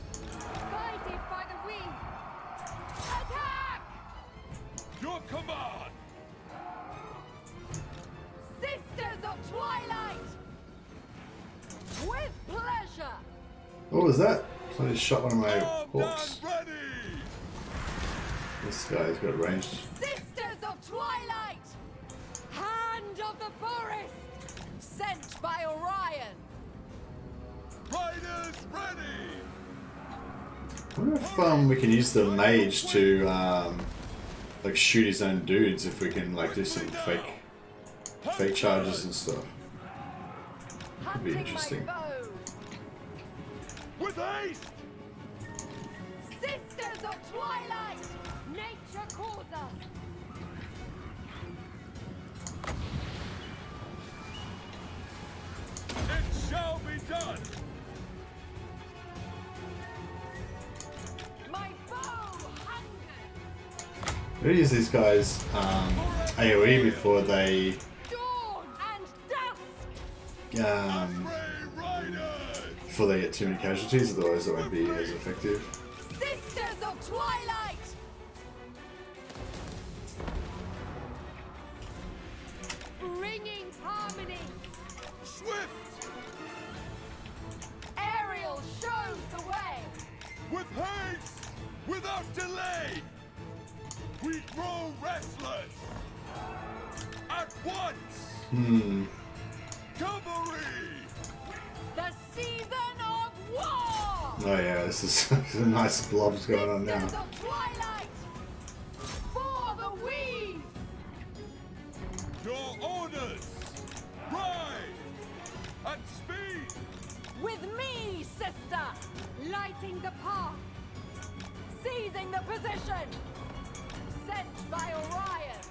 Guided by the wind! Attack! Your command! Sisters of Twilight! With pleasure! What was that? I just shot one of my Armed hawks. and ready! This guy's got ranged. Sisters of Twilight! Hand of the Forest! Sent by Orion! Riders ready! I wonder if we can use the mage to like shoot his own dudes if we can like do some fake charges and stuff. Could be interesting. With haste! Sisters of Twilight! Nature calls us! It shall be done! My bow hungers! We use these guys AoE before they Dawn and dusk! before they get too many casualties, otherwise it won't be as effective. Sisters of Twilight! Bringing harmony! Swift! Ariel shows the way! With haste! Without delay! We grow restless! At once! Cavalry! The season of war! Oh yeah, this is some nice blobs going on now. Sisters of Twilight! For the weave! Your orders! Ride! At speed! With me, sister! Lighting the path! Seizing the position! Sent by Orion!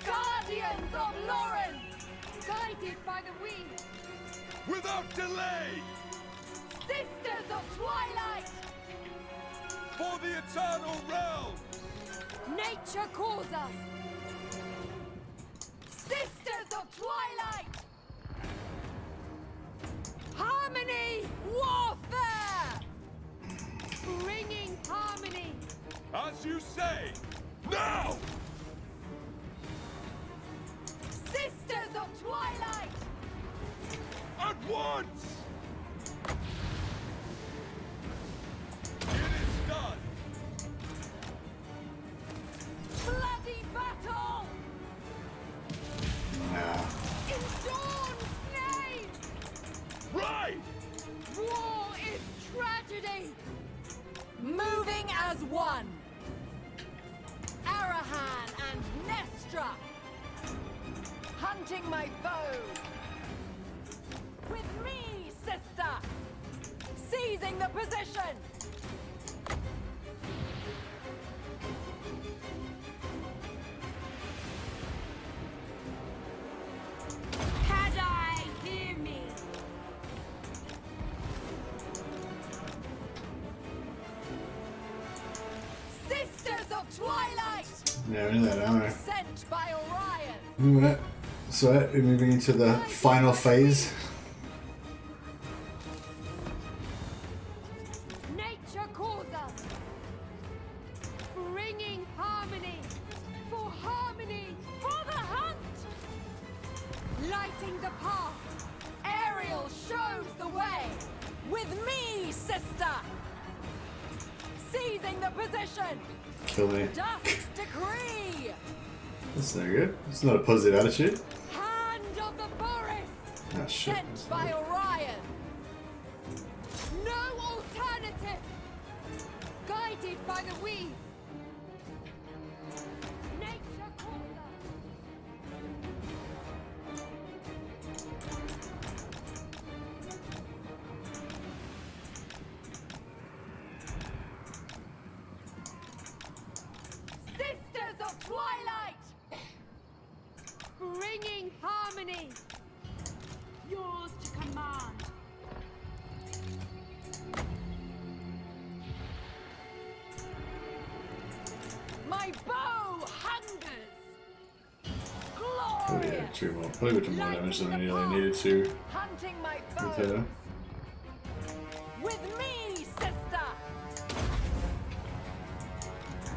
Guardians of Lauren! Guided by the wind! Without delay! Sisters of Twilight! For the eternal realm! Nature calls us! Sisters of Twilight! Harmony! Warfare! Bringing harmony! As you say! Now! Sisters of Twilight! At once! It is done! Bloody battle! Nah. In Dawn's name! Right! War is tragedy! Moving as one! Arahan and Naestra! Hunting my foe! With me, sister! Seizing the position! Hadai, hear me. Sisters of Twilight! Yeah, we know that, aren't we? Sent by Orion! Alright, so we're moving into the final phase. Nature calls us! Bringing harmony! For the hunt! Lighting the path! Ariel shows the way! With me, sister! Seizing the position! Kill me. Dusk's decree! That's no good. It's not a positive attitude. Hand of the forest! Ah, shit. Sent by Orion! No alternative! Guided by the weave! Nature calls us! Sisters of Twilight! Bringing harmony. Yours to command. My bow hungers. Oh Glorious. yeah, 2 more. Probably got more damage than I nearly needed to Hunting my with foes. her. With me, sister.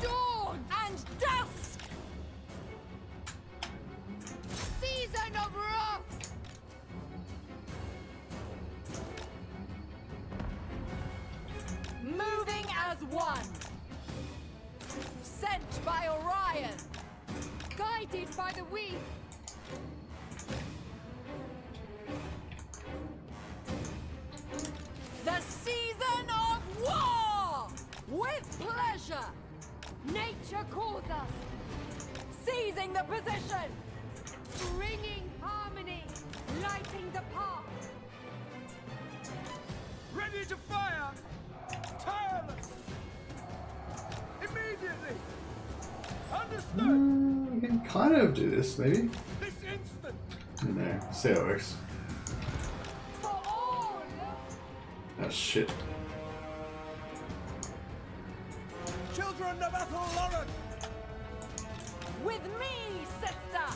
Dawn and dusk. Season of wrath. Moving as one. Sent by Orion. Guided by the wind. The season of war! With pleasure! Nature calls us. Seizing the position! Bringing harmony! Lighting the path! Ready to fire! Tireless! Immediately! Understood! We can kind of do this, maybe. This instant! I don't know. See how it works. For all! Oh shit. Children of Athelloren! With me, sister!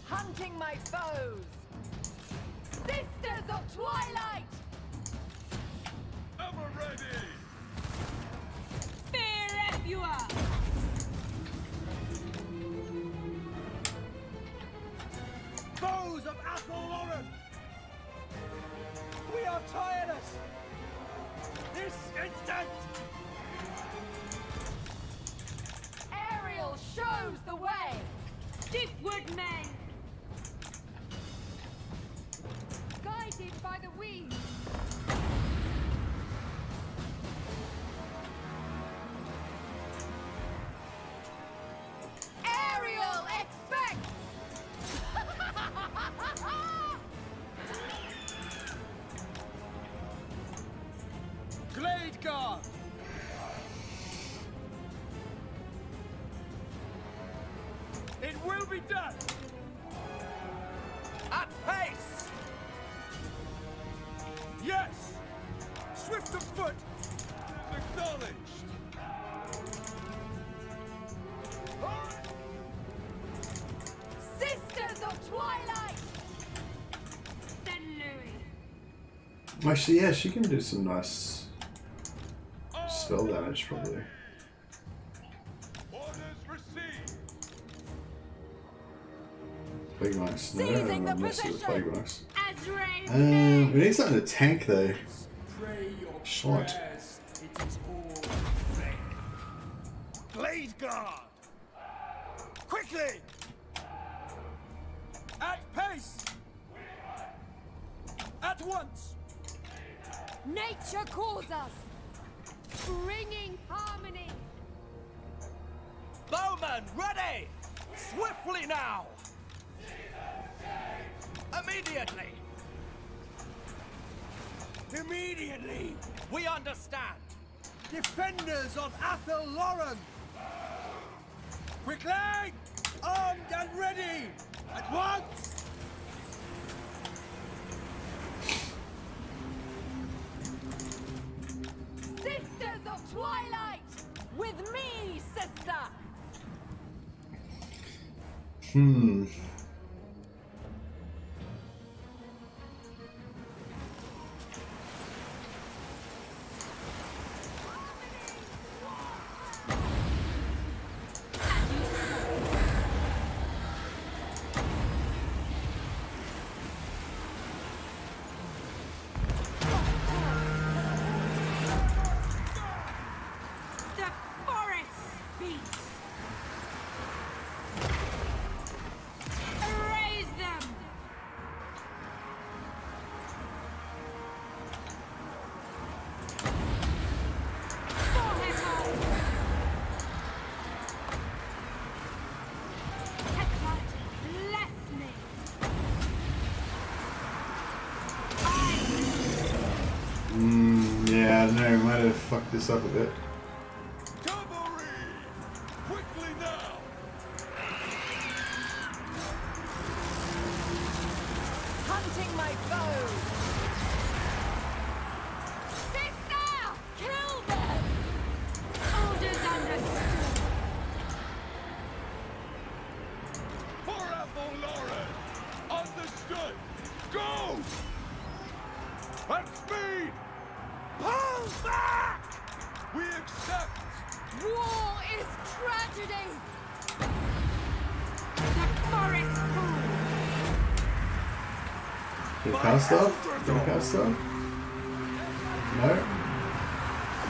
Hunting my foes! Sisters of Twilight! Ever ready! Fear everywhere. Foes of Athelloren! We are tireless! This instant! Ariel shows the way! Stiffwood men. Guided by the wind! Ariel expects! Glade Guard! It will be done! At pace! Yes! Swift of foot! Acknowledged! Sisters of Twilight! Then Louis. Actually, yeah, she can do some nice spell damage, probably. Orders received! Plague Marks. No, Seizing the I'm messing with position. Plague Marks. Azrael. We need something to tank, though. Short. It is all vain. Glade Guard! Quickly! At pace! At once! Nature calls us! Bringing harmony! Bowman, ready! Swiftly now! Immediately! Immediately! We understand! Defenders of Athelloren! Quickly! Armed and ready! At once! Sisters of Twilight! With me, sister! The forest beats. Erase them. Forever. Headshot. Bless me. Yeah, I don't know, might have fucked this up a bit. Cavalry! Quickly now! tragedy! The forest pool. Can we cast stuff? Can we cast stuff? No?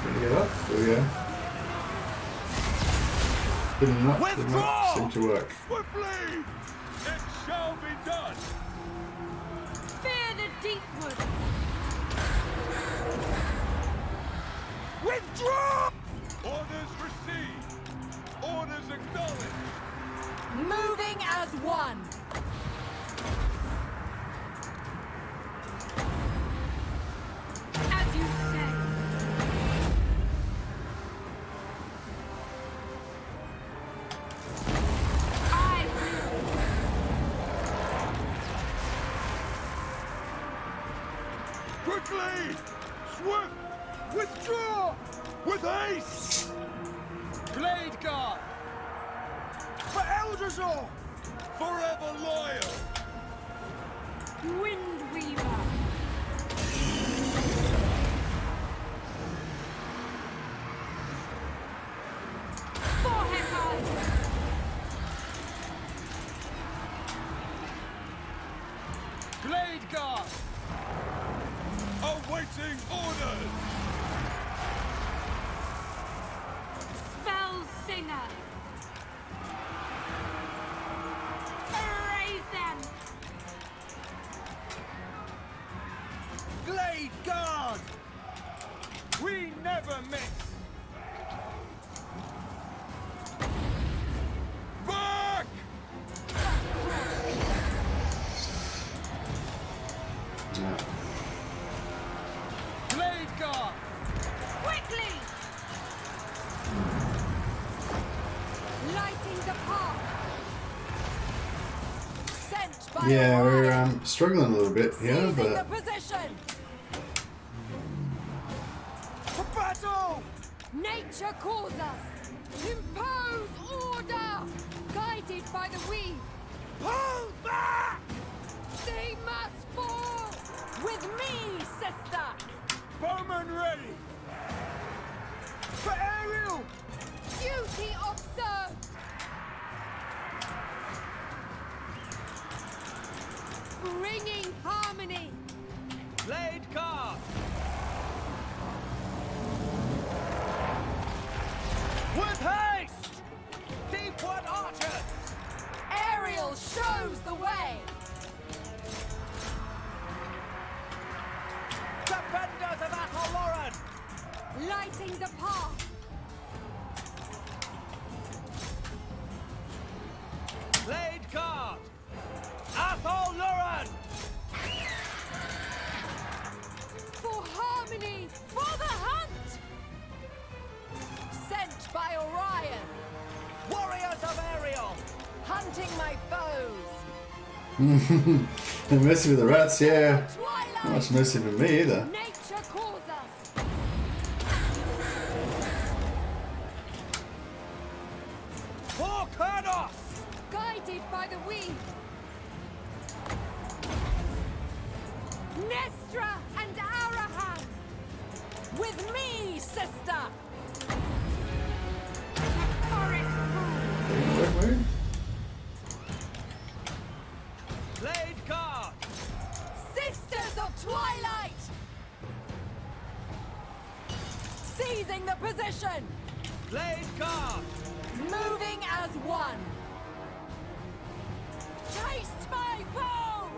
Can we get up? There we go. Didn't not seem to work. Swiftly! It shall be done! Fear the deep wood. Withdraw! Orders received. Orders acknowledged. Moving as one! As you say. I will. Quickly! Swift! Withdraw! With haste! Blade Guard! For Elderzor! Forever loyal! Wind Weaver. Forehead high. Blade Guard! Awaiting orders! Spell Singer. Erase them. Blade Guard! We never miss! Back! No. Blade Guard! Quickly. Lighting the path! Sent by Yeah, we're Orion! struggling a little bit here, Seizing the but position! For battle! Nature calls us! Impose order! Guided by the weave! Pull back! They must fall! With me, sister! Bowman ready! For aerial! Duty observed! Bringing harmony! Blade Guard! With haste! Deepwood archers! Ariel shows the way! Defenders of Athel-Loren! Lighting the path! Blade Guard! Athel-Loren! For harmony! For the hunt! Sent by Orion! Warriors of Ariel! Hunting my foes! they're messing with the rats, yeah. Not Twilight! much messing with me either. Nature calls us! For Kurnos! Guided by the weave! Naestra and Arahan! With me, sister! Forest pool. Wait. Blade Guard! Sisters of Twilight! Seizing the position! Blade Guard! Moving as one! Taste my foe!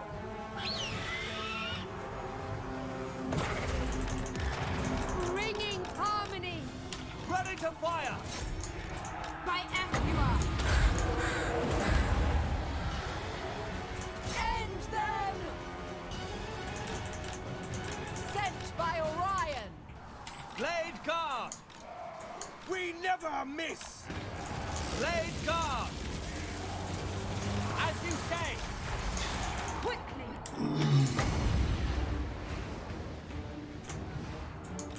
Bringing harmony! Ready to fire! By Ep.2. End them! Sent by Orion! Blade Guard! We never miss! Blade Guard! As you say! Quickly.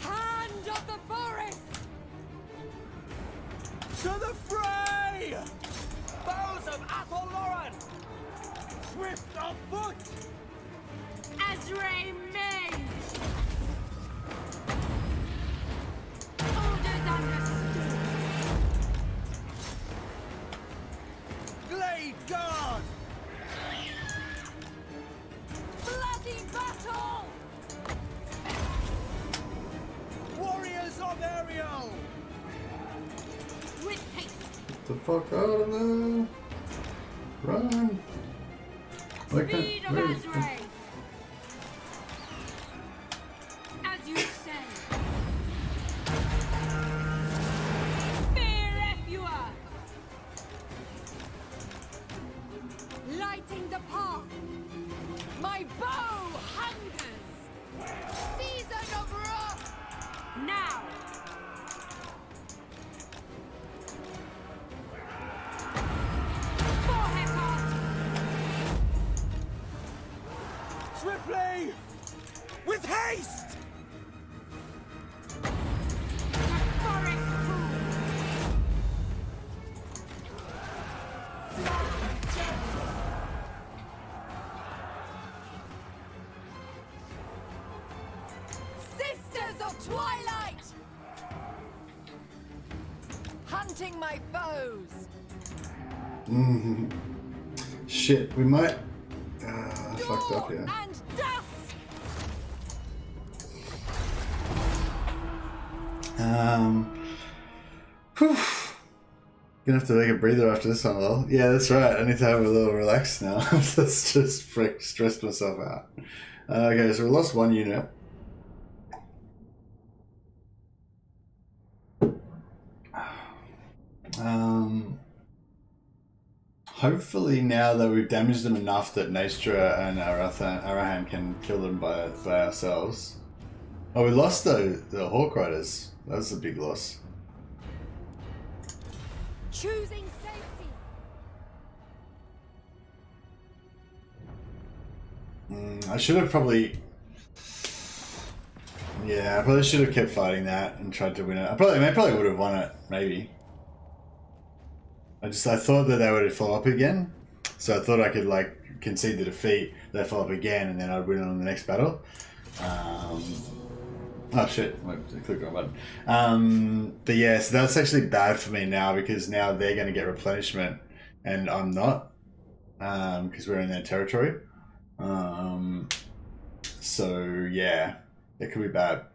Hand of the forest! To the fray! Bows of Athel-Loren! Swift of foot! Azrae Mage. Orders understood. the fuck out of there. Run. Where can, Speed of where, Azrael. As you say. Fear Refua. Lighting the path. My bow hungers. Season of wrath. Now. For Rakarth. Swiftly! With haste! The forest fool. Sisters of Twilight! Hunting my foes! Shit, we might. Fucked up here. And dust! Whew. Gonna have to take a breather after this one, lol. Yeah, that's right. I need to have a little relax now. That's just frick stressed myself out. Okay, so we lost one unit. Hopefully now that we've damaged them enough that Naestra and Arahan can kill them by ourselves. Oh, we lost the Hawk Riders. That was a big loss. Choosing safety! I should have probably... Yeah, I probably should have kept fighting that and tried to win it. I probably would have won it, maybe. I thought that they would follow up again. So I thought I could, like, concede the defeat, they follow up again, and then I'd win on the next battle. Oh shit, I clicked the wrong button. But yeah, so that's actually bad for me now, because now they're going to get replenishment, and I'm not. Because we're in their territory. So yeah, it could be bad.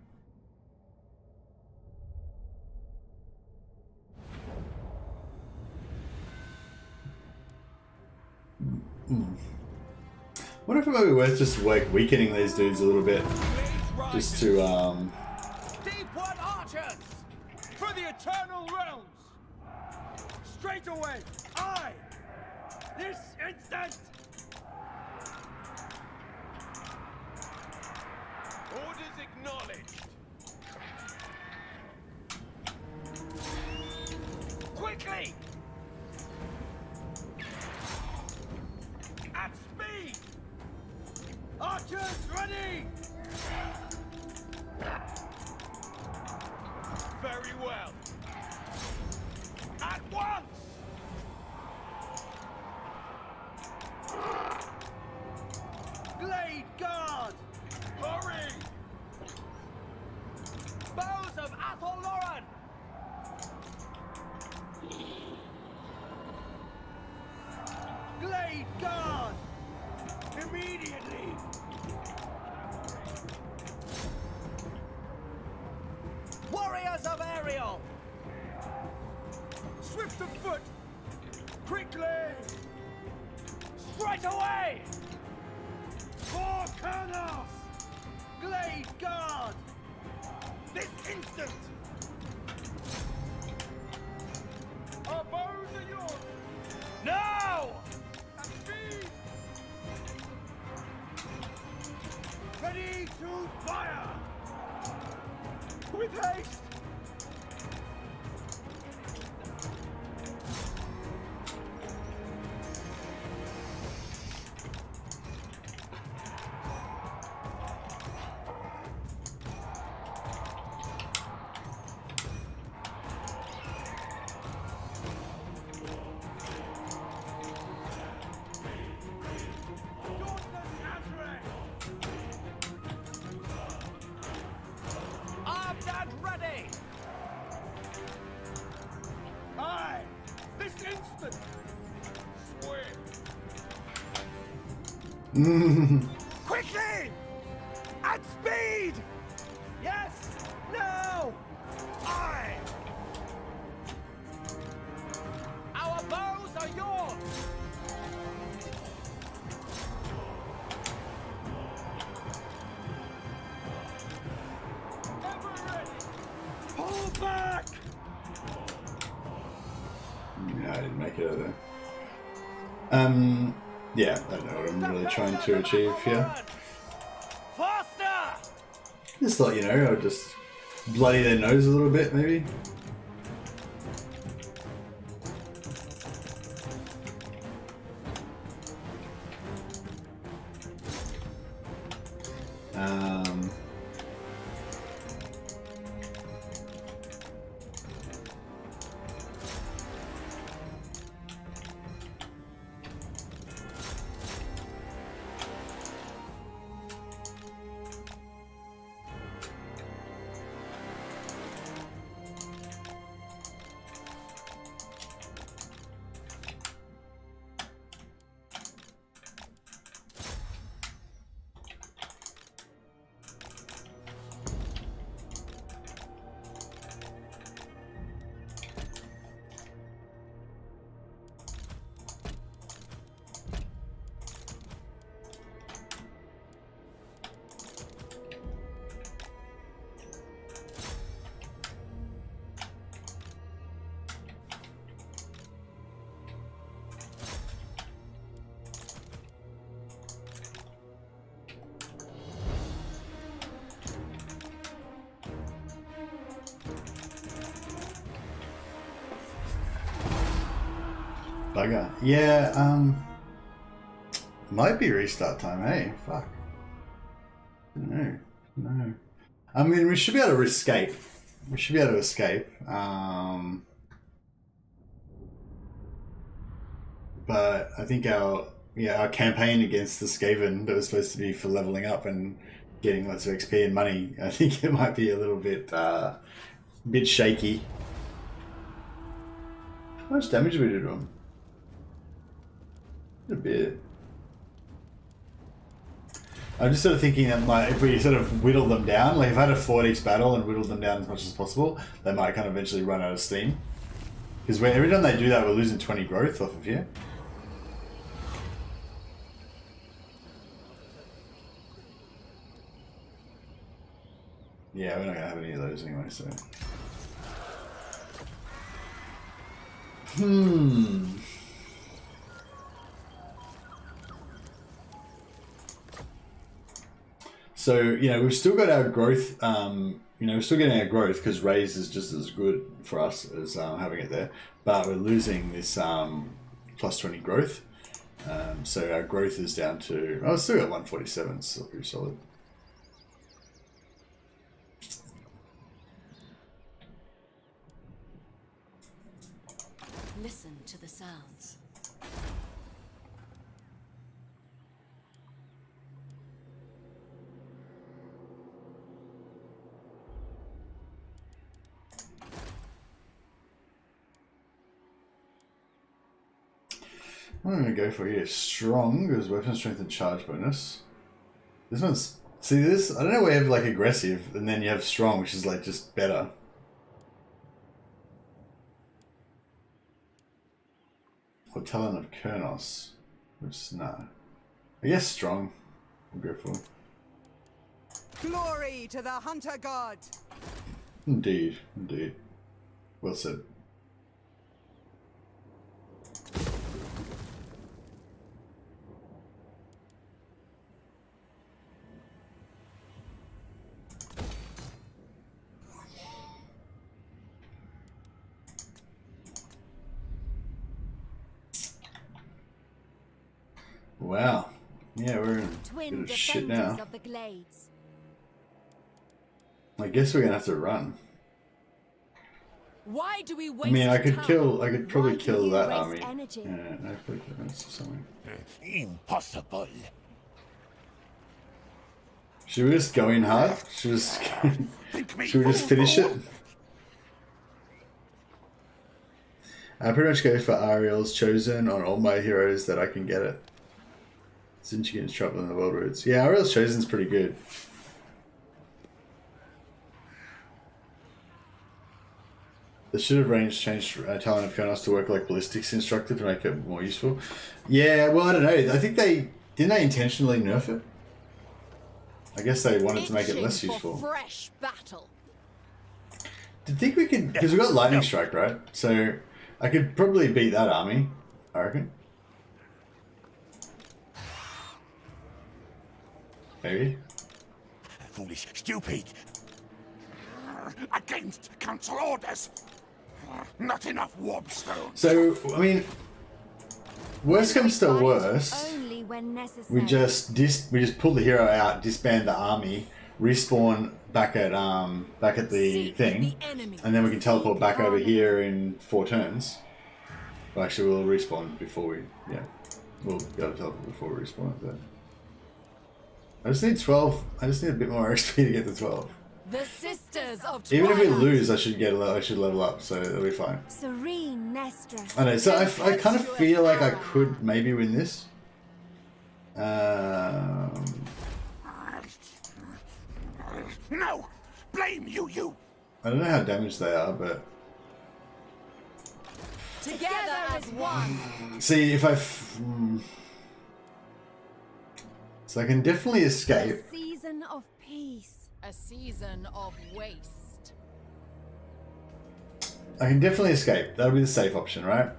What if it might be worth just like weakening these dudes a little bit, just to Deep one archers for the eternal realms. Straight away, I. This instant. Orders acknowledged. Quickly. At speed! Archers ready! Very well. At once! Glade guard! Hurry! Bows of Athol-Loran! Glade guard! Immediately! Warriors of Ariel! Swift of foot! Quickly! Straight away! For Kurnos! Glade guard! This instant! Our bows are yours! Now! At speed! Ready to fire! With haste! Quickly! At speed! Yes! No! I! I didn't make it over there. Yeah, I don't know what I'm really trying to achieve here. Faster! Just thought, you know, I would just bloody their nose a little bit, maybe. Bugger. Yeah, might be restart time, hey? Fuck. No. I mean, we should be able to escape. We should be able to escape. But I think our campaign against the Skaven that was supposed to be for leveling up and getting lots of XP and money, I think it might be a little bit shaky. How much damage did we do to him? A bit. I'm just sort of thinking that if we sort of whittle them down, like if I had a fought each battle and whittled them down as much as possible, they might kind of eventually run out of steam. Because every time they do that, we're losing 20 growth off of here. Yeah, we're not going to have any of those anyway, so... So, you know, we've still got our growth, you know, we're still getting our growth because raise is just as good for us as having it there. But we're losing this plus 20 growth. So our growth is down to, oh, it's still got 147, still pretty solid. Listen to the sounds. I'm going to go for here. Strong, because weapon strength and charge bonus. This one's... See this? I don't know why you have like aggressive, and then you have strong, which is like just better. Or Talon of Kurnos. Which is, nah. I guess strong. We'll go for. Glory to the hunter god! Indeed, indeed. Well said. Wow. Yeah, we're in a bit of shit now. Of the glades. I guess we're gonna have to run. Why do we waste I mean, I could probably Why kill do you that waste army. energy? Yeah, no, probably or something. Impossible. Should we just go in hard? Should we just finish it? I pretty much go for Ariel's Chosen on all my heroes that I can get it. Since you get into trouble in the world routes. Yeah, Ariel's Chosen's pretty good. They should have changed Talon of Kurnos to work like ballistics instructor to make it more useful. Yeah, well, I don't know. I think didn't they intentionally nerf it? I guess they wanted to make it less useful. Fresh battle. Do you think we could, because we got lightning strike, right? So I could probably beat that army, I reckon. Maybe. Foolish, stupid. Against council orders. Not enough warpstone. So, I mean, worst comes to worst, Only when necessary. we just pull the hero out, disband the army, respawn back at the thing, and then we can teleport back over here in 4 turns. Well, actually, we'll respawn before we, we'll go to teleport before we respawn. But I just need 12. I just need a bit more XP to get to 12. The Sisters of Twilight. Even if we lose, I should level up, so it'll be fine. Serene Naestra. I know. So I kind of feel like I could maybe win this. No! Blame you! I don't know how damaged they are, but Together as one. see if so I can definitely escape. A season of peace. A season of waste. I can definitely escape. That'll be the safe option, right?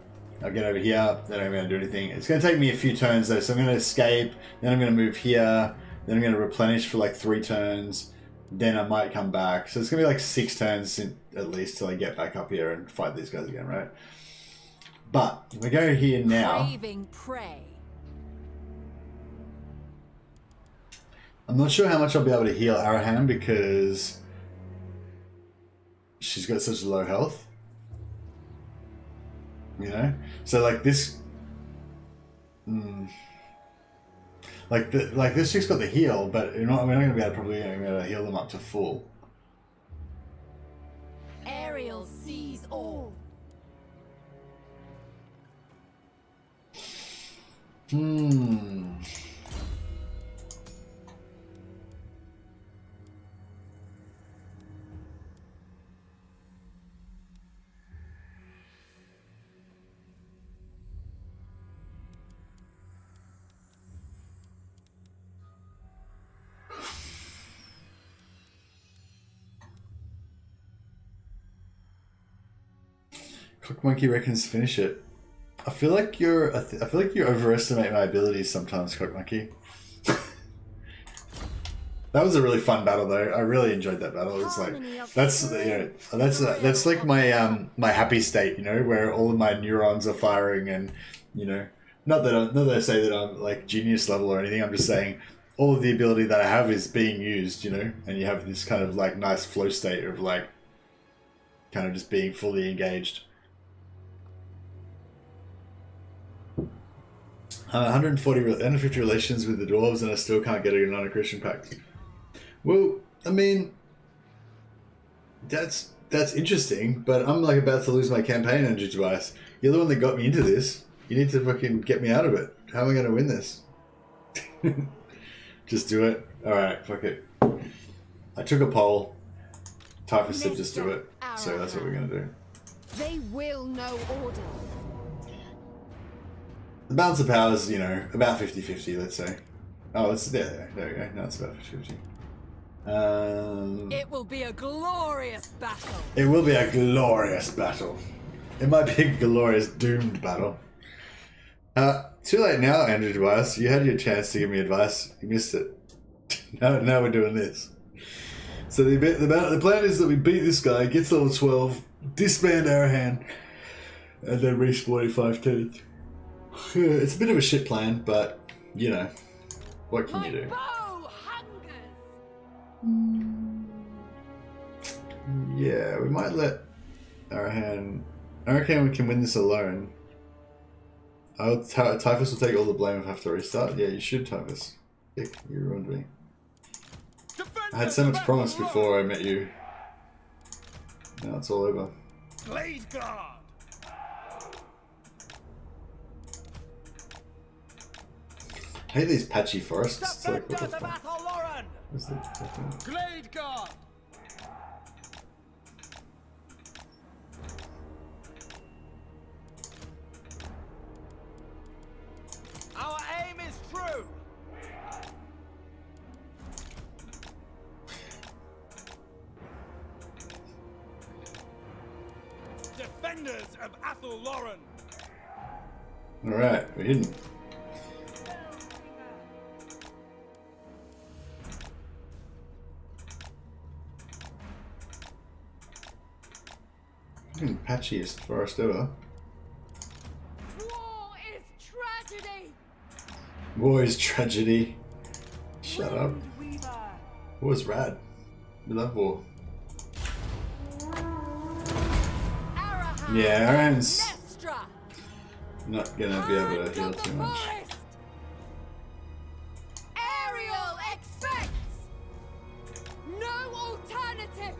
I'll get over here. Then I'm going to do anything. It's going to take me a few turns though, so I'm going to escape. Then I'm going to move here. Then I'm going to replenish for like 3 turns. Then I might come back. So it's going to be like 6 turns at least till I get back up here and fight these guys again, right? But if we go here now. Craving prey. I'm not sure how much I'll be able to heal Arahan because she's got such low health. You know? So like this like this chick's got the heal, but we're not gonna be able to heal them up to full. Ariel sees all. Cook Monkey reckons finish it. I feel like you overestimate my abilities sometimes, Cook Monkey. That was a really fun battle though. I really enjoyed that battle. It was like that's like my my happy state, you know, where all of my neurons are firing, and you know, not that I say that I'm like genius level or anything. I'm just saying all of the ability that I have is being used, you know, and you have this kind of like nice flow state of like kind of just being fully engaged. 150 relations with the dwarves, and I still can't get a non-Christian pact. Well, I mean, that's interesting, but I'm like about to lose my campaign, Andrew Tobias. You're the one that got me into this. You need to fucking get me out of it. How am I going to win this? Just do it. Alright, fuck it. I took a poll. Typhus said just do it. So that's what we're going to do. They will know order. The balance of power is, you know, about 50-50, let's say. Oh, it's there we go. No, it's about 50-50. It will be a glorious battle. It will be a glorious battle. It might be a glorious doomed battle. Too late now, Andrew Tobias. You had your chance to give me advice. You missed it. Now we're doing this. So the plan is that we beat this guy, gets level 12, disband Arahan, and then respawn in 5 turns. It's a bit of a shit plan, but, you know, what can you do? Yeah, we might let Arahan... I reckon we can win this alone. Typhus will take all the blame if I have to restart. Yeah, you should, Typhus. You ruined me. I had so much promise before I met you. Now it's all over. Blade Guard! I hate these patchy forests. It's like, what the fuck? Where's the fucking... Glade Guard! Our aim is true! Defend defenders of Athelloren. Alright, we're hidden. Fucking patchiest forest ever. War is tragedy. War is tragedy. Shut up. Weaver. War's rad. We love war. Arahan Yeah, Arahan's Naestra. not gonna be able to heal too much. Ariel expects no alternative.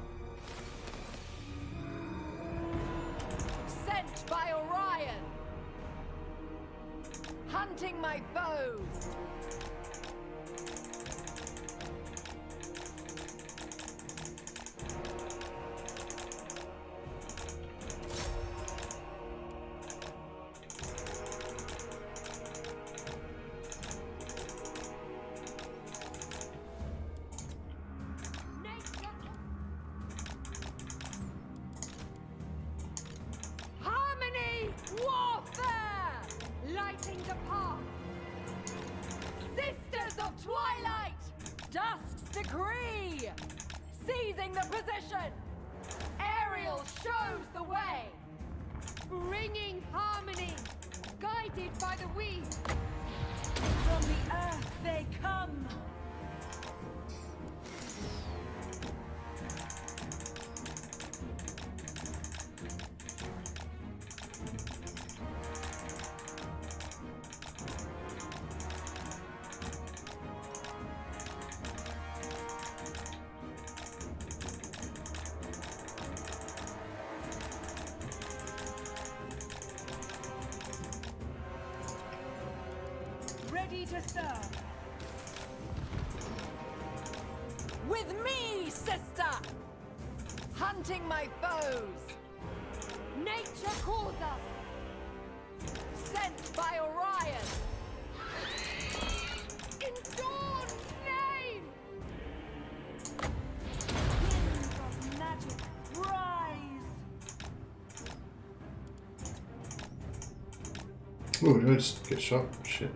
Sent by Orion. Hunting my foes. Harmony! Warfare! Lighting the path! Sisters of Twilight! Dusk's decree! Seizing the position! Ariel shows the way! Bringing harmony! Guided by the weave! From the earth they come. Ready to serve. With me, sister! Hunting my foes! Nature calls us! Sent by Orion! In Dawn's name! Winds of magic rise. Ooh, did I just get shot? Shit.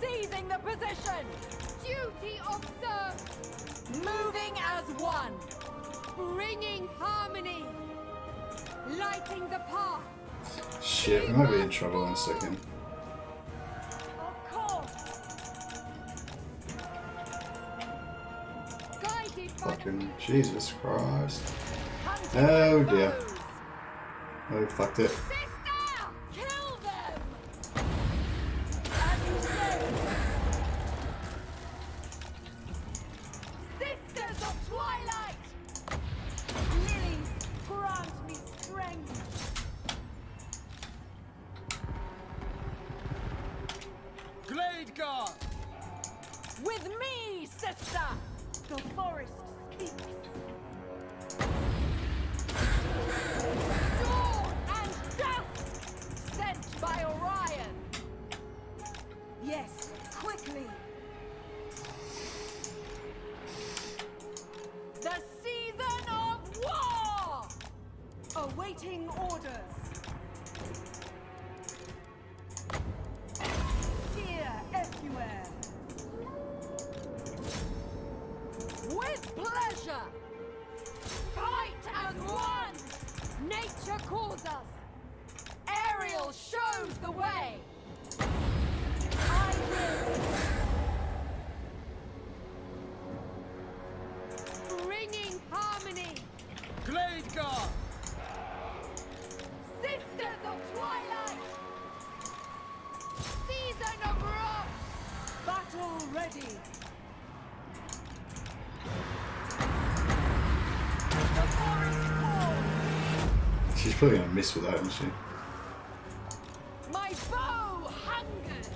Seizing the position! Duty observed! Moving as one! Bringing harmony! Lighting the path! Shit, we might be in trouble in a second. Of course. Guided by Fucking Jesus Christ. hunting Oh my dear. foes. Oh, we fucked it. Sister! Kill them! As you say. Sisters of Twilight! Lilies, grant me strength. Glade Guard! With me, sister! The forest speaks. Dawn and dusk! Sent by Orion! Yes, quickly. The season of war! Awaiting orders. Fear everywhere. With pleasure! Fight as one! Nature calls us! Ariel shows the way! I will. Bringing harmony! Glade Guard! Sisters of Twilight! Season of wrath! Battle ready. The forest falls. She's probably gonna miss with that, isn't she? My bow hungers!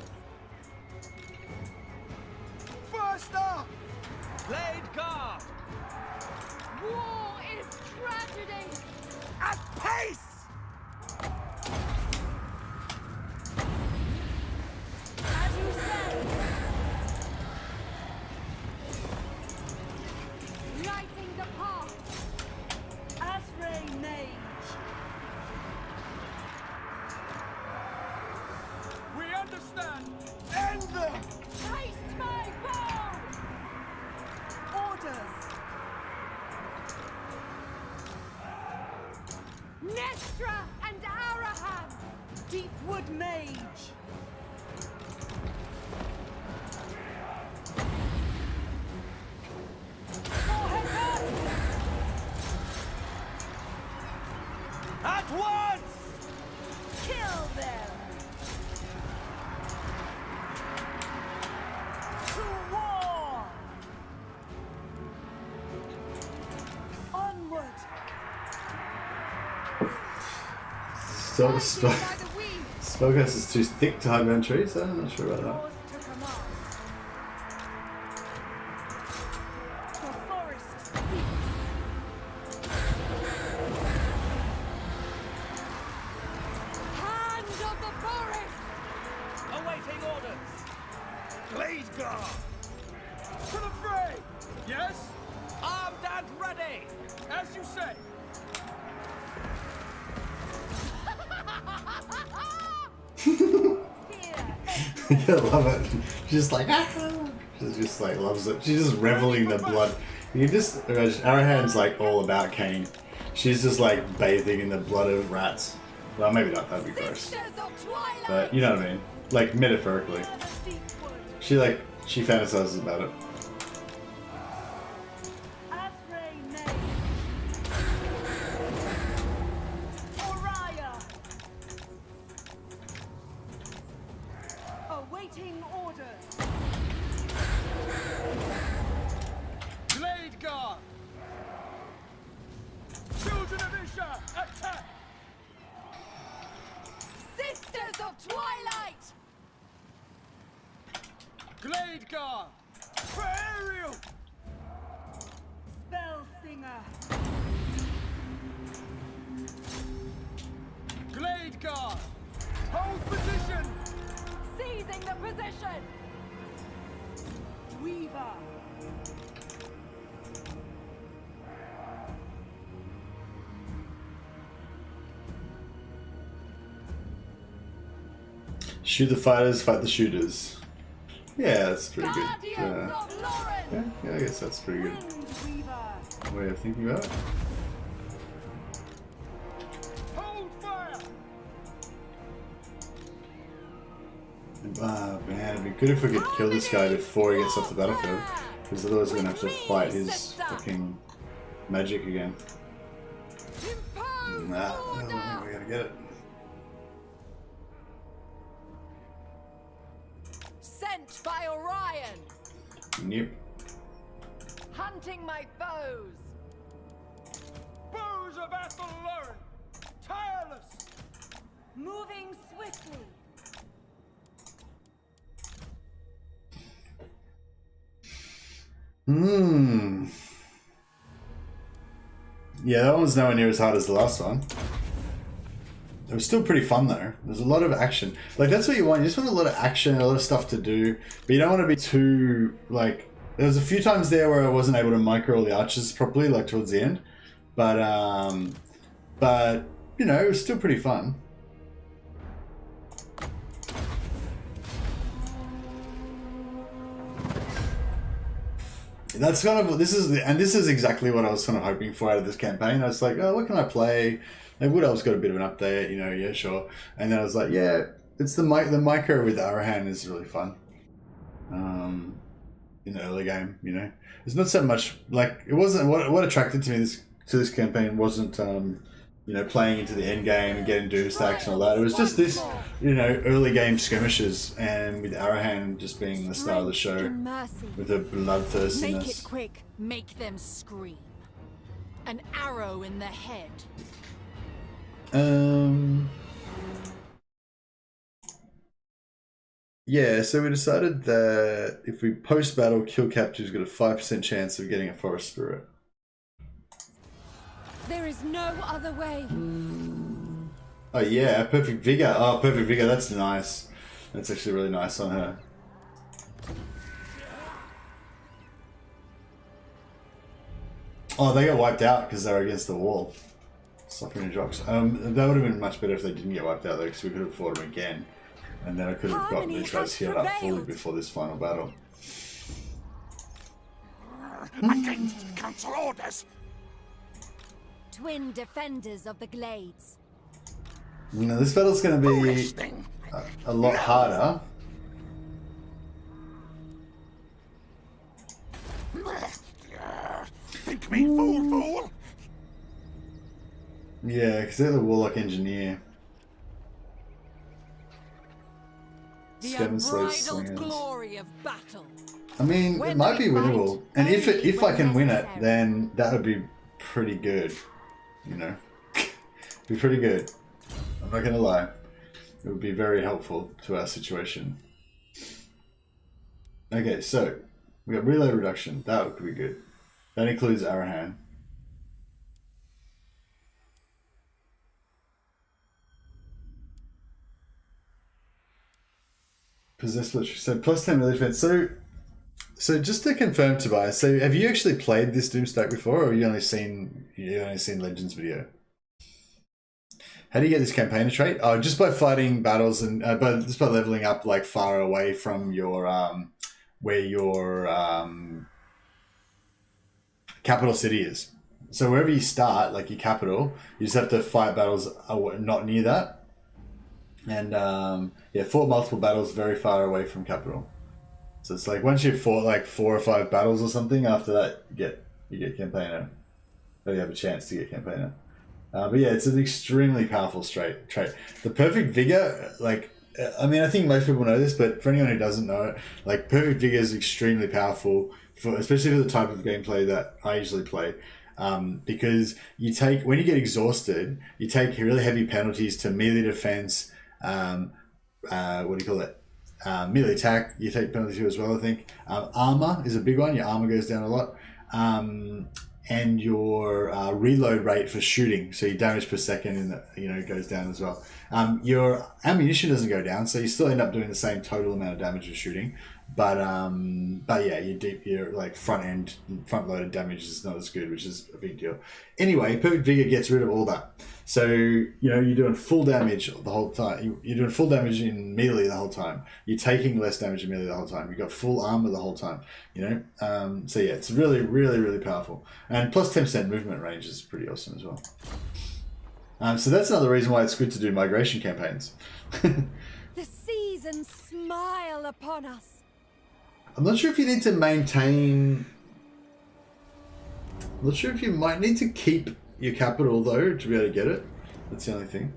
First up! Glade Guard! War is tragedy! At pace! As you say! Lighting the path! Asray Mage. We understand! End them! Taste my bow! Orders. Naestra and Arahan! Deepwood Mage. At once! Kill them. To war. Onward. So Spellcast is too thick to hide behind trees. I'm not sure about that. Yours to command. The forest speaks. Hand of the forest! Awaiting orders! Glade guard! To the fray! Yes? Armed and ready! As you say! I love it. She's just like, ah! She just like loves it. She's just reveling the blood. You just imagine Arahan's like all about Cain. She's just like bathing in the blood of rats. Well, maybe not. That'd be gross. Sisters of Twilight! But you know what I mean. Like metaphorically. She fantasizes about it. Asray Mage. Oriah. Awaiting orders. Glade guard! Children of Isha, attack! Sisters of Twilight! Glade guard! For aerial! Spell Singer. Glade guard! Hold position! Seizing the position! Weaver. Shoot the fighters, fight the shooters. Yeah, that's pretty good. Guardians of Lauren! Yeah, I guess that's pretty good Windweaver. way of thinking about it. Hold fire! Ah, man, it'd be good if we could kill this guy before he gets off the battlefield. Because otherwise we're gonna have to fight his fucking magic again. Impose Nah, I don't order! think we gotta get it. Sent by Orion! Yep. Hunting my foes! Bows of Athelloren! Tireless! Moving swiftly. Yeah, that one was nowhere near as hard as the last one. It was still pretty fun though. There's a lot of action. Like that's what you want. You just want a lot of action, a lot of stuff to do, but you don't want to be too like. There was a few times there where I wasn't able to micro all the archers properly, like towards the end. But you know, it was still pretty fun. That's kind of this is exactly what I was kind of hoping for out of this campaign. I was like, oh, what can I play? Like Wood Elf's got a bit of an update, you know, yeah, sure. And then I was like, yeah, it's the micro with Arahan is really fun. In the early game, you know, it's not so much like it wasn't what attracted to me to this campaign wasn't you know, playing into the end game and getting Doomstacks and all that. It was just this, you know, early game skirmishes, and with Arahan just being the star of the show with her bloodthirstiness. Make it quick. Make them scream. An arrow in the head. Yeah, so we decided that if we post-battle kill captives, we've got a 5% chance of getting a forest spirit. There is no other way. Oh yeah, perfect vigor. Oh, perfect vigor. That's nice. That's actually really nice on her. Oh, they got wiped out because they were against the wall. Stopping the jocks. That would have been much better if they didn't get wiped out though, because we could have fought them again. And then I could have gotten these guys healed up fully before this final battle. Against council orders! Twin defenders of the glades. You know, this battle's going to be a lot harder. Think me fool! Yeah, because they're the Warlock Engineer. The unbridled glory of battle. I mean, it might be winnable. And if I can win it, then that would be pretty good. You know? Be pretty good. I'm not going to lie. It would be very helpful to our situation. Okay, so we got reload reduction. That could be good. That includes Arahan. Possessed military. So plus 10 military defense. So just to confirm, Tobias, so have you actually played this Doomstack before, or have you only seen Legends video? How do you get this campaigner trait? Oh, just by fighting battles and just by leveling up like far away from your where your capital city is. So wherever you start, like your capital, you just have to fight battles not near that. And yeah, fought multiple battles very far away from capital. So it's like once you've fought like 4 or 5 battles or something, after that you get campaigner. Or you have a chance to get campaigner. But yeah, it's an extremely powerful trait. The perfect vigor, like, I mean, I think most people know this, but for anyone who doesn't know it, like, perfect vigor is extremely powerful, especially for the type of gameplay that I usually play. Because you take, when you get exhausted, you take really heavy penalties to melee defense, what do you call it? Melee attack, you take penalties to as well, I think. Armor is a big one. Your armor goes down a lot. And your reload rate for shooting, so your damage per second goes down as well. Your ammunition doesn't go down, so you still end up doing the same total amount of damage with shooting. But yeah, your like front loaded damage is not as good, which is a big deal. Anyway, perfect vigor gets rid of all that. So you're doing full damage the whole time. You're doing full damage in melee the whole time. You're taking less damage in melee the whole time. You've got full armor the whole time. So yeah, it's really, really, really powerful. And plus 10% movement range is pretty awesome as well. So that's another reason why it's good to do migration campaigns. The seasons smile upon us. I'm not sure if you need to maintain. I'm not sure if you might need to keep your capital though to be able to get it. That's the only thing.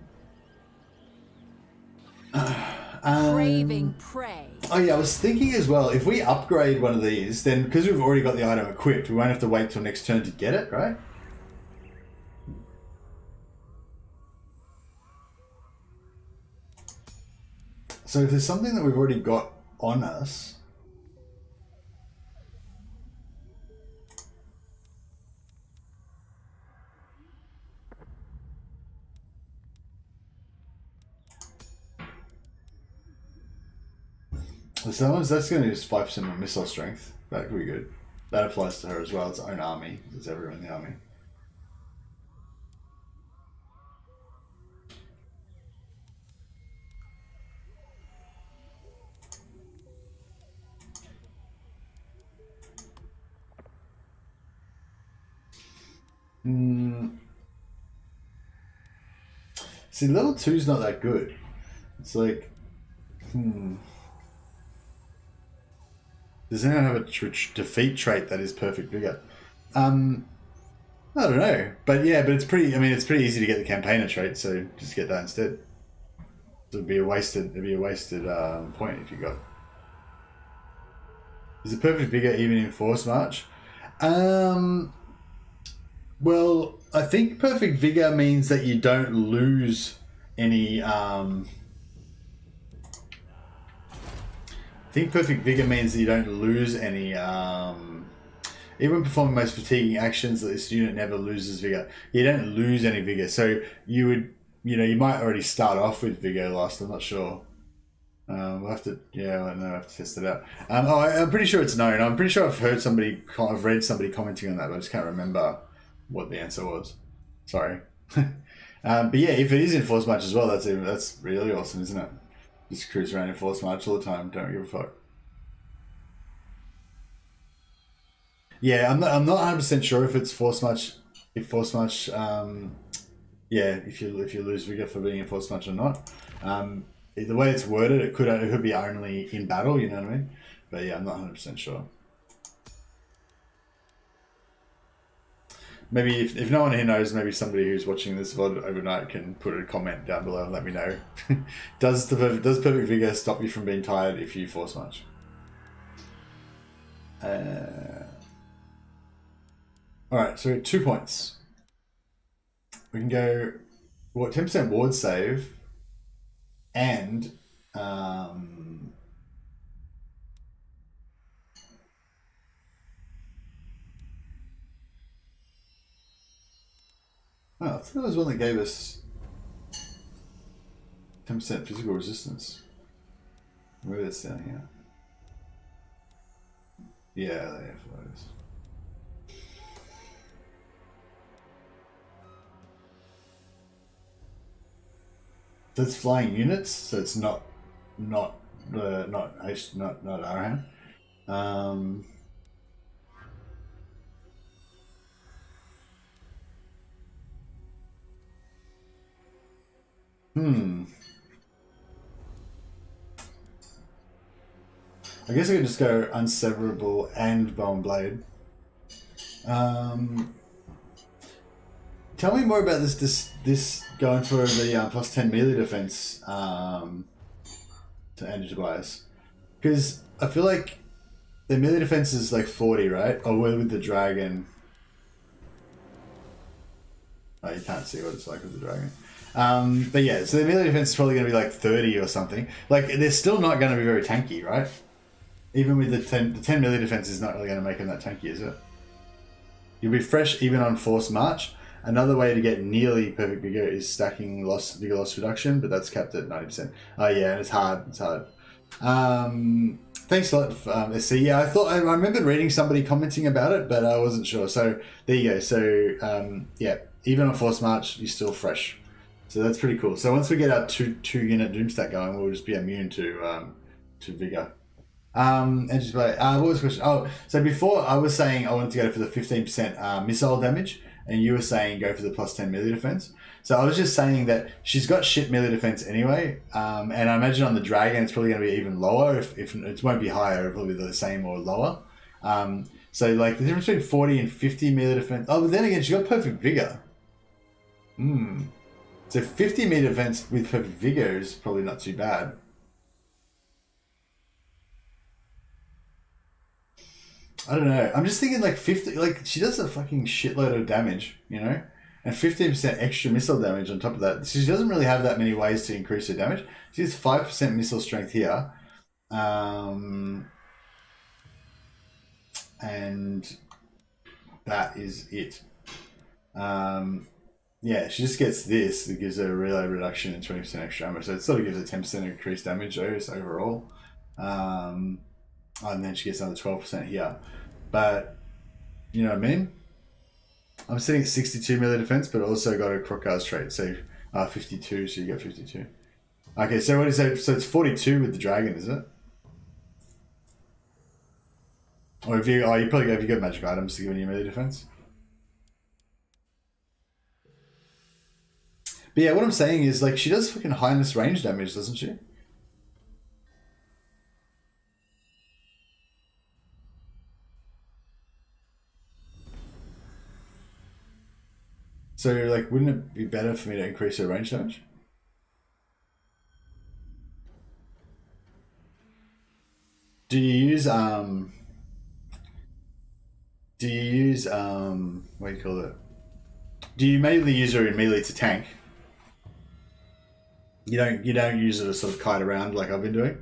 Craving prey. Oh yeah, I was thinking as well, if we upgrade one of these, then because we've already got the item equipped, we won't have to wait till next turn to get it, right? So if there's something that we've already got on us, so that's going to use 5% more missile strength. That could be good. That applies to her as well. It's own army. It's everyone in the army. See, level 2 is not that good. It's like, Does anyone have a defeat trait that is perfect vigor? I don't know, but it's pretty. I mean, it's pretty easy to get the campaigner trait, so just get that instead. It'd be a wasted point if you got. Is it perfect vigor even in Force March? Well, I think perfect vigor means that you don't lose any. I think perfect vigor means that you don't lose any even performing most fatiguing actions, this unit never loses vigor. You don't lose any vigor, so you would, you might already start off with vigor lost. I'm not sure. We'll have to, I have to test it out. I'm pretty sure it's known. I'm pretty sure I've read somebody commenting on that, but I just can't remember what the answer was. Sorry. But yeah, if it is in Force March as well, that's really awesome, isn't it? Just cruise around in Force March all the time. Don't give a fuck. Yeah, I'm not 100% sure if it's Force March. If Force March, if you lose vigor for being in Force March or not. The way it's worded, it could be only in battle. You know what I mean? But yeah, I'm not 100% sure. Maybe if no one here knows, maybe somebody who's watching this VOD overnight can put a comment down below and let me know. Does perfect vigor stop you from being tired if you Force March? Alright, so 2 points. We can go 10% ward save and I thought that was one that gave us 10% physical resistance. Maybe that's down here. Yeah, they have those. That's flying units, so it's not Arahan. I guess I could just go unseverable and bow and blade. Tell me more about this going for the plus 10 melee defense to Andrew Tobias, because I feel like the melee defense is like 40, right? Oh, with the dragon. Oh, you can't see what it's like with the dragon. But yeah, so the melee defense is probably going to be like 30 or something. Like, they're still not going to be very tanky, right? Even with the 10 melee defense is not really going to make them that tanky, is it? You'll be fresh even on Force March. Another way to get nearly perfect vigor is stacking vigor loss reduction, but that's capped at 90%. Oh yeah, and it's hard. It's hard. Thanks a lot, SC. Yeah, I remember reading somebody commenting about it, but I wasn't sure. So there you go. So yeah, even on Force March, you're still fresh. So that's pretty cool. So once we get our two unit Doomstack going, we'll just be immune to vigor. And just what was the question? Oh, so before I was saying I wanted to go for the 15% missile damage, and you were saying go for the plus 10 melee defense. So I was just saying that she's got shit melee defense anyway, and I imagine on the dragon it's probably going to be even lower. If it won't be higher, it'll probably be the same or lower. So like the difference between 40 and 50 melee defense. Oh, but then again, she's got perfect vigor. So 50 melee defense with perfect vigor is probably not too bad. I don't know. I'm just thinking like 50, like she does a fucking shitload of damage, you know? And 15% extra missile damage on top of that. She doesn't really have that many ways to increase her damage. She has 5% missile strength here. And that is it. Yeah, she just gets this. That gives her a reload reduction and 20% extra ammo. So it sort of gives her 10% increased damage overall. And then she gets another 12% here. But, you know what I mean? I'm sitting at 62 melee defense, but also got a Crocar's trait. So 52, so you get 52. Okay, so what is that? So it's 42 with the dragon, is it? Or if you probably have you got magic items to give you melee defense. But yeah, what I'm saying is like she does fucking highness range damage, doesn't she? So, like, wouldn't it be better for me to increase her range damage? Do you use, what do you call it? Do you mainly use her in melee to tank? You don't use her to sort of kite around like I've been doing?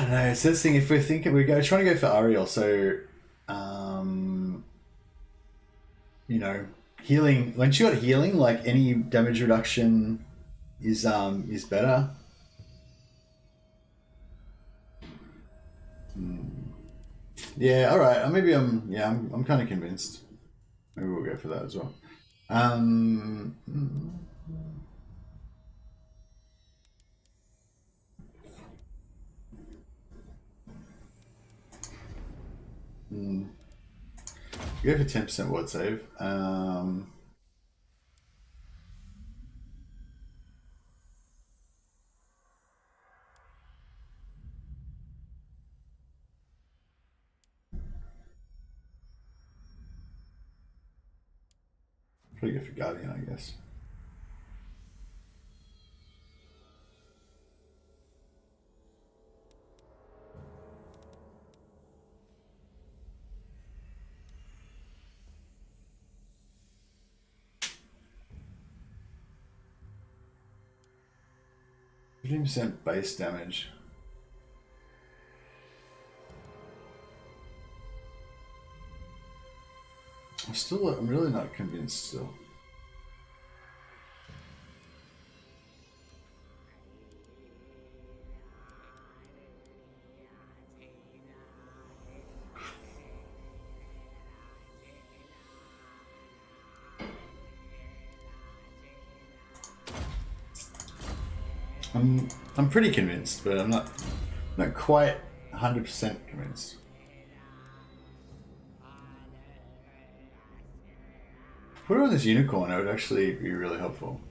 don't know. It's this thing. If we're thinking, trying to go for Ariel, so you know, healing. Once you got healing, like any damage reduction is better. Yeah. All right. Maybe I'm kind of convinced. Maybe we'll go for that as well. Go for 10% ward save. Probably go for Guardian, I guess. %, base damage. I'm really not convinced still. I'm pretty convinced, but I'm not quite 100% convinced. Put her on this unicorn, it would actually be really helpful.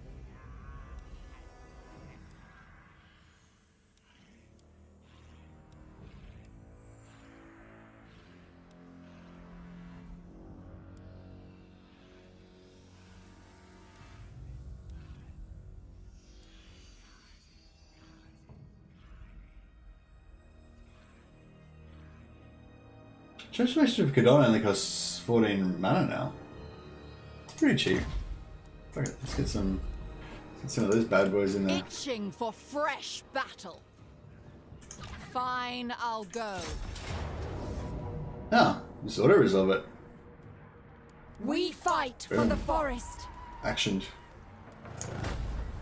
Transformation of Kadon only costs 14 mana now. It's pretty cheap. Okay, let's get some of those bad boys in there. Itching for fresh battle. Fine, I'll go. Ah, just auto resolve it. We fight for the forest. Actioned.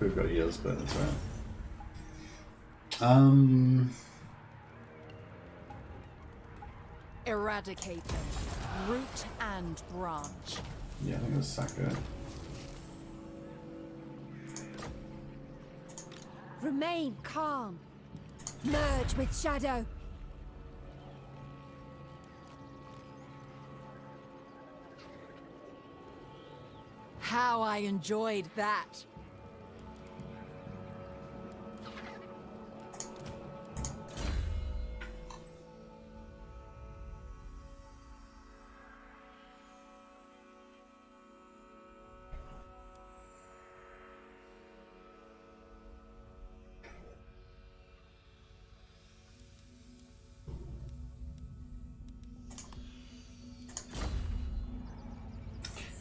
We've got heals, but that's alright. Eradicate them, root and branch. Yeah, I think it was Saka. Remain calm. Merge with shadow. How I enjoyed that.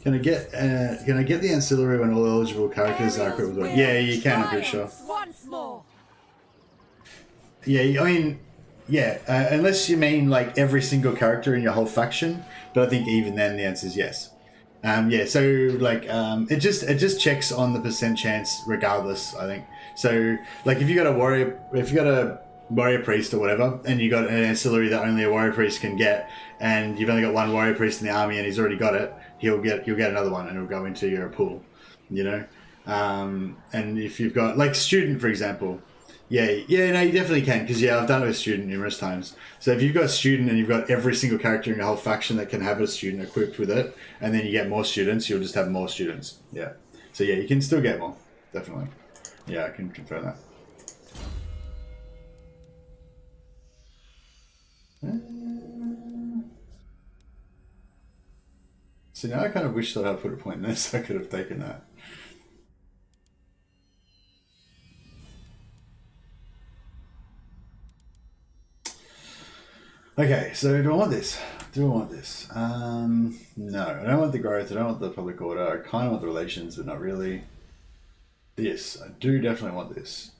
Can I get the ancillary when all eligible characters are equipped with it? Yeah, you can, I'm pretty sure. Once more. Yeah, I mean, yeah, unless you mean like every single character in your whole faction, but I think even then the answer is yes. Yeah, so like it just checks on the % chance regardless, I think. So like if you got a warrior priest or whatever, and you got an ancillary that only a warrior priest can get, and you've only got one warrior priest in the army and he's already got it, you'll get another one and it'll go into your pool, you know. And if you've got like student, for example, no, you definitely can, because I've done it with student numerous times. So if you've got student and you've got every single character in your whole faction that can have a student equipped with it, and then you get more students, you'll just have more students. Yeah. So yeah, you can still get more, definitely. Yeah, I can confirm that. So now I kind of wish that I put a point in this, so I could have taken that. Okay, so do I want this? No, I don't want the growth, I don't want the public order, I kind of want the relations, but not really. This, I do definitely want this.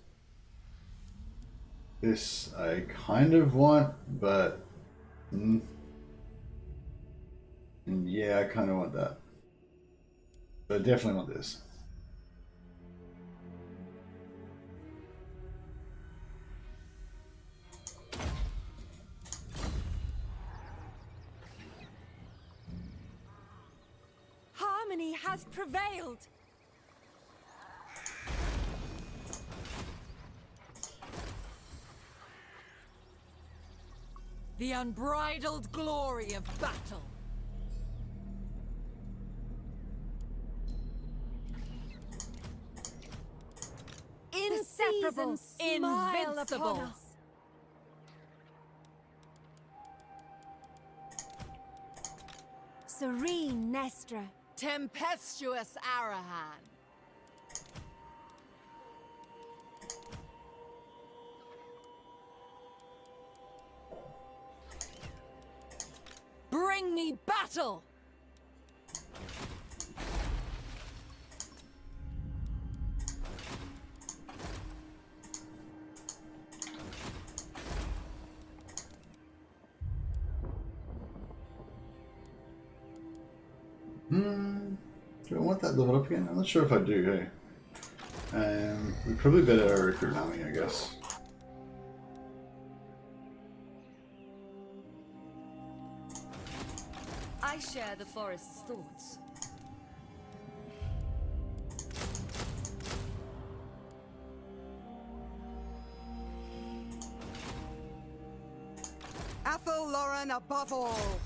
This I kind of want, but yeah, I kind of want that. But I definitely want this. Harmony has prevailed. The unbridled glory of battle. Inseparable, invincible. Serene Naestra. Tempestuous Arahan. Bring me battle! Do I want that level up again? I'm not sure if I do, hey. We probably better recruit an army, I guess. I share the forest's thoughts. Lauren above all.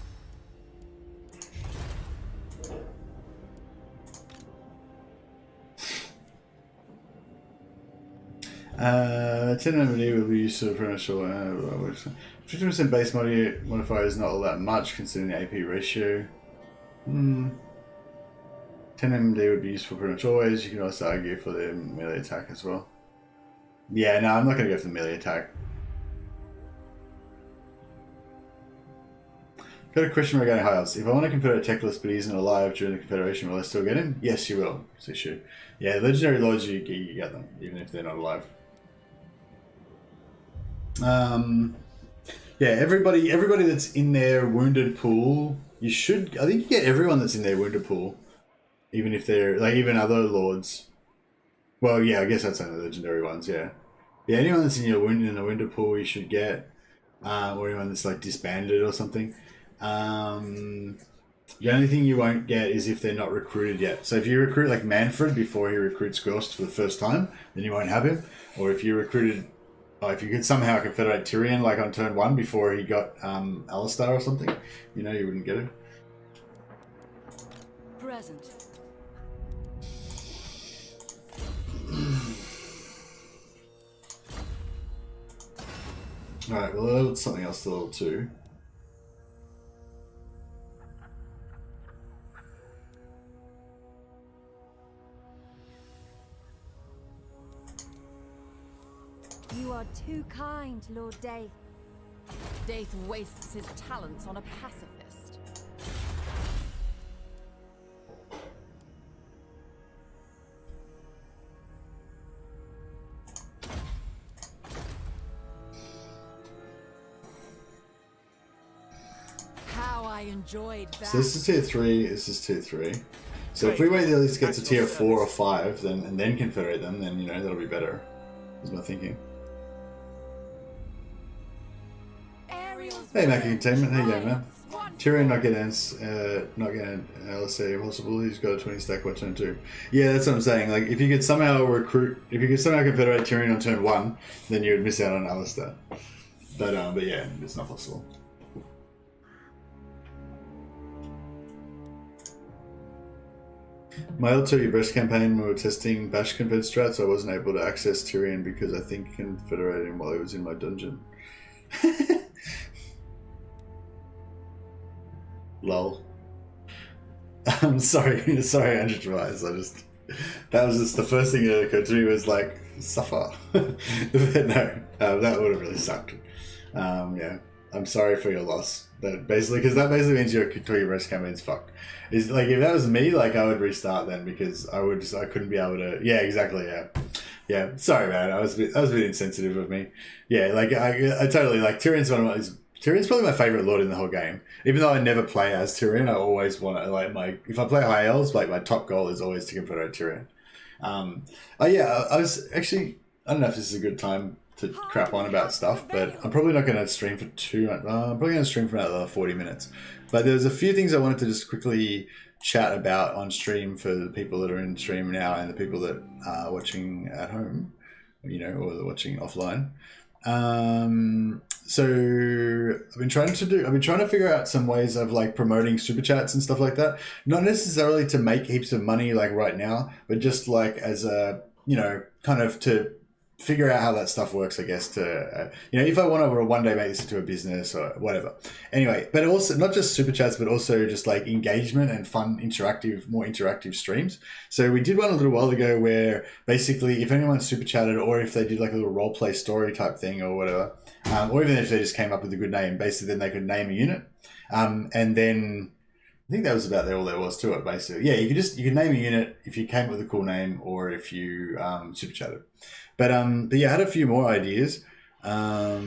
Tenability will be used to pretty much all. 50% base modifier is not all that much considering the AP ratio. 10 MD would be useful pretty much always. You can also argue for the melee attack as well. Yeah, no, I'm not going to go for the melee attack. Got a question regarding high elves. If I want to Confederate tech list but he isn't alive during the Confederation, will I still get him? Yes, you will. So should. Yeah, legendary lords, you get them, even if they're not alive. Yeah, everybody that's in their wounded pool, you should. I think you get everyone that's in their wounded pool, even if they're like even other lords. Well, yeah, I guess that's only the legendary ones. Yeah, yeah. Anyone that's in your wounded pool, you should get, or anyone that's like disbanded or something. The only thing you won't get is if they're not recruited yet. So if you recruit like Manfred before he recruits Ghost for the first time, then you won't have him. Or if you recruited, if you could somehow Confederate Tyrion like on turn 1 before he got Alistar or something, you know, you wouldn't get him. Present. Alright, well that's something else to level 2. You are too kind, Lord Daith. Daith wastes his talents on a pacifist. How I enjoyed that. So this is tier 3, this is tier 3. So if we wait till this gets to tier 4 or 5, then and then Confederate them, then you know that'll be better. Is my thinking. Hey, Mackie Containment, how you going, man? Tyrion not getting LSA impossible. He's got a 20 stack by turn 2. Yeah, that's what I'm saying. Like, if you could somehow Confederate Tyrion on turn 1, then you would miss out on Alistar. But yeah, it's not possible. My L2 breast campaign, we were testing Bash Confed strats. I wasn't able to access Tyrion because I think Confederated him while he was in my dungeon. Lol. I'm sorry, Andrew Tobias. That was just the first thing that occurred to me was like, suffer. But no, that would have really sucked. Yeah, I'm sorry for your loss. That basically means your breast campaign's fucked. Is like if that was me, like I would restart then because I couldn't be able to. Yeah, exactly. Yeah, Yeah, sorry, man. I was a bit insensitive of me. Yeah, like I totally like Tyrion's Tyrion's probably my favorite lord in the whole game. Even though I never play as Tyrion, I always want to like if I play High Elves, like my top goal is always to convert out Tyrion. Oh yeah, I was actually, I don't know if this is a good time to crap on about stuff, but I'm probably not going to stream for I'm probably going to stream for another 40 minutes. But there's a few things I wanted to just quickly chat about on stream for the people that are in stream now and the people that are watching at home, or they're watching offline. So I've been trying to figure out some ways of like promoting super chats and stuff like that. Not necessarily to make heaps of money like right now, but just like as a, kind of to figure out how that stuff works, I guess, to, if I want to one day make this into a business or whatever. Anyway, but also not just super chats, but also just like engagement and fun, more interactive streams. So we did one a little while ago where basically if anyone super chatted or if they did like a little role play story type thing or whatever, or even if they just came up with a good name, basically then they could name a unit. And then I think that was about all there was to it, basically. Yeah, you could name a unit if you came up with a cool name or if you super chatted. But yeah, I had a few more ideas that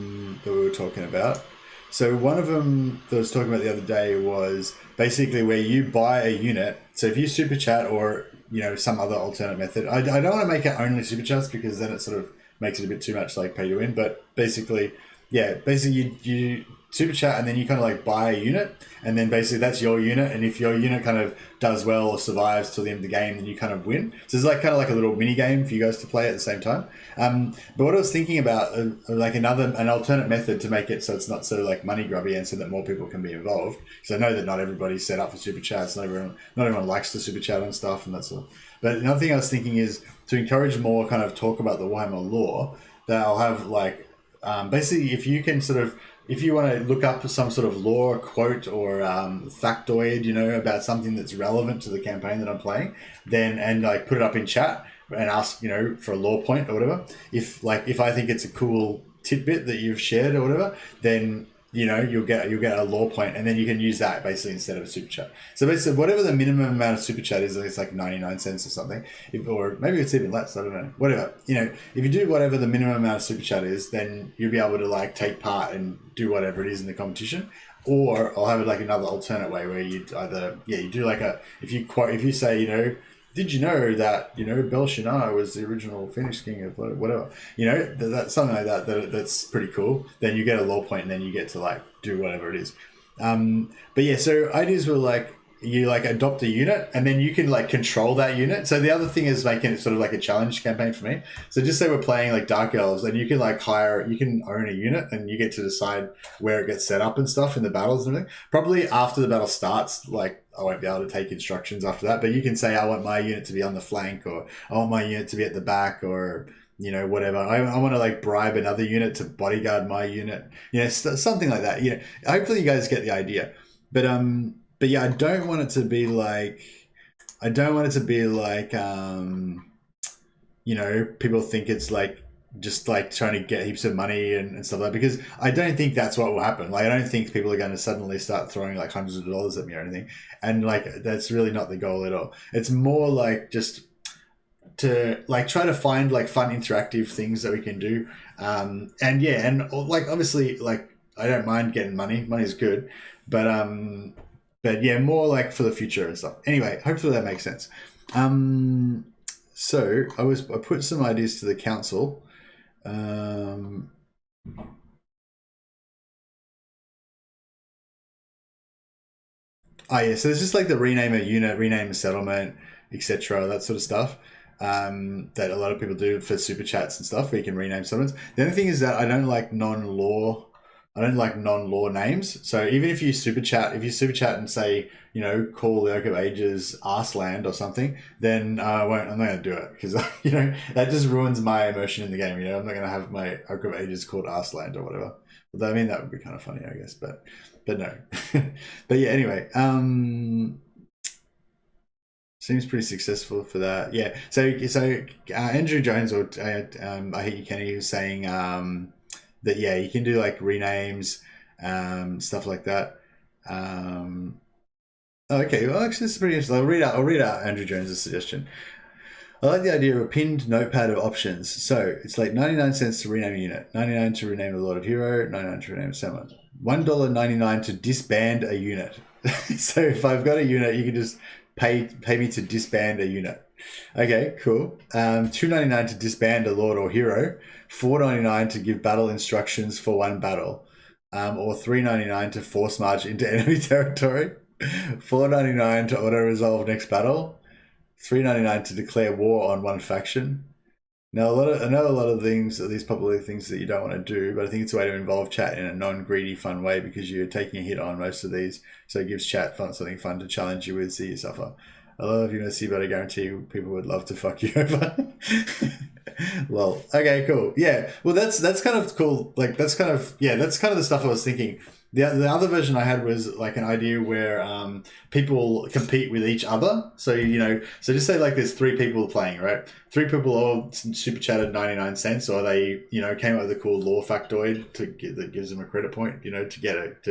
we were talking about. So one of them that I was talking about the other day was basically where you buy a unit. So if you super chat or some other alternate method, I don't want to make it only super chats because then it sort of makes it a bit too much like pay to win. But basically you super chat and then you kind of like buy a unit and then basically that's your unit, and if your unit kind of does well or survives till the end of the game then you kind of win. So it's like kind of like a little mini game for you guys to play at the same time. But what I was thinking about like an alternate method to make it so it's not so like money grubby and so that more people can be involved, because I know that not everybody's set up for super chats, not everyone likes to super chat and stuff and that sort of. But another thing I was thinking is to encourage more kind of talk about the Warhammer lore, that I'll have like basically if you want to look up some sort of lore quote or factoid, about something that's relevant to the campaign that I'm playing, then and like put it up in chat and ask, for a lore point or whatever. If I think it's a cool tidbit that you've shared or whatever, then you'll get a lore point, and then you can use that basically instead of a super chat. So basically, whatever the minimum amount of super chat is, it's like 99 cents or something, or maybe it's even less. I don't know. Whatever. If you do whatever the minimum amount of super chat is, then you'll be able to like take part and do whatever it is in the competition. Or I'll have it like another alternate way where you either you do like if you say did you know that Belshazzar was the original Phoenix King of whatever, that's something like that's pretty cool. Then you get a lore point and then you get to like do whatever it is. But yeah, so ideas were like you like adopt a unit and then you can like control that unit. So the other thing is making it sort of like a challenge campaign for me. So just say we're playing like Dark Elves and you can like you can own a unit and you get to decide where it gets set up and stuff in the battles and everything. Probably after the battle starts, like I won't be able to take instructions after that, but you can say I want my unit to be on the flank, or I want my unit to be at the back, or whatever. I want to like bribe another unit to bodyguard my unit, something like that. Hopefully you guys get the idea. But yeah, I don't want it to be like, people think it's like just like trying to get heaps of money and stuff like that, because I don't think that's what will happen. Like, I don't think people are going to suddenly start throwing like hundreds of dollars at me or anything. And like, that's really not the goal at all. It's more like just to like try to find like fun interactive things that we can do. And like, obviously, like, I don't mind getting money. Money's good. But yeah, more like for the future and stuff. Anyway, hopefully that makes sense. So I put some ideas to the council. So there's just like the rename a unit, rename a settlement, etc., that sort of stuff. That a lot of people do for super chats and stuff, where you can rename settlements. The only thing is that I don't like non-law names. So even if you super chat and say, call the Oak of Ages Arsland or something, then I'm not going to do it, because that just ruins my immersion in the game. I'm not going to have my Oak of Ages called Arsland or whatever. But I mean, that would be kind of funny, I guess. But no. But yeah, anyway. Seems pretty successful for that. Yeah. So Andrew Jones or I Hate You Kenny was saying that you can do like renames, stuff like that. Okay, well, actually, this is pretty interesting. I'll read out Andrew Jones's suggestion. I like the idea of a pinned notepad of options. So it's like 99 cents to rename a unit, 99 to rename a Lord of Hero, 99 to rename someone, $1.99 to disband a unit. So if I've got a unit, you can just pay me to disband a unit. Okay, cool. $2.99 to disband a Lord or Hero, $4.99 to give battle instructions for one battle, or $3.99 to force march into enemy territory, $4.99 to auto resolve next battle, $3.99 to declare war on one faction. Now, I know a lot of things, these popular things that you don't want to do, but I think it's a way to involve chat in a non-greedy, fun way because you're taking a hit on most of these. So it gives chat something fun to challenge you with, see you suffer. I love you, Mercy, but I guarantee you people would love to fuck you over. Lol. Okay, cool. Yeah. Well, that's kind of cool. Like, that's kind of the stuff I was thinking. The other version I had was like an idea where people compete with each other. So, so just say like there's 3 people playing, right? 3 people all super chatted 99 cents, or they, came up with a cool lore factoid that gives them a credit point, to get it,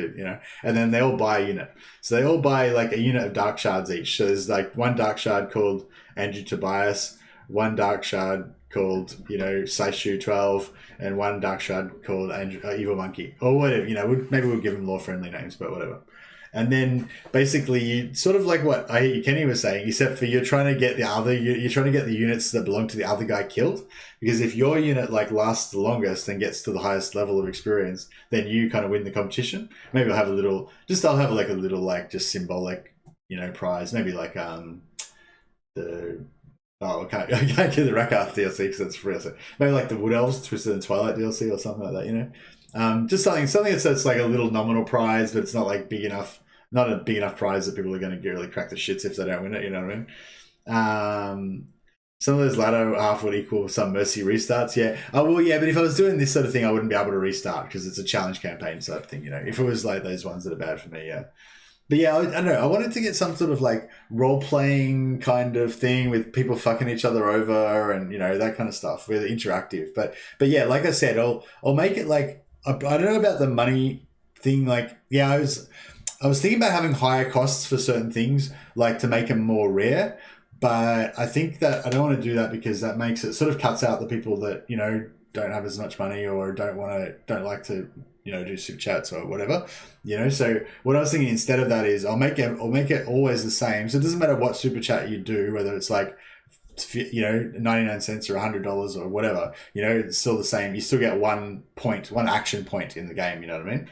and then they all buy a unit. So they all buy like a unit of dark shards each. So there's like one dark shard called Andrew Tobias, one dark shard called, Socio-12, and one dark shard called Evil Monkey, or whatever, maybe we'll give them lore friendly names, but whatever. And then basically you sort of like what Kenny was saying, except for you're trying to get the units that belong to the other guy killed, because if your unit like lasts the longest and gets to the highest level of experience, then you kind of win the competition. Maybe I'll have a little just symbolic, prize, maybe like I can't get the Rakarth DLC because that's free. So maybe like the Wood Elves, Twisted and Twilight DLC or something like that, just something that's like a little nominal prize, but it's not like not a big enough prize that people are going to really crack the shits if they don't win it, you know what I mean? Some of those ladder half would equal some Mercy restarts, yeah. Oh, well, yeah, but if I was doing this sort of thing, I wouldn't be able to restart because it's a challenge campaign sort of thing, If it was like those ones that are bad for me, yeah. But yeah, I don't know. I wanted to get some sort of like role-playing kind of thing with people fucking each other over and, that kind of stuff, really interactive. But yeah, like I said, I'll make it like, I don't know about the money thing. Like, yeah, I was thinking about having higher costs for certain things, like to make them more rare. But I think that I don't want to do that because that makes it sort of cuts out the people that, don't have as much money or don't like to, do super chats or whatever, So what I was thinking instead of that is I'll make it always the same. So it doesn't matter what super chat you do, whether it's like, 99 cents or $100 or whatever, it's still the same. You still get one action point in the game. You know what I mean?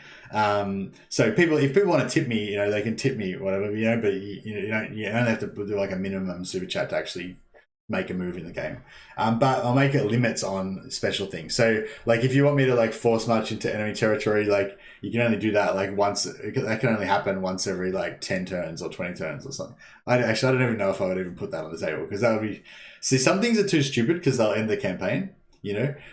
So if people want to tip me, they can tip me, whatever, but you only have to do like a minimum super chat to actually make a move in the game. But I'll make it limits on special things. So like if you want me to like force march into enemy territory, like you can only do that like once. That can only happen once every like 10 turns or 20 turns or something. I don't even know if I would even put that on the table because that would be, see, some things are too stupid because they'll end the campaign,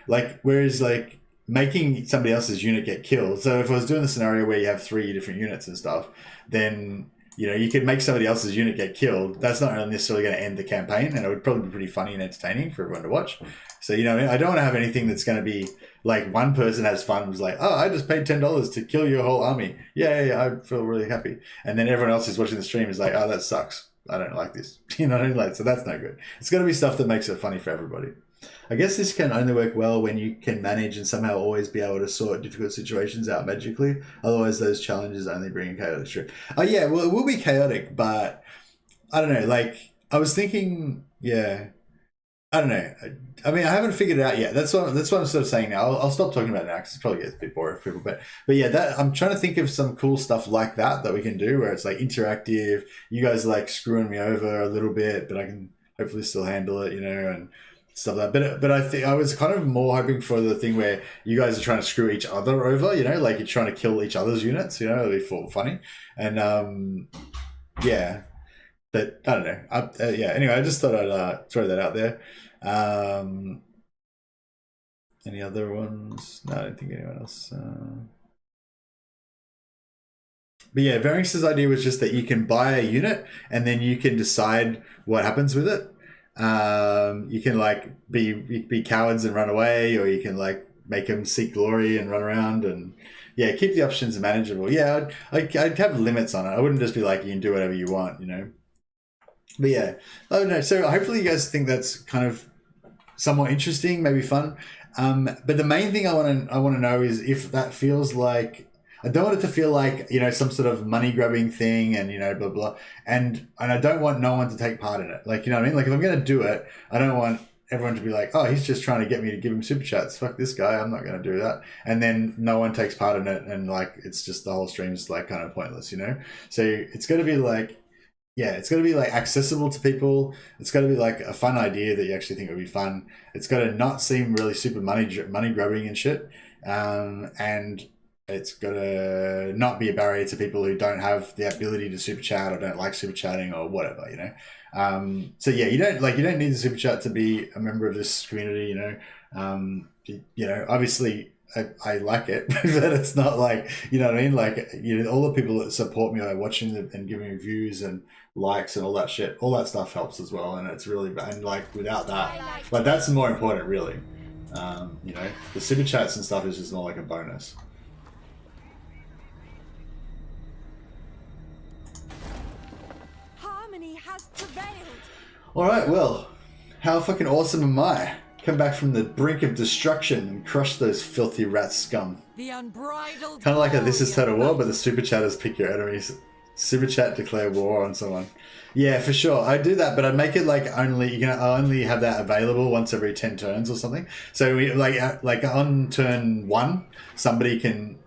like, whereas like making somebody else's unit get killed. So if I was doing the scenario where you have 3 different units and stuff, then you could make somebody else's unit get killed. That's not necessarily going to end the campaign, and it would probably be pretty funny and entertaining for everyone to watch. So, I don't want to have anything that's going to be like one person has fun and was like, oh, I just paid $10 to kill your whole army. Yeah, I feel really happy. And then everyone else who's watching the stream is like, oh, that sucks. I don't like this. So that's no good. It's got to be stuff that makes it funny for everybody. I guess this can only work well when you can manage and somehow always be able to sort difficult situations out magically. Otherwise, those challenges only bring a chaotic strip. Oh, yeah, well, it will be chaotic, but I don't know. Like, I was thinking, yeah, I don't know. I mean, I haven't figured it out yet. That's what I'm sort of saying now. I'll stop talking about it now because it probably gets a bit boring for people. But yeah, I'm trying to think of some cool stuff like that we can do where it's like interactive. You guys are like screwing me over a little bit, but I can hopefully still handle it, and stuff like that. But I think I was kind of more hoping for the thing where you guys are trying to screw each other over, like you're trying to kill each other's units, it'll be funny. And yeah, but I don't know. Yeah, anyway, I just thought I'd throw that out there. Any other ones? No, I don't think anyone else. But yeah, Varynx's idea was just that you can buy a unit and then you can decide what happens with it. You can like be cowards and run away, or you can like make them seek glory and run around, and yeah, keep the options manageable. Yeah, I'd have limits on it. I wouldn't just be like you can do whatever you want, But yeah, I don't know. So hopefully you guys think that's kind of somewhat interesting, maybe fun. But the main thing I want to know is if that feels like, I don't want it to feel like, you know, some sort of money grubbing thing and, you know, blah, blah. And I don't want no one to take part in it. Like, you know what I mean? Like if I'm going to do it, I don't want everyone to be like, oh, he's just trying to get me to give him super chats. Fuck this guy. I'm not going to do that. And then no one takes part in it. And like, it's just the whole stream's like kind of pointless, you know? So it's going to be like, yeah, it's got to be like accessible to people. It's got to be like a fun idea that you actually think would be fun. It's got to not seem really super money grubbing and shit. And it's got to not be a barrier to people who don't have the ability to super chat or don't like super chatting or whatever, you know. So yeah, you don't need the super chat to be a member of this community, you know. You know, obviously I like it, but it's not like, you know what I mean? Like, you know, all the people that support me, like watching and giving me views and likes and all that shit, all that stuff helps as well. And it's really, and like without that, like that's more important really. You know, the super chats and stuff is just more like a bonus. Harmony has prevailed. All right, well, how fucking awesome am I? Come back from the brink of destruction and crush those filthy rat scum. The unbridled. Kind of like a This Is Total War, but the super chatters pick your enemies. Super chat declare war on someone. Yeah, for sure. I do that, but I make it like only you can only have that available once every 10 turns or something. So we like on turn 1, somebody can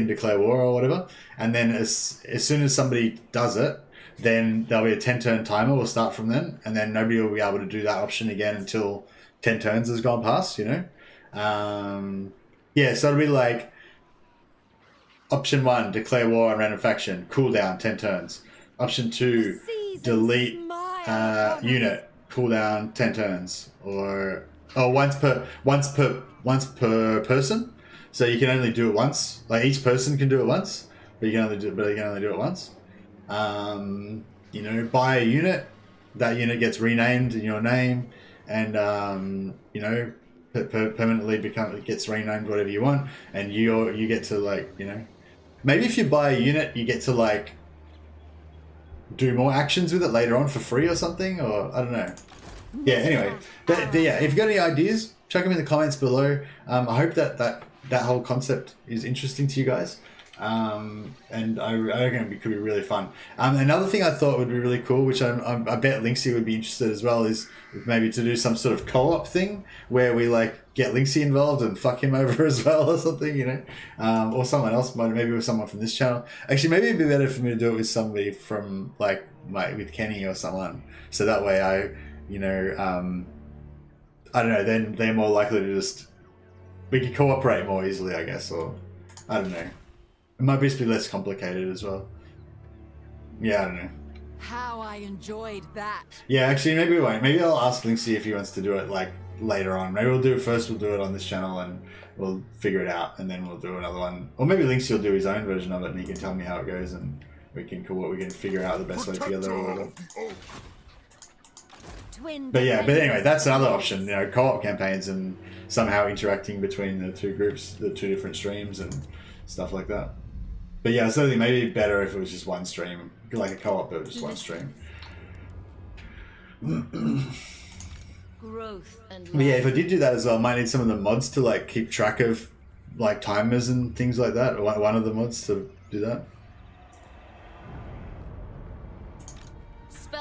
declare war or whatever, and then as soon as somebody does it, then there'll be a 10-turn timer. We'll start from then, and then nobody will be able to do that option again until 10 turns has gone past, you know? Yeah, so it'll be like option 1, declare war on random faction, cooldown 10 turns. Option 2, delete unit, cooldown 10 turns. Or once per person. So you can only do it once. Like each person can do it once, but you can only do it once. You know, buy a unit, that unit gets renamed in your name, and you know, permanently gets renamed whatever you want, and you get to, like, you know, maybe if you buy a unit you get to like do more actions with it later on for free or something, or I don't know. Yeah, anyway, but yeah, if you've got any ideas, chuck them in the comments below. I hope that whole concept is interesting to you guys. And I reckon it could be really fun. Another thing I thought would be really cool, which I bet Linksy would be interested as well, is maybe to do some sort of co-op thing where we like get Linksy involved and fuck him over as well or something, you know, or someone else, maybe with someone from this channel. Actually, maybe it'd be better for me to do it with somebody from like with Kenny or someone, so that way I, you know, I don't know, then they're more likely to just, we can cooperate more easily, I guess, or I don't know. It might just be less complicated as well. Yeah, I don't know. How I enjoyed that. Yeah, actually, maybe we won't. Maybe I'll ask Linksy if he wants to do it like later on. Maybe we'll do it on this channel and we'll figure it out, and then we'll do another one. Or maybe Linksy will do his own version of it and he can tell me how it goes, and we can figure out the best way together or whatever. But yeah, but anyway, that's another option, you know, co-op campaigns and somehow interacting between the two groups, the two different streams and stuff like that. But yeah, so maybe it'd be better if it was just one stream, like a co-op, but just one stream. Growth and But yeah, if I did do that as well, I might need some of the mods to like keep track of like timers and things like that. Or one of the mods to do that.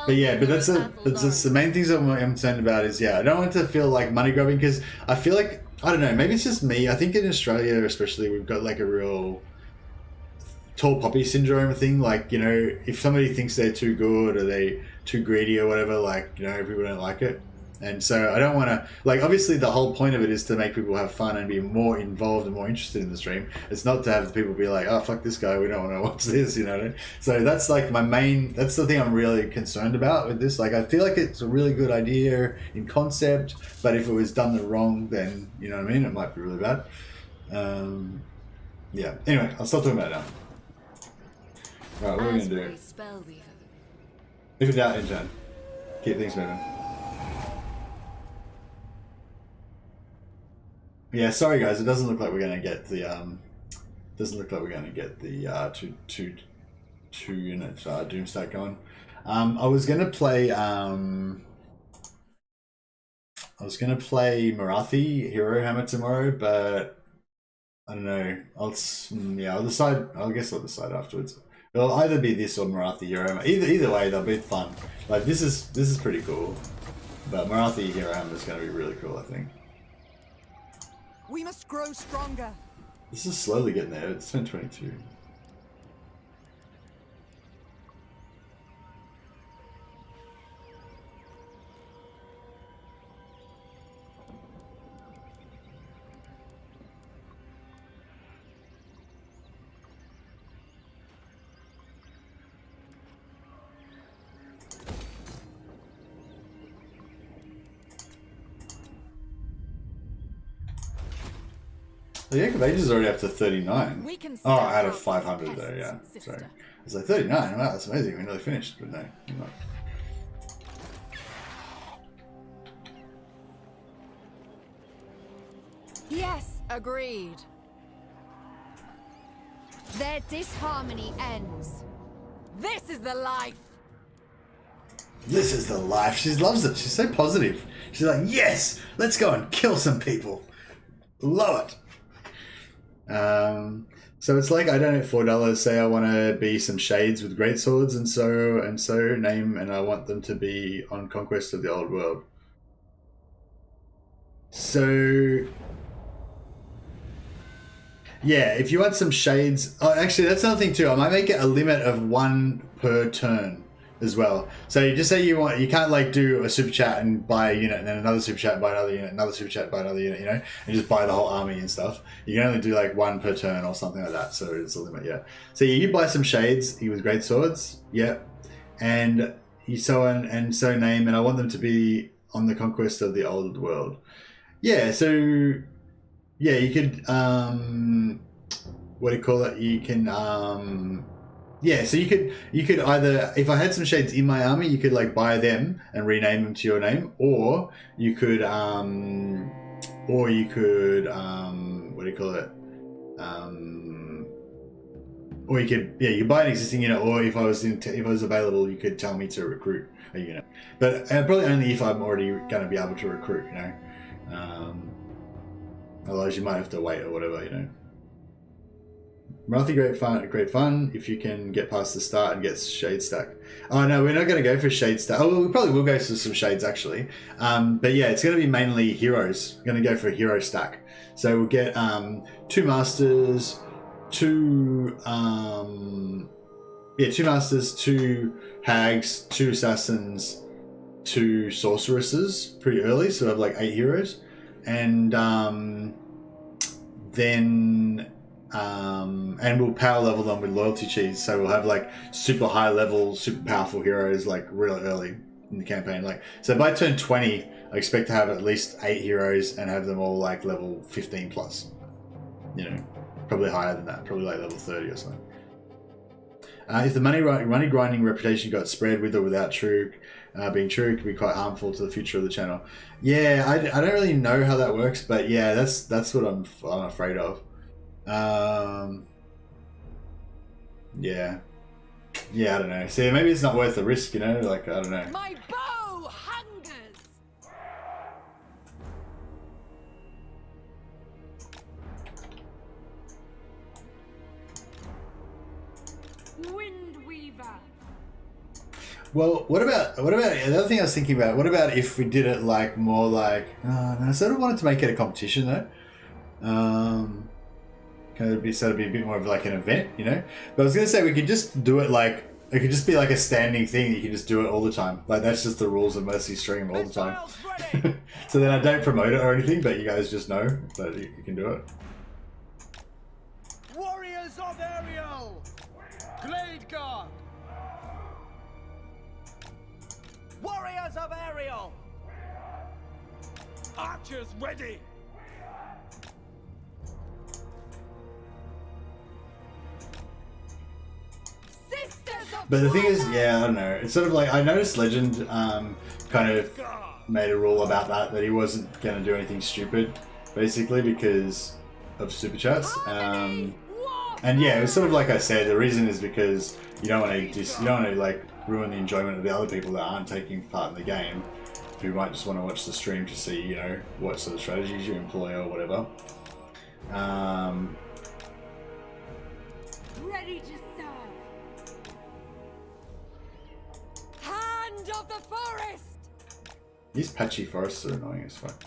But yeah, but that's the main things I'm concerned about is, yeah, I don't want it to feel like money grubbing, because I feel like, I don't know, maybe it's just me. I think in Australia especially, we've got like a real tall poppy syndrome thing. Like, you know, if somebody thinks they're too good or they too greedy or whatever, like, you know, people don't like it. And so I don't want to, like, obviously the whole point of it is to make people have fun and be more involved and more interested in the stream. It's not to have people be like, oh, fuck this guy, we don't want to watch this, you know. So that's like that's the thing I'm really concerned about with this. Like, I feel like it's a really good idea in concept, but if it was done the wrong, then, you know what I mean, it might be really bad. Yeah, anyway, I'll stop talking about it now. Alright, what are we going to do? If in doubt, intern. Keep things moving. Yeah, sorry guys, it doesn't look like we're going to get the two unit Doomstack going. I was gonna play Marathi Hero Hammer tomorrow, but I don't know. I'll decide. I guess I'll decide afterwards. It'll either be this or Marathi Hero Hammer. Either way, they'll be fun. Like this is pretty cool, but Marathi Hero Hammer is gonna be really cool, I think. We must grow stronger. This is slowly getting there. It's 10:22. The Yoke of Ages is already up to 39. Oh, out of 500 though, yeah. Sorry. It's like 39. Wow, that's amazing. We're nearly finished, but no, you're not. Yes, agreed. Their disharmony ends. This is the life. This is the life. She loves it. She's so positive. She's like, yes, let's go and kill some people. Love it. So it's like I donate $4, say I want to be some shades with great swords and so name, and I want them to be on conquest of the old world. So yeah, if you want some shades, oh actually that's another thing too. I might make it a limit of 1 per turn as well. So you just say you can't like do a super chat and buy a unit and then another super chat and buy another unit, another super chat and buy another unit, you know, and just buy the whole army and stuff. You can only do like 1 per turn or something like that. So it's a limit, yeah. So yeah, you buy some shades with great swords, yeah, and you so name, and I want them to be on the conquest of the old world. Yeah, so yeah, you could what do you call it? You can yeah, so you could either, if I had some shades in my army, you could like buy them and rename them to your name, or you could what do you call it? Or you could, yeah, you buy an existing unit, or if I was available, you could tell me to recruit a unit. But probably only if I'm already going to be able to recruit, you know. Otherwise, you might have to wait or whatever, you know. Marathi, great fun if you can get past the start and get shade stack. Oh no, we're not going to go for shade stack. Oh, well, we probably will go for some shades actually. But yeah, it's going to be mainly heroes. We're going to go for a hero stack. So we'll get 2 masters, 2 masters, 2 hags, 2 assassins, 2 sorceresses pretty early. So we have like 8 heroes, and then. And we'll power level them with loyalty cheese, so we'll have like super high level, super powerful heroes like really early in the campaign. Like so, by turn 20, I expect to have at least 8 heroes and have them all like level 15 plus. You know, probably higher than that, probably like level 30 or something. If the money grinding reputation got spread with or without being true, it could be quite harmful to the future of the channel. Yeah, I don't really know how that works, but yeah, that's what I'm afraid of. Yeah, I don't know. See, maybe it's not worth the risk, you know. Like I don't know. My bow hungers. Windweaver. Well, what about another thing I was thinking about? What about if we did it like more like? I sort of wanted to make it a competition though. It'd be a bit more of like an event, you know. But I was gonna say we could just do it like it could just be like a standing thing. You can just do it all the time. Like that's just the rules of Mercy Stream all the time. So then I don't promote it or anything, but you guys just know that you can do it. Warriors of Ariel, Glade Guard. Warriors of Ariel, archers ready. But the thing is, yeah, I don't know. It's sort of like I noticed Legend kind of made a rule about that he wasn't going to do anything stupid, basically because of super chats. And yeah, it was sort of like I said. The reason is because you don't want to like ruin the enjoyment of the other people that aren't taking part in the game, who might just want to watch the stream to see, you know, what sort of strategies you employ or whatever. Ready to serve. Hand of the forest. These patchy forests are annoying as fuck.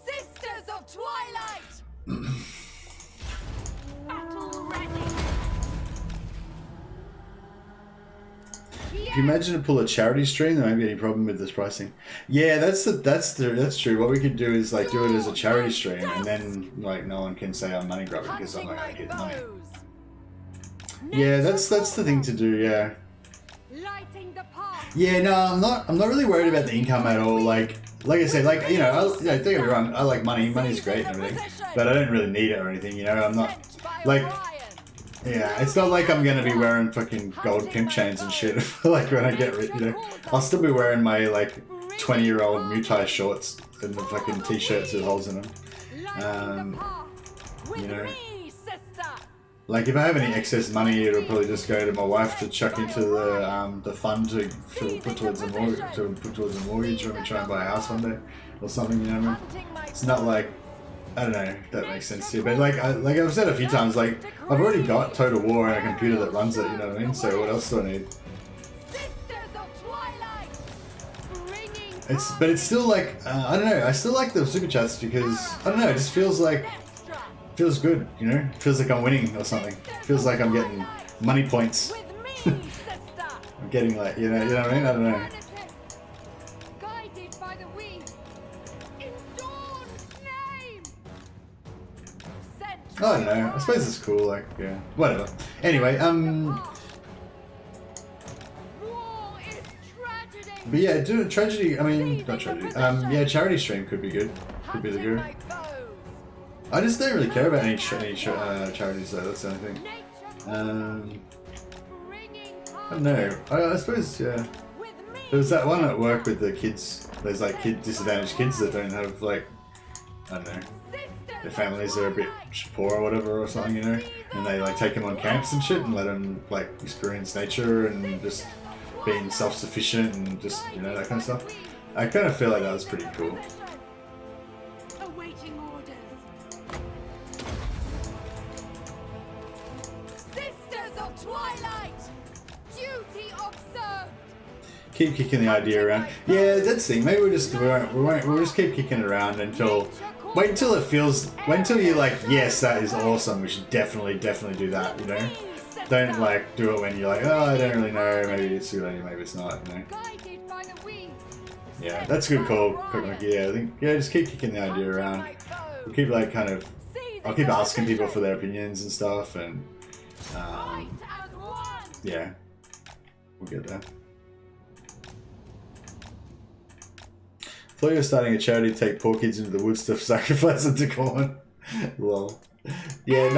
Sisters of Twilight. Battle ready. If you imagine to pull a charity stream, there won't be any problem with this pricing. Yeah, that's true. What we could do is like do it as a charity stream, and then like no one can say I'm money grubbing because I'm not gonna get money. Yeah, that's the thing to do. Yeah. Yeah, no, I'm not really worried about the income at all. Like I said, like you know, don't get me wrong, I like money. Money's great and everything, but I don't really need it or anything. You know, I'm not like. Yeah, it's not like I'm gonna be wearing fucking gold pimp chains and shit. Like when I get rich, you know, I'll still be wearing my like 20-year-old Mutai shorts and the fucking t-shirts with holes in them. You know, like if I have any excess money, it'll probably just go to my wife to chuck into the fund to put towards a mortgage when we try and buy a house one day or something. You know what I mean? It's not like. I don't know if that makes sense to you, but like I've said a few times, like I've already got Total War and a computer that runs it, you know what I mean? So what else do I need? But it's still like I don't know. I still like the super chats because I don't know. It just feels good, you know? It feels like I'm winning or something. It feels like I'm getting money points. I'm getting like you know what I mean? I don't know. I don't know. I suppose it's cool. Like, yeah, whatever. Anyway, but yeah, do a tragedy. I mean, not tragedy. Yeah, charity stream could be good. Could be the good. I just don't really care about any charities though. That's the only thing. I don't know. I suppose yeah. There was that one at work with the kids. There's like disadvantaged kids that don't have like I don't know. Their families are a bit poor or whatever or something, you know, and they like take them on camps and shit and let them like experience nature and just being self-sufficient and just you know that kind of stuff. I kind of feel like that was pretty cool. Awaiting orders. Sisters of Twilight, duty observed. Keep kicking the idea around. Yeah, that's the thing. Maybe we'll just keep kicking it around until. Wait until it feels. Wait until you're like, yes, that is awesome. We should definitely do that. You know, don't like do it when you're like, oh, I don't really know. Maybe it's a good idea. Maybe it's not. You know. Yeah, that's a good call, Quick Monkey. Yeah, I think just keep kicking the idea around. We'll keep like kind of. I'll keep asking people for their opinions and stuff, and yeah, we'll get there. I thought you were starting a charity to take poor kids into the woods to sacrifice them to corn. Lol. Yeah,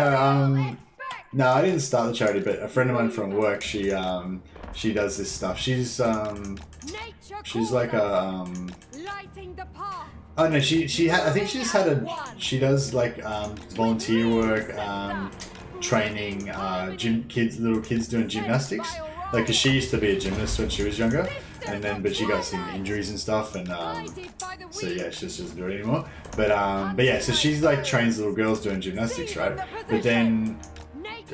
no, I didn't start the charity, but a friend of mine from work, she does this stuff. She's like a oh no, she I think she just had she does like volunteer work, training little kids doing gymnastics. Like, 'cause she used to be a gymnast when she was younger. And then, but she got some injuries and stuff, and so yeah, she just doesn't do it anymore. But yeah, so she's like trains little girls doing gymnastics, right? But then,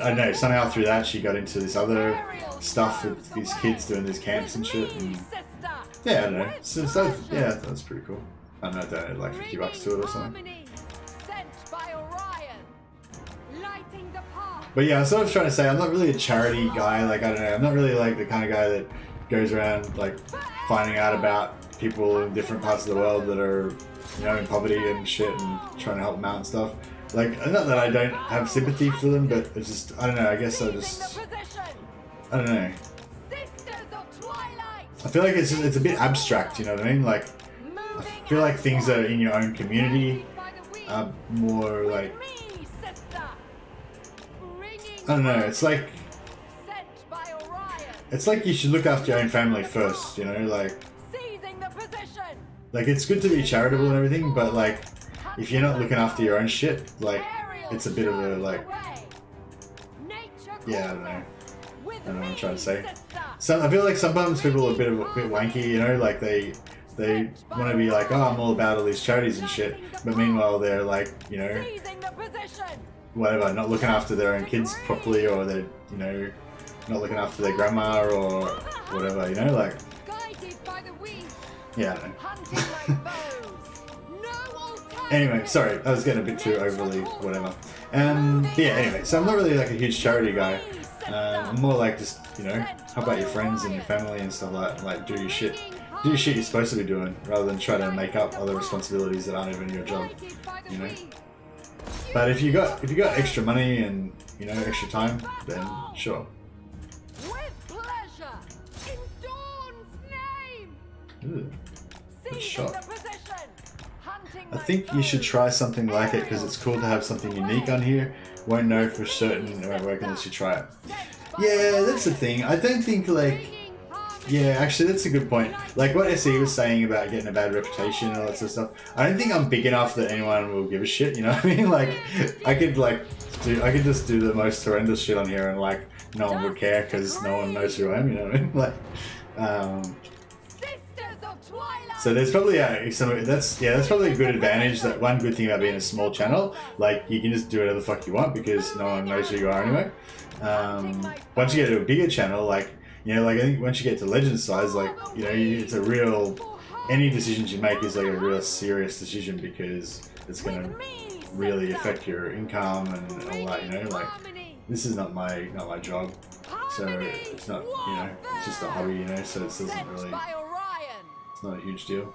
I don't know, somehow through that she got into this other stuff with these kids doing these camps and shit. And yeah, I don't know. So yeah, that's pretty cool. I don't know, I donated like $50 to it or something. But yeah, I'm sort of trying to say I'm not really a charity guy. Like, I don't know, I'm not really like the kind of guy that goes around like finding out about people in different parts of the world that are, you know, in poverty and shit and trying to help them out and stuff. Like, not that I don't have sympathy for them, but it's just, I don't know, I guess I don't know. I feel like it's a bit abstract, you know what I mean? Like, I feel like things that are in your own community are more like, I don't know, it's like you should look after your own family first, you know, like it's good to be charitable and everything, but like, if you're not looking after your own shit, like, it's a bit of a, like, yeah, I don't know. I don't know what I'm trying to say. I feel like sometimes people are a bit wanky, you know, like they want to be like, oh, I'm all about all these charities and shit, but meanwhile they're like, you know, whatever, not looking after their own kids properly, or they're, you know, not looking after their grandma or whatever, you know, like, yeah, I don't know. Anyway, sorry, I was getting a bit too overly whatever. Yeah, anyway, so I'm not really like a huge charity guy. I'm more like just, you know, how about your friends and your family and stuff like do your shit. Do your shit you're supposed to be doing, rather than try to make up other responsibilities that aren't even your job, you know. But if you got extra money and, you know, extra time, then sure. With pleasure, in Dawn's name. Ooh, good shot. I think you should try something like it because it's cool to have something unique on here. Won't know for certain it won't work unless you try it. Yeah, that's the thing. I don't think like... Yeah, actually that's a good point. Like what SE was saying about getting a bad reputation and all that sort of stuff. I don't think I'm big enough that anyone will give a shit, you know what I mean? Like, I could just do the most horrendous shit on here and like no one would care because no one knows who I am, you know what I mean? Like, so there's probably that's probably a good advantage. That one good thing about being a small channel, like you can just do whatever the fuck you want because no one knows who you are anyway. Once you get to a bigger channel, like, you know, like I think once you get to legend size, like, you know, it's a real, any decisions you make is like a real serious decision because it's going to really affect your income and all that, you know, like this is not my job, so it's not, you know, it's just a hobby, you know, so it doesn't really, it's not a huge deal.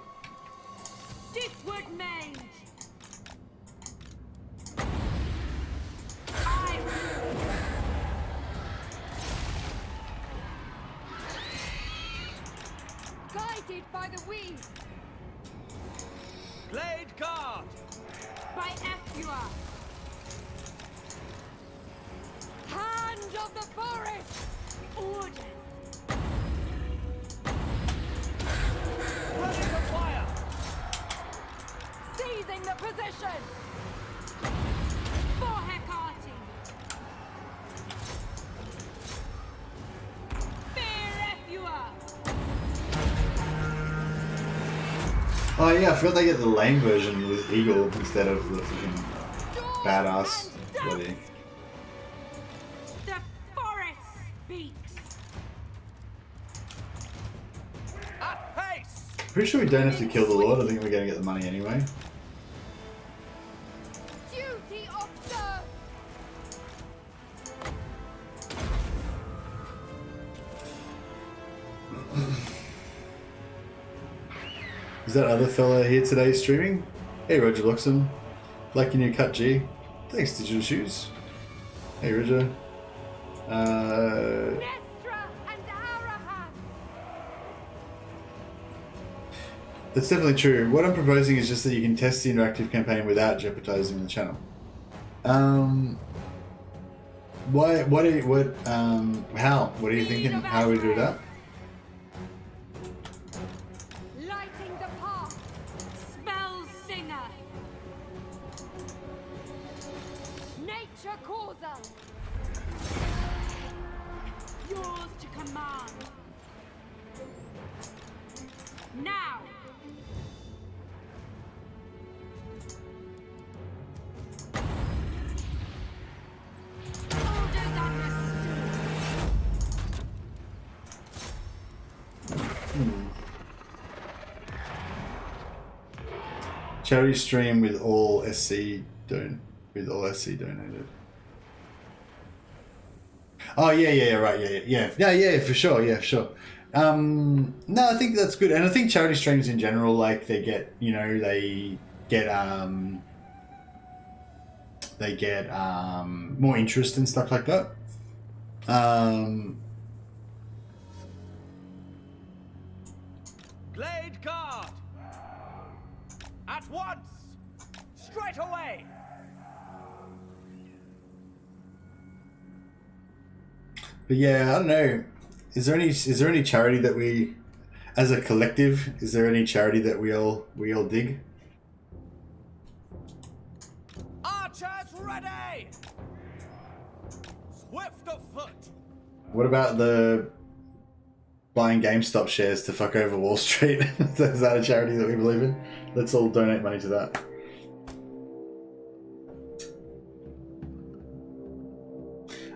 Guided by the weed. Glade guard. By Ep.2. Hand of the forest. Order. Ready to fire. Seizing the position. For Hecate. Fear Ep.2. Oh yeah, I forgot they get the lame version with Eagle instead of the freaking badass bloody. The forest speaks. At pace. Pretty sure we don't have to kill the Lord. I think we're gonna get the money anyway. Duty observed. Is that other fella here today streaming? Hey Roger Bloxham. Like your new cut, G. Thanks, Digital Shoes. Hey Roger. Naestra and Arahan. That's definitely true. What I'm proposing is just that you can test the interactive campaign without jeopardizing the channel. How? What are you thinking? How do we do that? Yours to command. Now. Orders understood. Charity stream with all SC donated. Oh yeah, right, yeah, for sure. No, I think that's good, and I think charity streams in general, like they get more interest and stuff like that. Glade guard. At once. Straight away. But yeah, I don't know. Is there any charity that we, as a collective, is there any charity that we all dig? Archers ready. Swift of foot. What about the buying GameStop shares to fuck over Wall Street? Is that a charity that we believe in? Let's all donate money to that.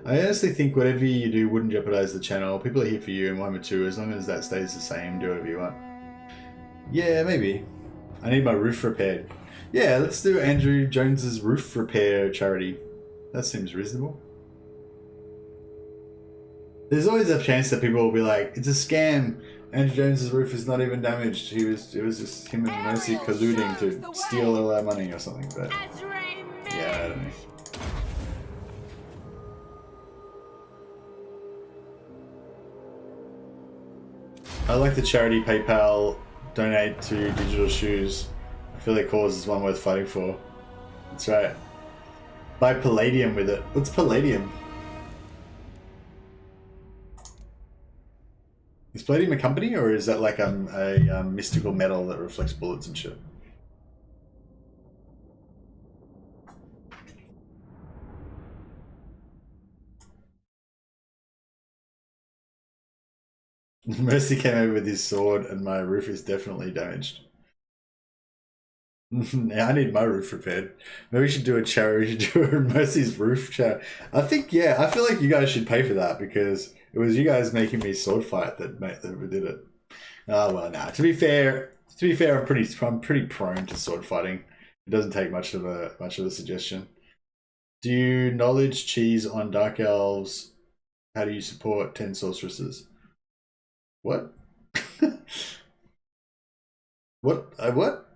I honestly think whatever you do wouldn't jeopardize the channel. People are here for you and Warhammer 2. As long as that stays the same, do whatever you want. Yeah, maybe. I need my roof repaired. Yeah, let's do Andrew Jones's roof repair charity. That seems reasonable. There's always a chance that people will be like, it's a scam. Andrew Jones's roof is not even damaged. It was just him and Mercy colluding to steal all our money or something. But yeah, I don't know. I like the charity PayPal donate to digital shoes. I feel their cause is one worth fighting for. That's right. Buy palladium with it. What's palladium? Is palladium a company, or is that like a mystical metal that reflects bullets and shit? Mercy came over with his sword and my roof is definitely damaged. Yeah, I need my roof repaired. Maybe we should do a charity. We should do a Mercy's roof charity. I think, yeah, I feel like you guys should pay for that because it was you guys making me sword fight that did it. Oh well, nah. To be fair, I'm pretty prone to sword fighting. It doesn't take much of a suggestion. Do you knowledge cheese on Dark Elves? How do you support 10 sorceresses? What? What? What?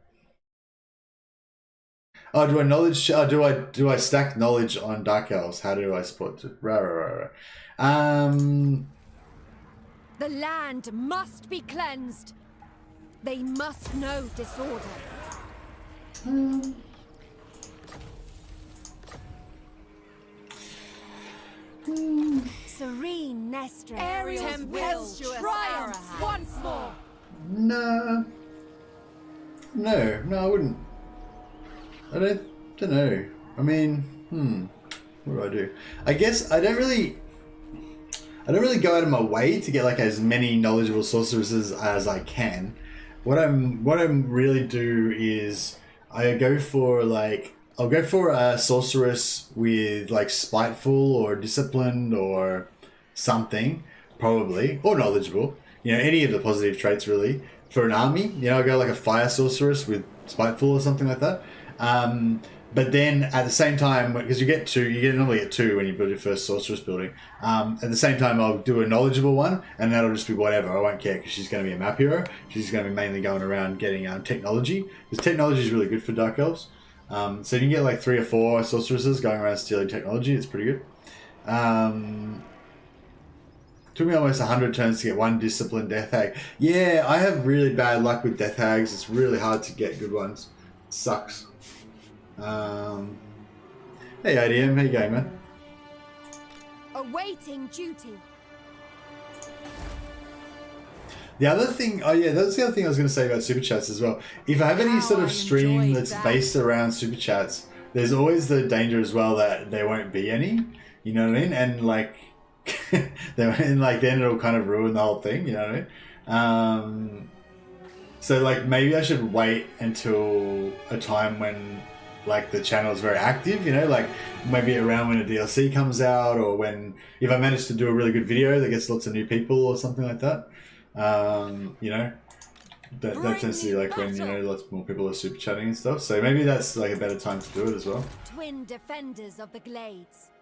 Oh, do I knowledge? Oh, do I stack knowledge on Dark Elves? How do I support it? Right. The land must be cleansed. They must know disorder. Serene Naestra. Ariel's will triumph once more. No, I wouldn't. I don't know. I mean, what do? I guess I don't really go out of my way to get like as many knowledgeable sorceresses as I can. What I'm really do is I'll go for a sorceress with like spiteful or disciplined or something, probably, or knowledgeable. You know, any of the positive traits really. For an army, you know, I'll go like a fire sorceress with spiteful or something like that. But then at the same time, because you normally get two when you build your first sorceress building. At the same time, I'll do a knowledgeable one, and that'll just be whatever. I won't care because she's going to be a map hero. She's going to be mainly going around getting technology, because technology is really good for Dark Elves. So you can get like 3 or 4 sorceresses going around stealing technology. It's pretty good. Took me almost 100 turns to get 1 disciplined Death Hag. Yeah, I have really bad luck with Death Hags. It's really hard to get good ones. It sucks. Hey ADM, how you going, man? Awaiting duty. The other thing, that's the other thing I was going to say about super chats as well. If I have any sort of stream that's based around super chats, there's always the danger as well that there won't be any. You know what I mean? And like, then it'll kind of ruin the whole thing. You know what I mean? So like maybe I should wait until a time when like the channel is very active, you know, like maybe around when a DLC comes out, or if I manage to do a really good video that gets lots of new people or something like that. You know, that tends to be like when, you know, lots more people are super chatting and stuff. So maybe that's like a better time to do it as well. Twin defenders of the glades.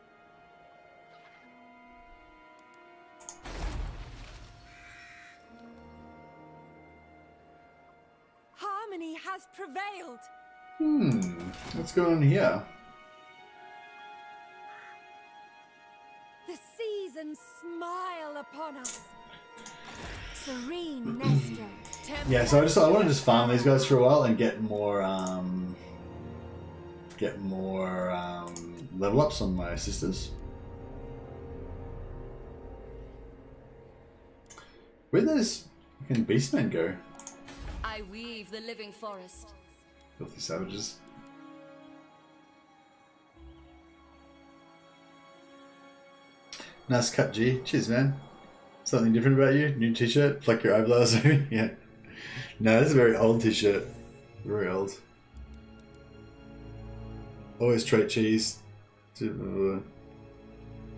Harmony has prevailed. What's going on here? The seasons smile upon us. Serene Naestra. Yeah, so I want to just farm these guys for a while and get more level ups on my sisters. Where'd those fucking beastmen go? I weave the living forest. Filthy savages. Nice cut, G. Cheers, man. Something different about you? New t-shirt? Pluck your eyebrows? Yeah. No, that's a very old t-shirt. Very old. Always trait cheese.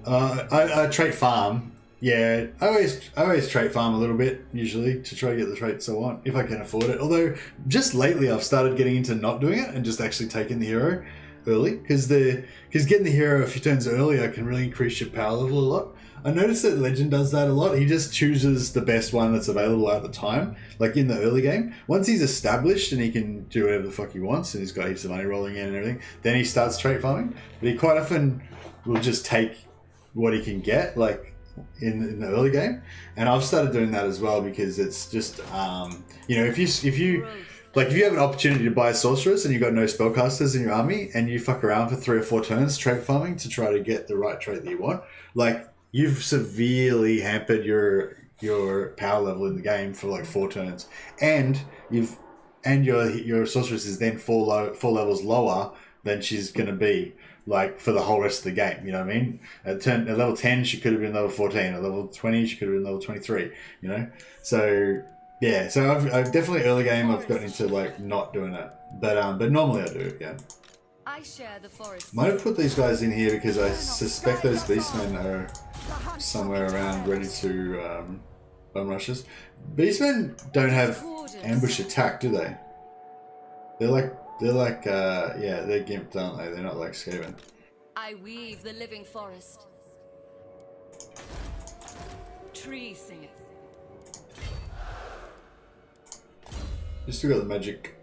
I trait farm. Yeah, I always trait farm a little bit, usually, to try to get the traits I want, if I can afford it. Although, just lately I've started getting into not doing it and just actually taking the hero early. Because getting the hero a few turns earlier can really increase your power level a lot. I noticed that Legend does that a lot. He just chooses the best one that's available at the time, like in the early game. Once he's established and he can do whatever the fuck he wants and he's got heaps of money rolling in and everything, then he starts trait farming. But he quite often will just take what he can get, like in the early game. And I've started doing that as well because it's just, you know, if you have an opportunity to buy a sorceress and you've got no spellcasters in your army and you fuck around for 3 or 4 turns trait farming to try to get the right trait that you want, like, you've severely hampered your power level in the game for like 4 turns, and your sorceress is then 4 levels lower than she's gonna be like for the whole rest of the game. You know what I mean? At level 10, she could have been level 14. At level 20, she could have been level 23. You know, so yeah. So I've definitely early game I've gotten into like not doing it, but normally I do it. Yeah. I share the forest. Might have put these guys in here because I suspect those beastmen are somewhere around ready to bum rushes. Beastmen don't have ambush attack, do they? They're like yeah, they're gimped, aren't they? They're not like Skaven. I weave the living forest. Tree singeth. You still got the magic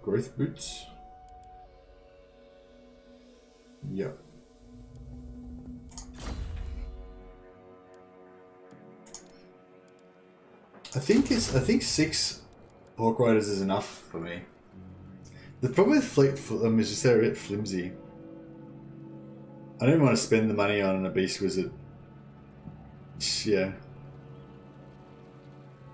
growth boots. Yep. I think 6 Hawk Riders is enough for me. The problem with fleet for them is just they're a bit flimsy. I don't want to spend the money on a beast wizard. Yeah.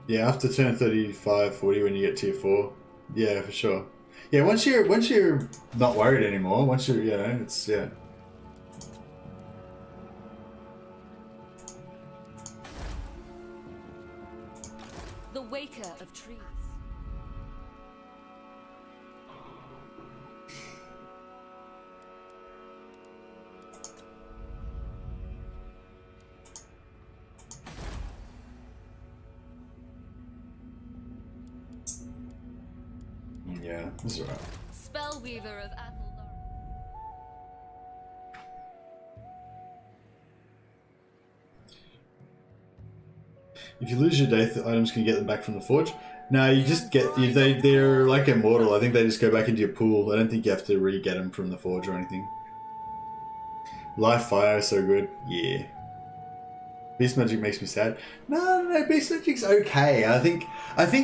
Yeah, after turn 35, 40 when you get tier 4. Yeah, for sure. Yeah, once you're not worried anymore, once you're, you know, it's, yeah. The waker of trees. Yeah, this is alright. Spellweaver of Athel. If you lose your Daith items, can you get them back from the forge? No, you just get they're like immortal. I think they just go back into your pool. I don't think you have to re-get them from the forge or anything. Life fire is so good. Yeah. Beast magic makes me sad. No, beast magic's okay. I think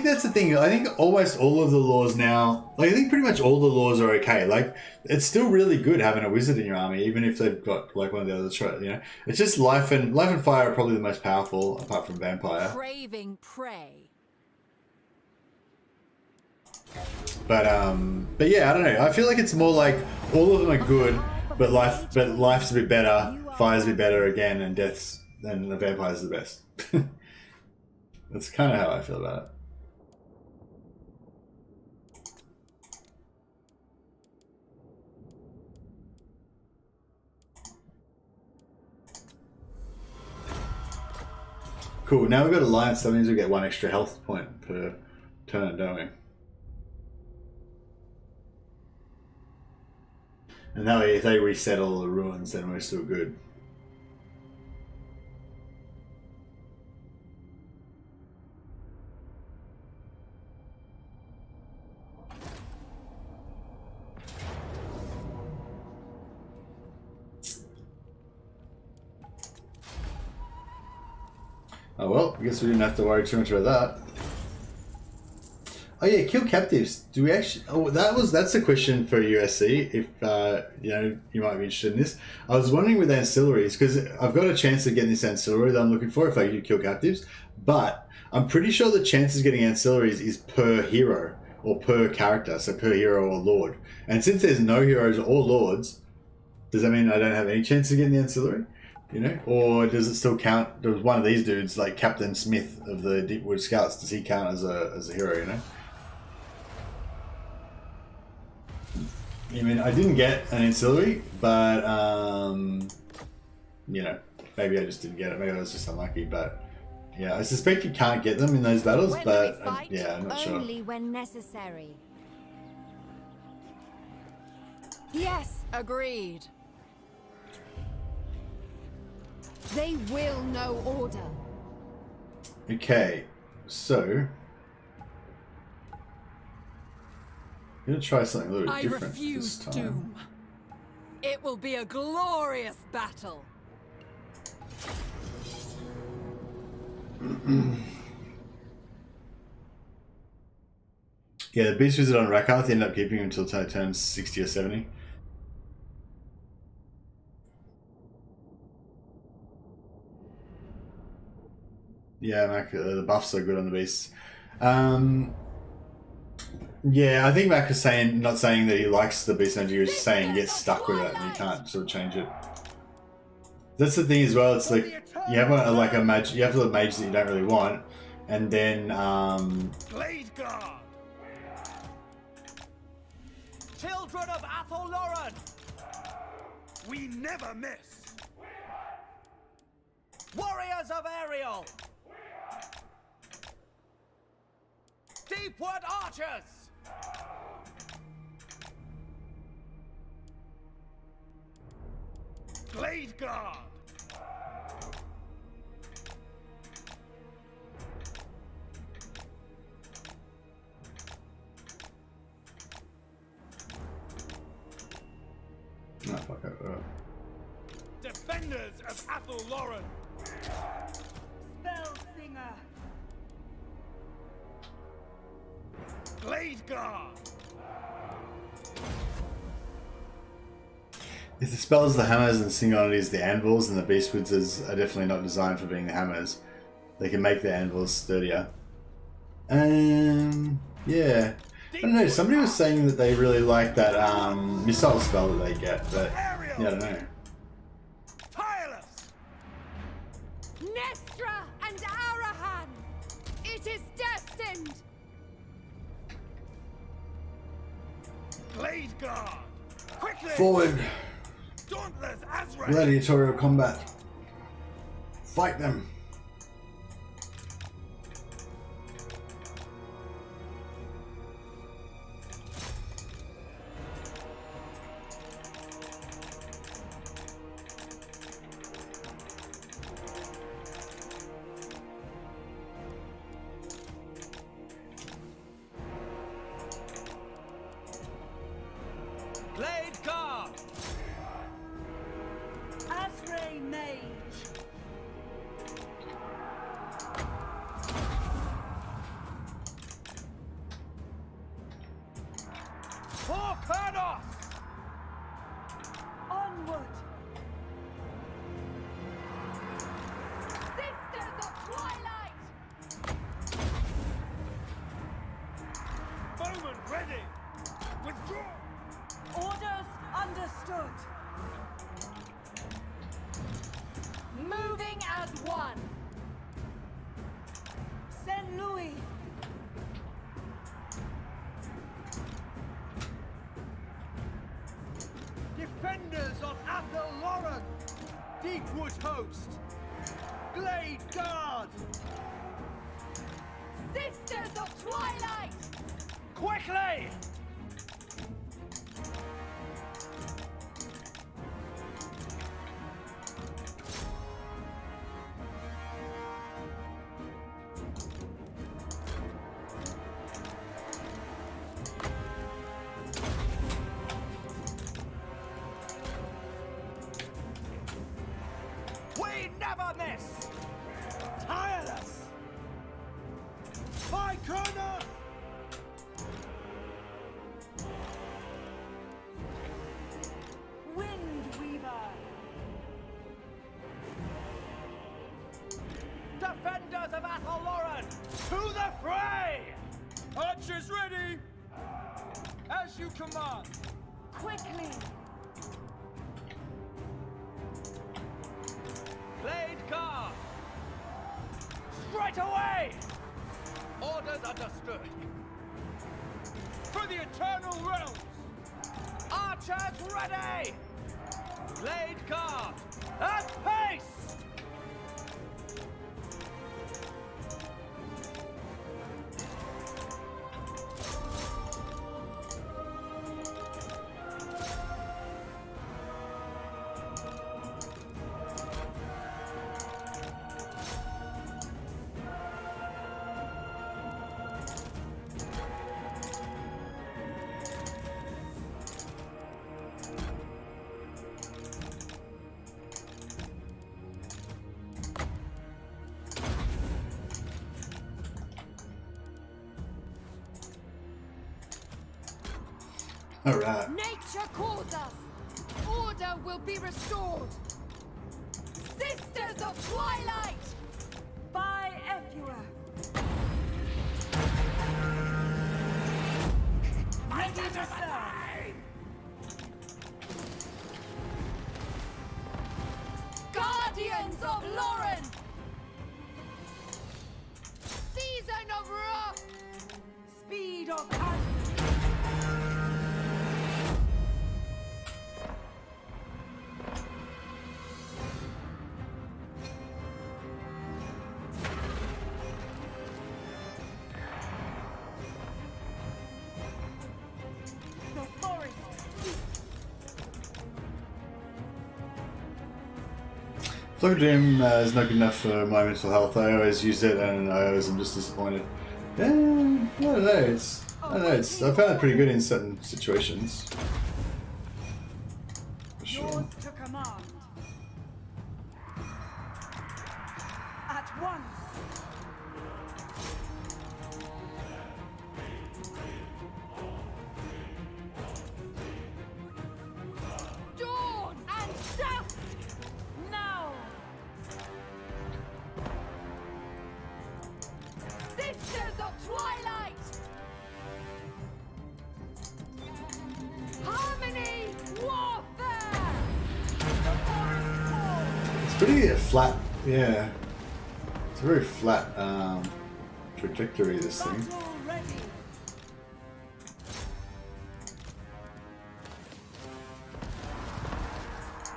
that's the thing. I think almost all of the laws now, like I think pretty much all the laws are okay. Like it's still really good having a wizard in your army, even if they've got like one of the other, you know. It's just life and fire are probably the most powerful apart from vampire. Craving prey. But yeah, I don't know. I feel like it's more like all of them are good, but life's a bit better, fire's a bit better again, and death's. Then the vampire's the best. That's kind of how I feel about it. Cool, now we've got Alliance, that means we get 1 extra health point per turn, don't we? And that way, if they reset all the ruins, then we're still good. Oh well, I guess we didn't have to worry too much about that. Oh yeah, kill captives. Do we actually? Oh, that's a question for USC. If you know, you might be interested in this. I was wondering with ancillaries because I've got a chance of getting this ancillary that I'm looking for if I do kill captives, but I'm pretty sure the chances of getting ancillaries is per hero or per character, so per hero or lord. And since there's no heroes or lords, does that mean I don't have any chance of getting the ancillary? You know? Or does it still count? Does one of these dudes, like Captain Smith of the Deepwood Scouts, does he count as a hero, you know? I mean, I didn't get an ancillary, but, you know, maybe I just didn't get it. Maybe I was just unlucky, but yeah, I suspect you can't get them in those battles, but yeah, I'm not sure. Only when necessary. Yes, agreed. They will know order. Okay, so I'm gonna try something a little bit different refuse this time. doom. It will be a glorious battle. Yeah, the Beast Wizard on Rakarth, end up keeping him until it turns 60 or 70. Yeah, Mac, the buffs are good on the beasts. Yeah, I think Mac is saying, not saying that he likes the beast energy, he's just saying he gets stuck with it and you can't sort of change it. That's the thing as well. It's like you have a mage, you have a mage that you don't really want, and then Blade Guard! Children of Athel-Loren! We never miss! Warriors of Ariel! Deepwood Archers! Blade Guard! oh, fuck it. Defenders of Athel-Loren! Spellsinger. Blade Guard! If the spells are the hammers and the singularity the anvils, and the beast wizards are definitely not designed for being the hammers. They can make the anvils sturdier. Yeah. I don't know, somebody was saying that they really like that missile spell that they get, but yeah, I don't know. Tireless! Naestra and Arahan! It is destined! Blade Guard! Quickly! Forward! Dauntless Azrael! Gladiatorial combat. Fight them! Blade Guard! Azrael Mage. For Kurnos! Onward. Sisters of Twilight! Bowman ready! Withdraw! Orders understood. Moving as one! Saint Louis. Defenders of Athel-Loren! Deepwood Host! Blade Guard! Sisters of Twilight! Quickly! We never miss! Tireless! By Kurnos! Windweaver. Defenders of Athel-Loren! To the fray! Archers ready! As you command! Quickly. Blade guard! Straight away! Orders understood. For the eternal realms! Archers ready! Blade guard! At pace! Alright. Nature calls us. Order will be restored. Sisters of Twilight! By Epua. Ready to serve. Guardians of Lauren! Season of wrath! Speed of hand. Flow Dream is not good enough for my mental health. I always use it and I always am just disappointed. Yeah, I don't know. I found it pretty good in certain situations. For sure. Yours to command. At once. Dawn and death! Now. Sisters of Twilight! Harmony! Warfare! It's pretty flat, yeah. It's a very flat trajectory, this thing. Battle ready.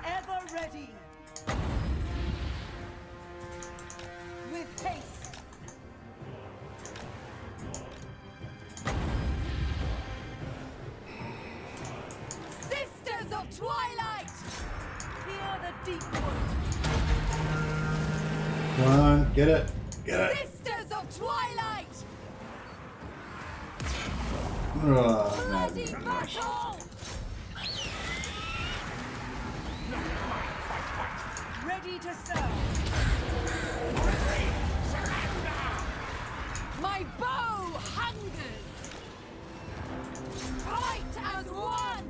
Ever ready. With haste. Sisters of Twilight! Fear the deep wood. Come on, get it. Get it. Sisters of Twilight! Oh, Bloody no. battle! Ready to serve. My bow hungers! Fight as one!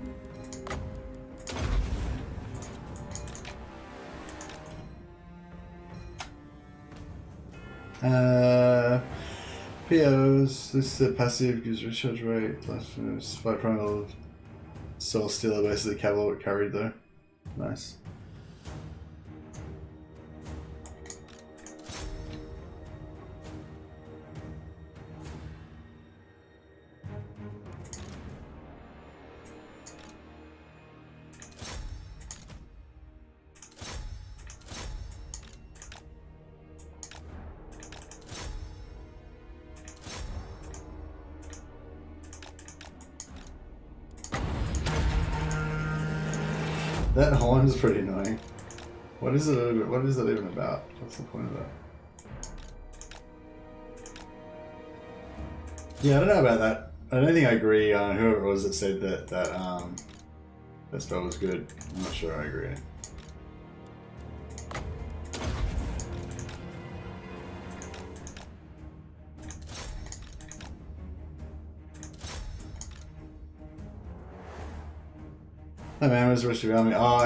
POs. This passive gives recharge rate. Plus fight primal. Soul Stealer basically cavalry carried though. Nice. That horn is pretty annoying. What is it? What is it even about? What's the point of that? Yeah, I don't know about that. I don't think I agree on whoever it was that said that that spell was good. I'm not sure I agree. Hey man, where's the rest of your army? Oh,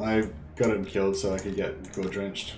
I got him killed so I could get gore drenched.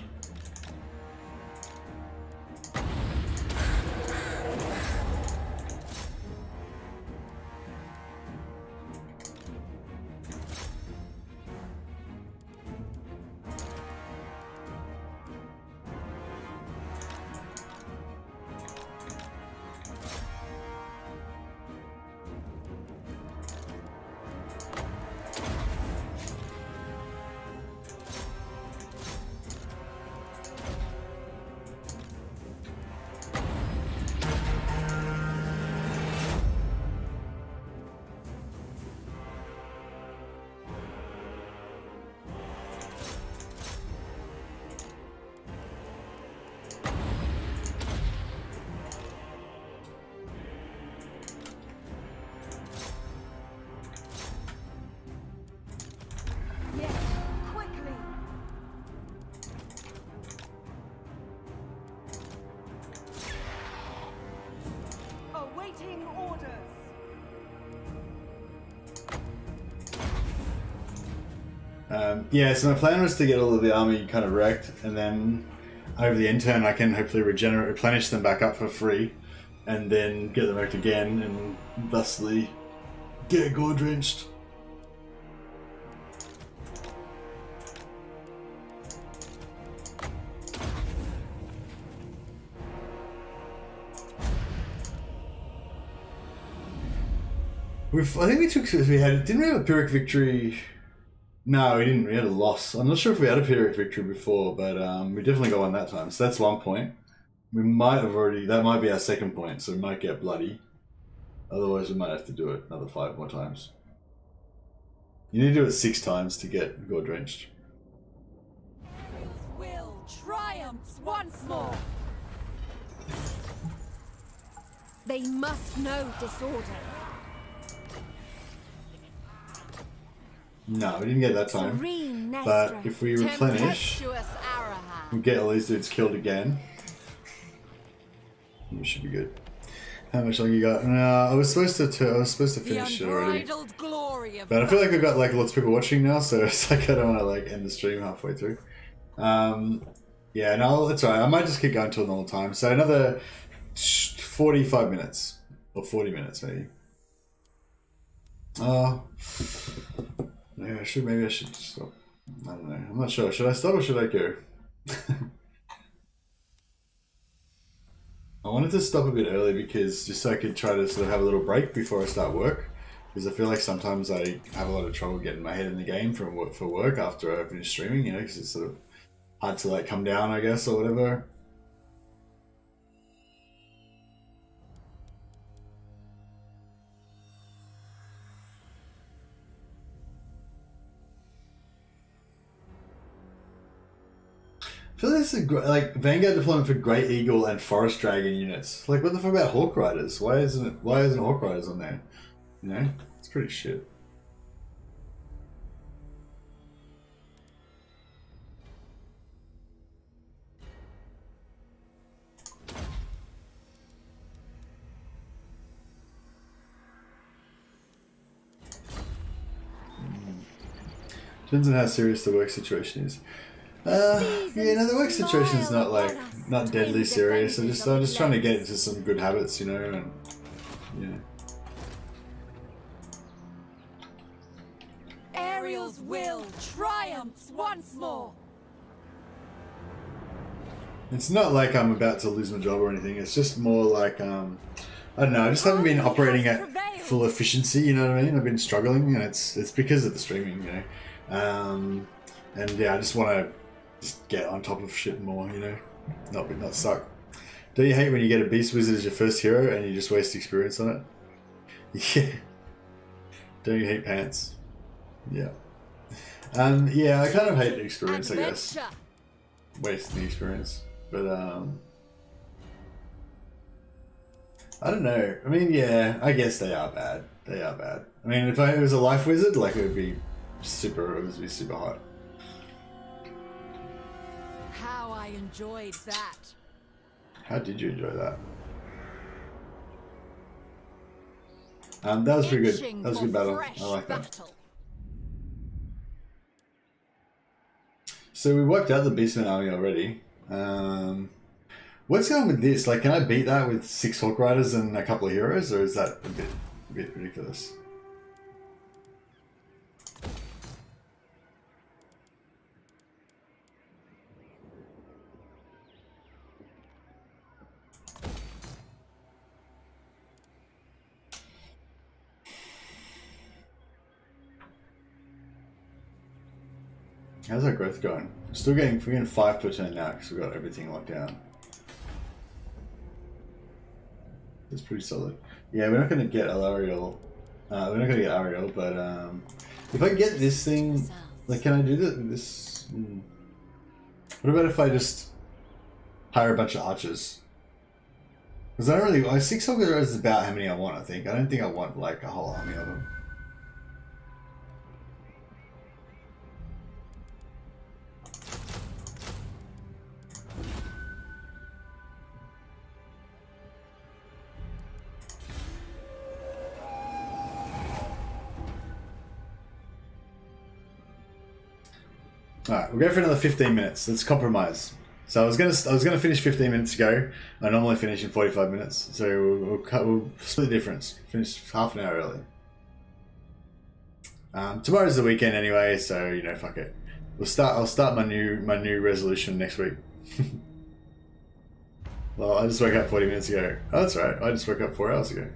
Yeah, so my plan was to get all of the army kind of wrecked, and then over the end turn I can hopefully replenish them back up for free, and then get them wrecked again, and thusly get gore drenched. I think didn't we have a Pyrrhic victory? No, we didn't. We had a loss. I'm not sure if we had a Pyrrhic victory before, but we definitely got one that time. So that's 1 point. We might have already. That might be our second point, so we might get bloody. Otherwise, we might have to do it another 5 more times. You need to do it 6 times to get gore drenched. Will triumphs once more. They must know disorder. No, we didn't get that time. But if we replenish, we get all these dudes killed again. We should be good. How much longer you got? No, I was supposed to finish it already. But I feel like we've got like lots of people watching now, so it's like I don't want to like end the stream halfway through. Yeah, no, that's alright. I might just keep going till normal time. So another 45 minutes or 40 minutes maybe. Yeah, maybe I should stop. I don't know. I'm not sure. Should I stop or should I go? I wanted to stop a bit early because just so I could try to sort of have a little break before I start work. Because I feel like sometimes I have a lot of trouble getting my head in the game for work after I finish streaming, you know, because it's sort of hard to like come down, I guess, or whatever. I feel like this is like Vanguard deployment for Great Eagle and Forest Dragon units. Like, what the fuck about Hawk Riders? Why isn't Hawk Riders on there? You know, it's pretty shit. Depends on how serious the work situation is. Yeah, no, the work situation is not deadly serious. I'm just trying to get into some good habits, you know, and yeah. Ariel's will triumphs once more. It's not like I'm about to lose my job or anything. It's just more like I don't know. I just haven't been operating at full efficiency. You know what I mean? I've been struggling, and it's because of the streaming, you know. And yeah, I just want to just get on top of shit more, you know, not suck. Don't you hate when you get a beast wizard as your first hero and you just waste experience on it? Yeah. Don't you hate pants? Yeah. Yeah, I kind of hate the experience, I guess. Wasting the experience, but I don't know. I mean, yeah, I guess they are bad. They are bad. I mean, if it was a life wizard, like it would be super hot. How I enjoyed that. How did you enjoy that? That was pretty good. That was a good battle. I like that. So we wiped out the Beastman army already. What's going on with this? Like, can I beat that with 6 Hawk Riders and a couple of heroes, or is that a bit ridiculous? How's our growth going? We're getting 5 per turn now because we've got everything locked down. It's pretty solid. Yeah, we're not going to get Alarielle. We're not going to get Ariel, but if I get this thing, like, can I do this? What about if I just hire a bunch of archers? Because I don't really. 6 Hawk Riders is about how many I want, I think. I don't think I want, like, a whole army of them. Alright, we'll go for another 15 minutes. Let's compromise. So I was gonna finish 15 minutes ago. I normally finish in 45 minutes. So we'll split the difference. Finish half an hour early. Tomorrow's the weekend anyway, so you know, fuck it. I'll start my new resolution next week. Well, I just woke up 40 minutes ago. Oh, that's right. I just woke up 4 hours ago.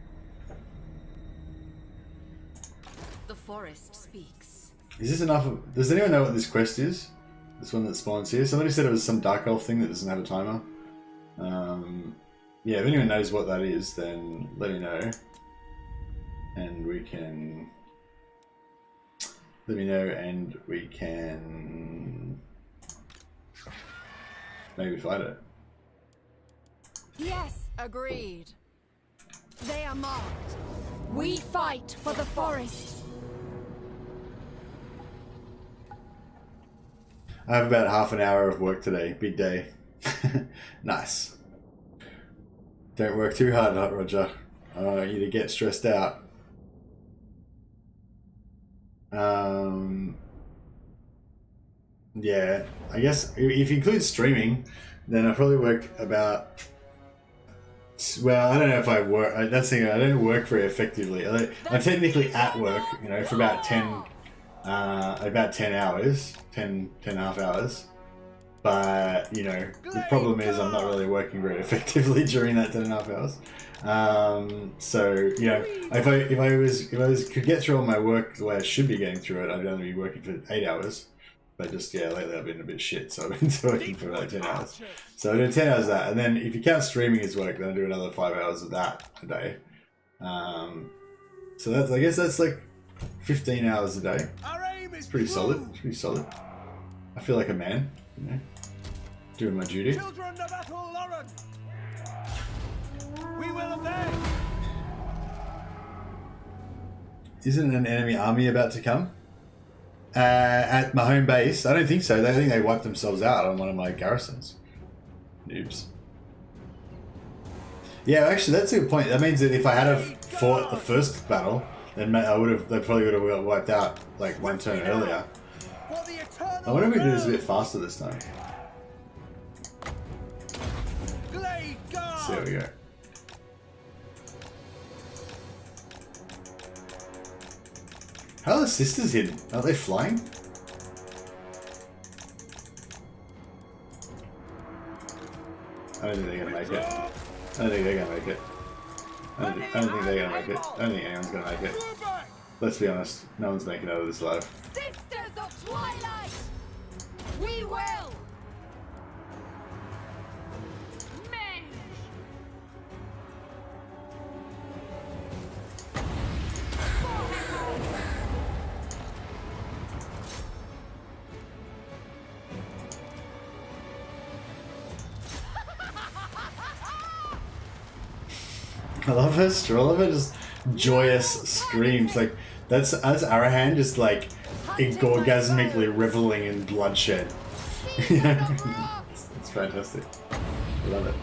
The forest speaks. Is this enough? Does anyone know what this quest is? This one that spawns here? Somebody said it was some dark elf thing that doesn't have a timer. Yeah, if anyone knows what that is, then let me know. And we can... Let me know and we can... maybe fight it. Yes, agreed. They are marked. We fight for the forest. I have about half an hour of work today. Big day. Nice. Don't work too hard, Roger. I don't want you to get stressed out. Yeah, I guess if you include streaming, then I probably work about... Well, I don't know if I work... That's the thing, I don't work very effectively. I'm technically at work, you know, for about 10 hours. 10 and a half hours. But, you know, the problem is I'm not really working very effectively during that 10 and a half hours. So, you know, if I could get through all my work the way I should be getting through it, I'd only be working for 8 hours. But just, yeah, lately I've been a bit shit, so I've been working for like 10 hours. So I do 10 hours of that, and then if you count streaming as work, then I do another 5 hours of that a day. So that's, I guess that's like 15 hours a day. It's pretty solid. It's pretty solid. I feel like a man, you know, doing my duty. Children of Athelloren, we will obey. Isn't an enemy army about to come? At my home base? I don't think so. I think they wiped themselves out on one of my garrisons. Noobs. Yeah, actually, that's a good point. That means that if I had fought the first battle, then they probably would have wiped out like one turn earlier. I wonder if we can do this a bit faster this time. So there we go. How are the sisters hidden? Are they flying? I don't think they're gonna make it. I don't think they're gonna make it. I don't think they're gonna make it. I don't think anyone's gonna make it. Let's be honest, no one's making it out of this alive. Sisters of Twilight! We will! I love her just joyous screams. Like that's Arahan just like orgasmically reveling in bloodshed. It's fantastic. I love it.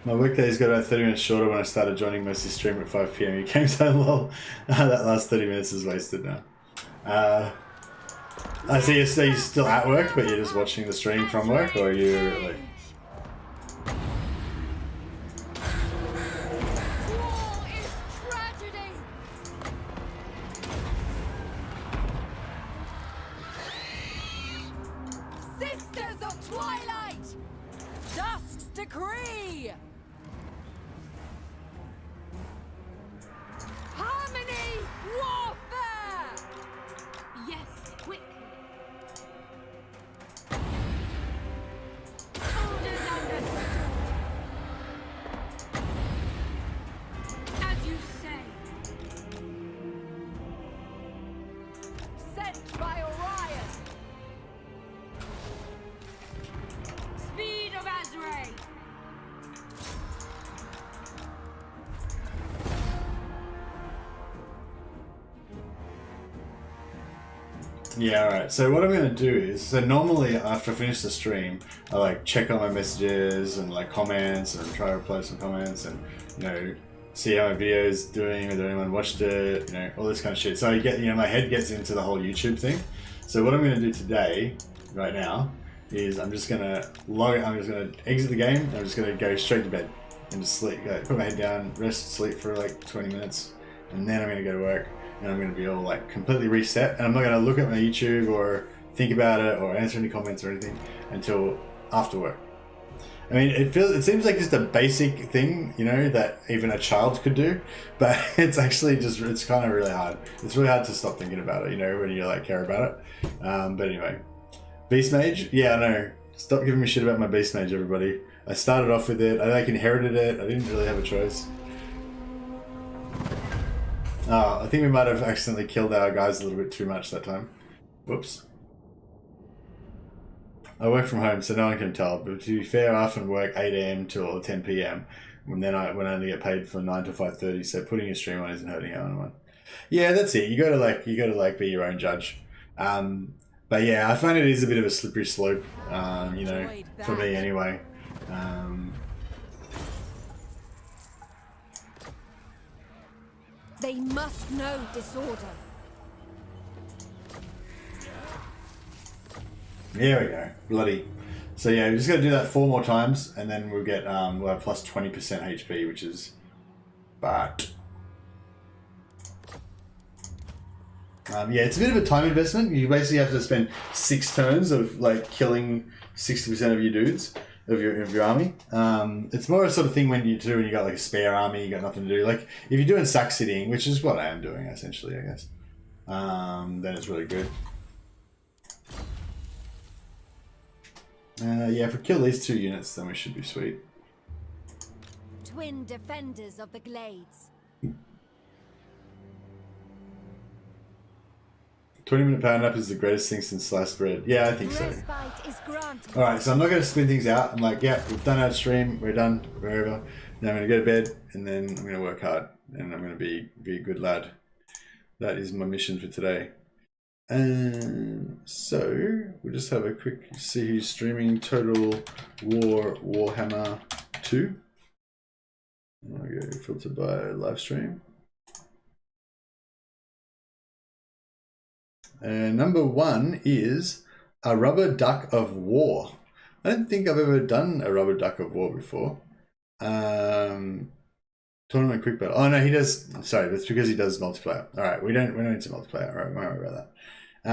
My workdays got about 30 minutes shorter when I started joining Mercy's stream at 5 PM. You came so lol. That last 30 minutes is wasted now. I see you're still at work, but you're just watching the stream from work, or you're like... War is tragedy. Sisters of Twilight! Dusk's decree! Harmony! Warfare! Yes, quickly. Orders understood. As you say. Sent by Orion! Speed of Azrael. Yeah, alright. So what I'm going to do is, so normally after I finish the stream, I like check on my messages and like comments and try to reply some comments and, you know, see how my video is doing, whether anyone watched it, you know, all this kind of shit. So I get, you know, my head gets into the whole YouTube thing. So what I'm going to do today, right now, is I'm just going to exit the game, and I'm just going to go straight to bed and just sleep, put my head down, rest, sleep for like 20 minutes, and then I'm going to go to work. And I'm going to be all like completely reset, and I'm not going to look at my YouTube or think about it or answer any comments or anything until after work. I mean, it seems like just a basic thing, you know, that even a child could do, but it's actually just, it's kind of really hard. It's really hard to stop thinking about it, you know, when you like care about it. But anyway, Beast Mage, yeah, I know. Stop giving me shit about my Beast Mage, everybody. I started off with it. I like inherited it. I didn't really have a choice. Oh, I think we might have accidentally killed our guys a little bit too much that time. Whoops. I work from home, so no one can tell. But to be fair, I often work 8 AM till 10 PM. And then I only get paid from 9 to 5:30. So putting a stream on isn't hurting anyone. Yeah, that's it. You gotta like be your own judge. But yeah, I find it is a bit of a slippery slope. You know, for me anyway. They must know disorder. There we go. Bloody. So yeah, we're just gonna do that 4 more times, and then we'll get we'll have plus 20% HP, which is but yeah, it's a bit of a time investment. You basically have to spend 6 turns of like killing 60% of your dudes. Of your army. It's more a sort of thing when you got like a spare army, you got nothing to do. Like if you're doing sack sitting, which is what I am doing essentially, I guess. Then it's really good. Yeah, if we kill these 2 units, then we should be sweet. Twin defenders of the glades. 20-minute power nap is the greatest thing since sliced bread. Yeah, I think so. Respite is granted. Alright, so I'm not going to spin things out. I'm like, yeah, we've done our stream, we're done, wherever. Now I'm going to go to bed, and then I'm going to work hard, and I'm going to be a good lad. That is my mission for today. So, we'll just have a quick see who's streaming. Total War Warhammer 2. I'll go filter by live stream. Number 1 is a rubber duck of war. I don't think I've ever done a rubber duck of war before. Tournament quick battle. Oh no, he does. Sorry, that's because he does multiplayer. All right, we don't need to multiplayer. All right, don't worry about that.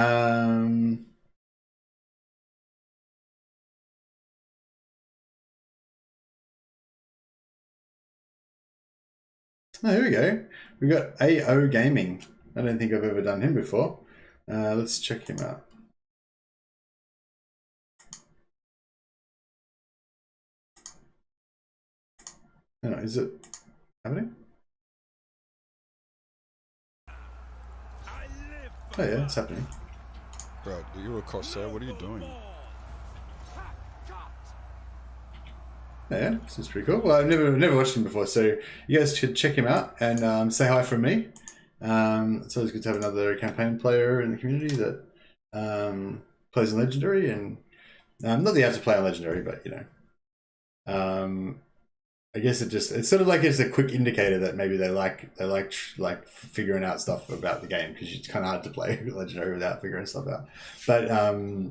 Oh, here we go. We got AO Gaming. I don't think I've ever done him before. Let's check him out. Oh, is it happening? Oh yeah, it's happening. Bro, you're a corsair. What are you doing? Yeah, this is pretty cool. Well, I've never watched him before, so you guys should check him out and say hi from me. It's always good to have another campaign player in the community that plays on Legendary, and not that you have to play on Legendary, but you know, I guess it's sort of like it's a quick indicator that maybe they like figuring out stuff about the game, because it's kind of hard to play Legendary without figuring stuff out. But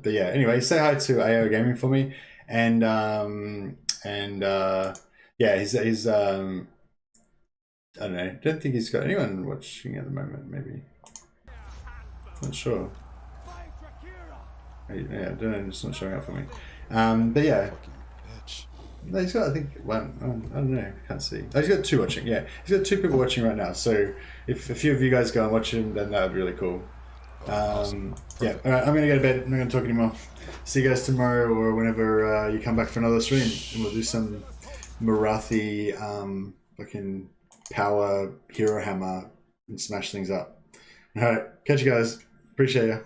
yeah. Anyway, say hi to AO Gaming for me, and yeah, he's I don't know. Don't think he's got anyone watching at the moment. Maybe, not sure. Yeah, I don't know. It's not showing up for me. But yeah. No, he's got, I think, one. I don't know. I can't see. Oh, he's got 2 watching. Yeah, he's got 2 people watching right now. So if a few of you guys go and watch him, then that would be really cool. Awesome. Yeah. All right. I'm gonna go to bed. I'm not gonna talk anymore. See you guys tomorrow or whenever you come back for another stream, and we'll do some Marathi fucking power hero hammer and smash things up. All right. Catch you guys. Appreciate you.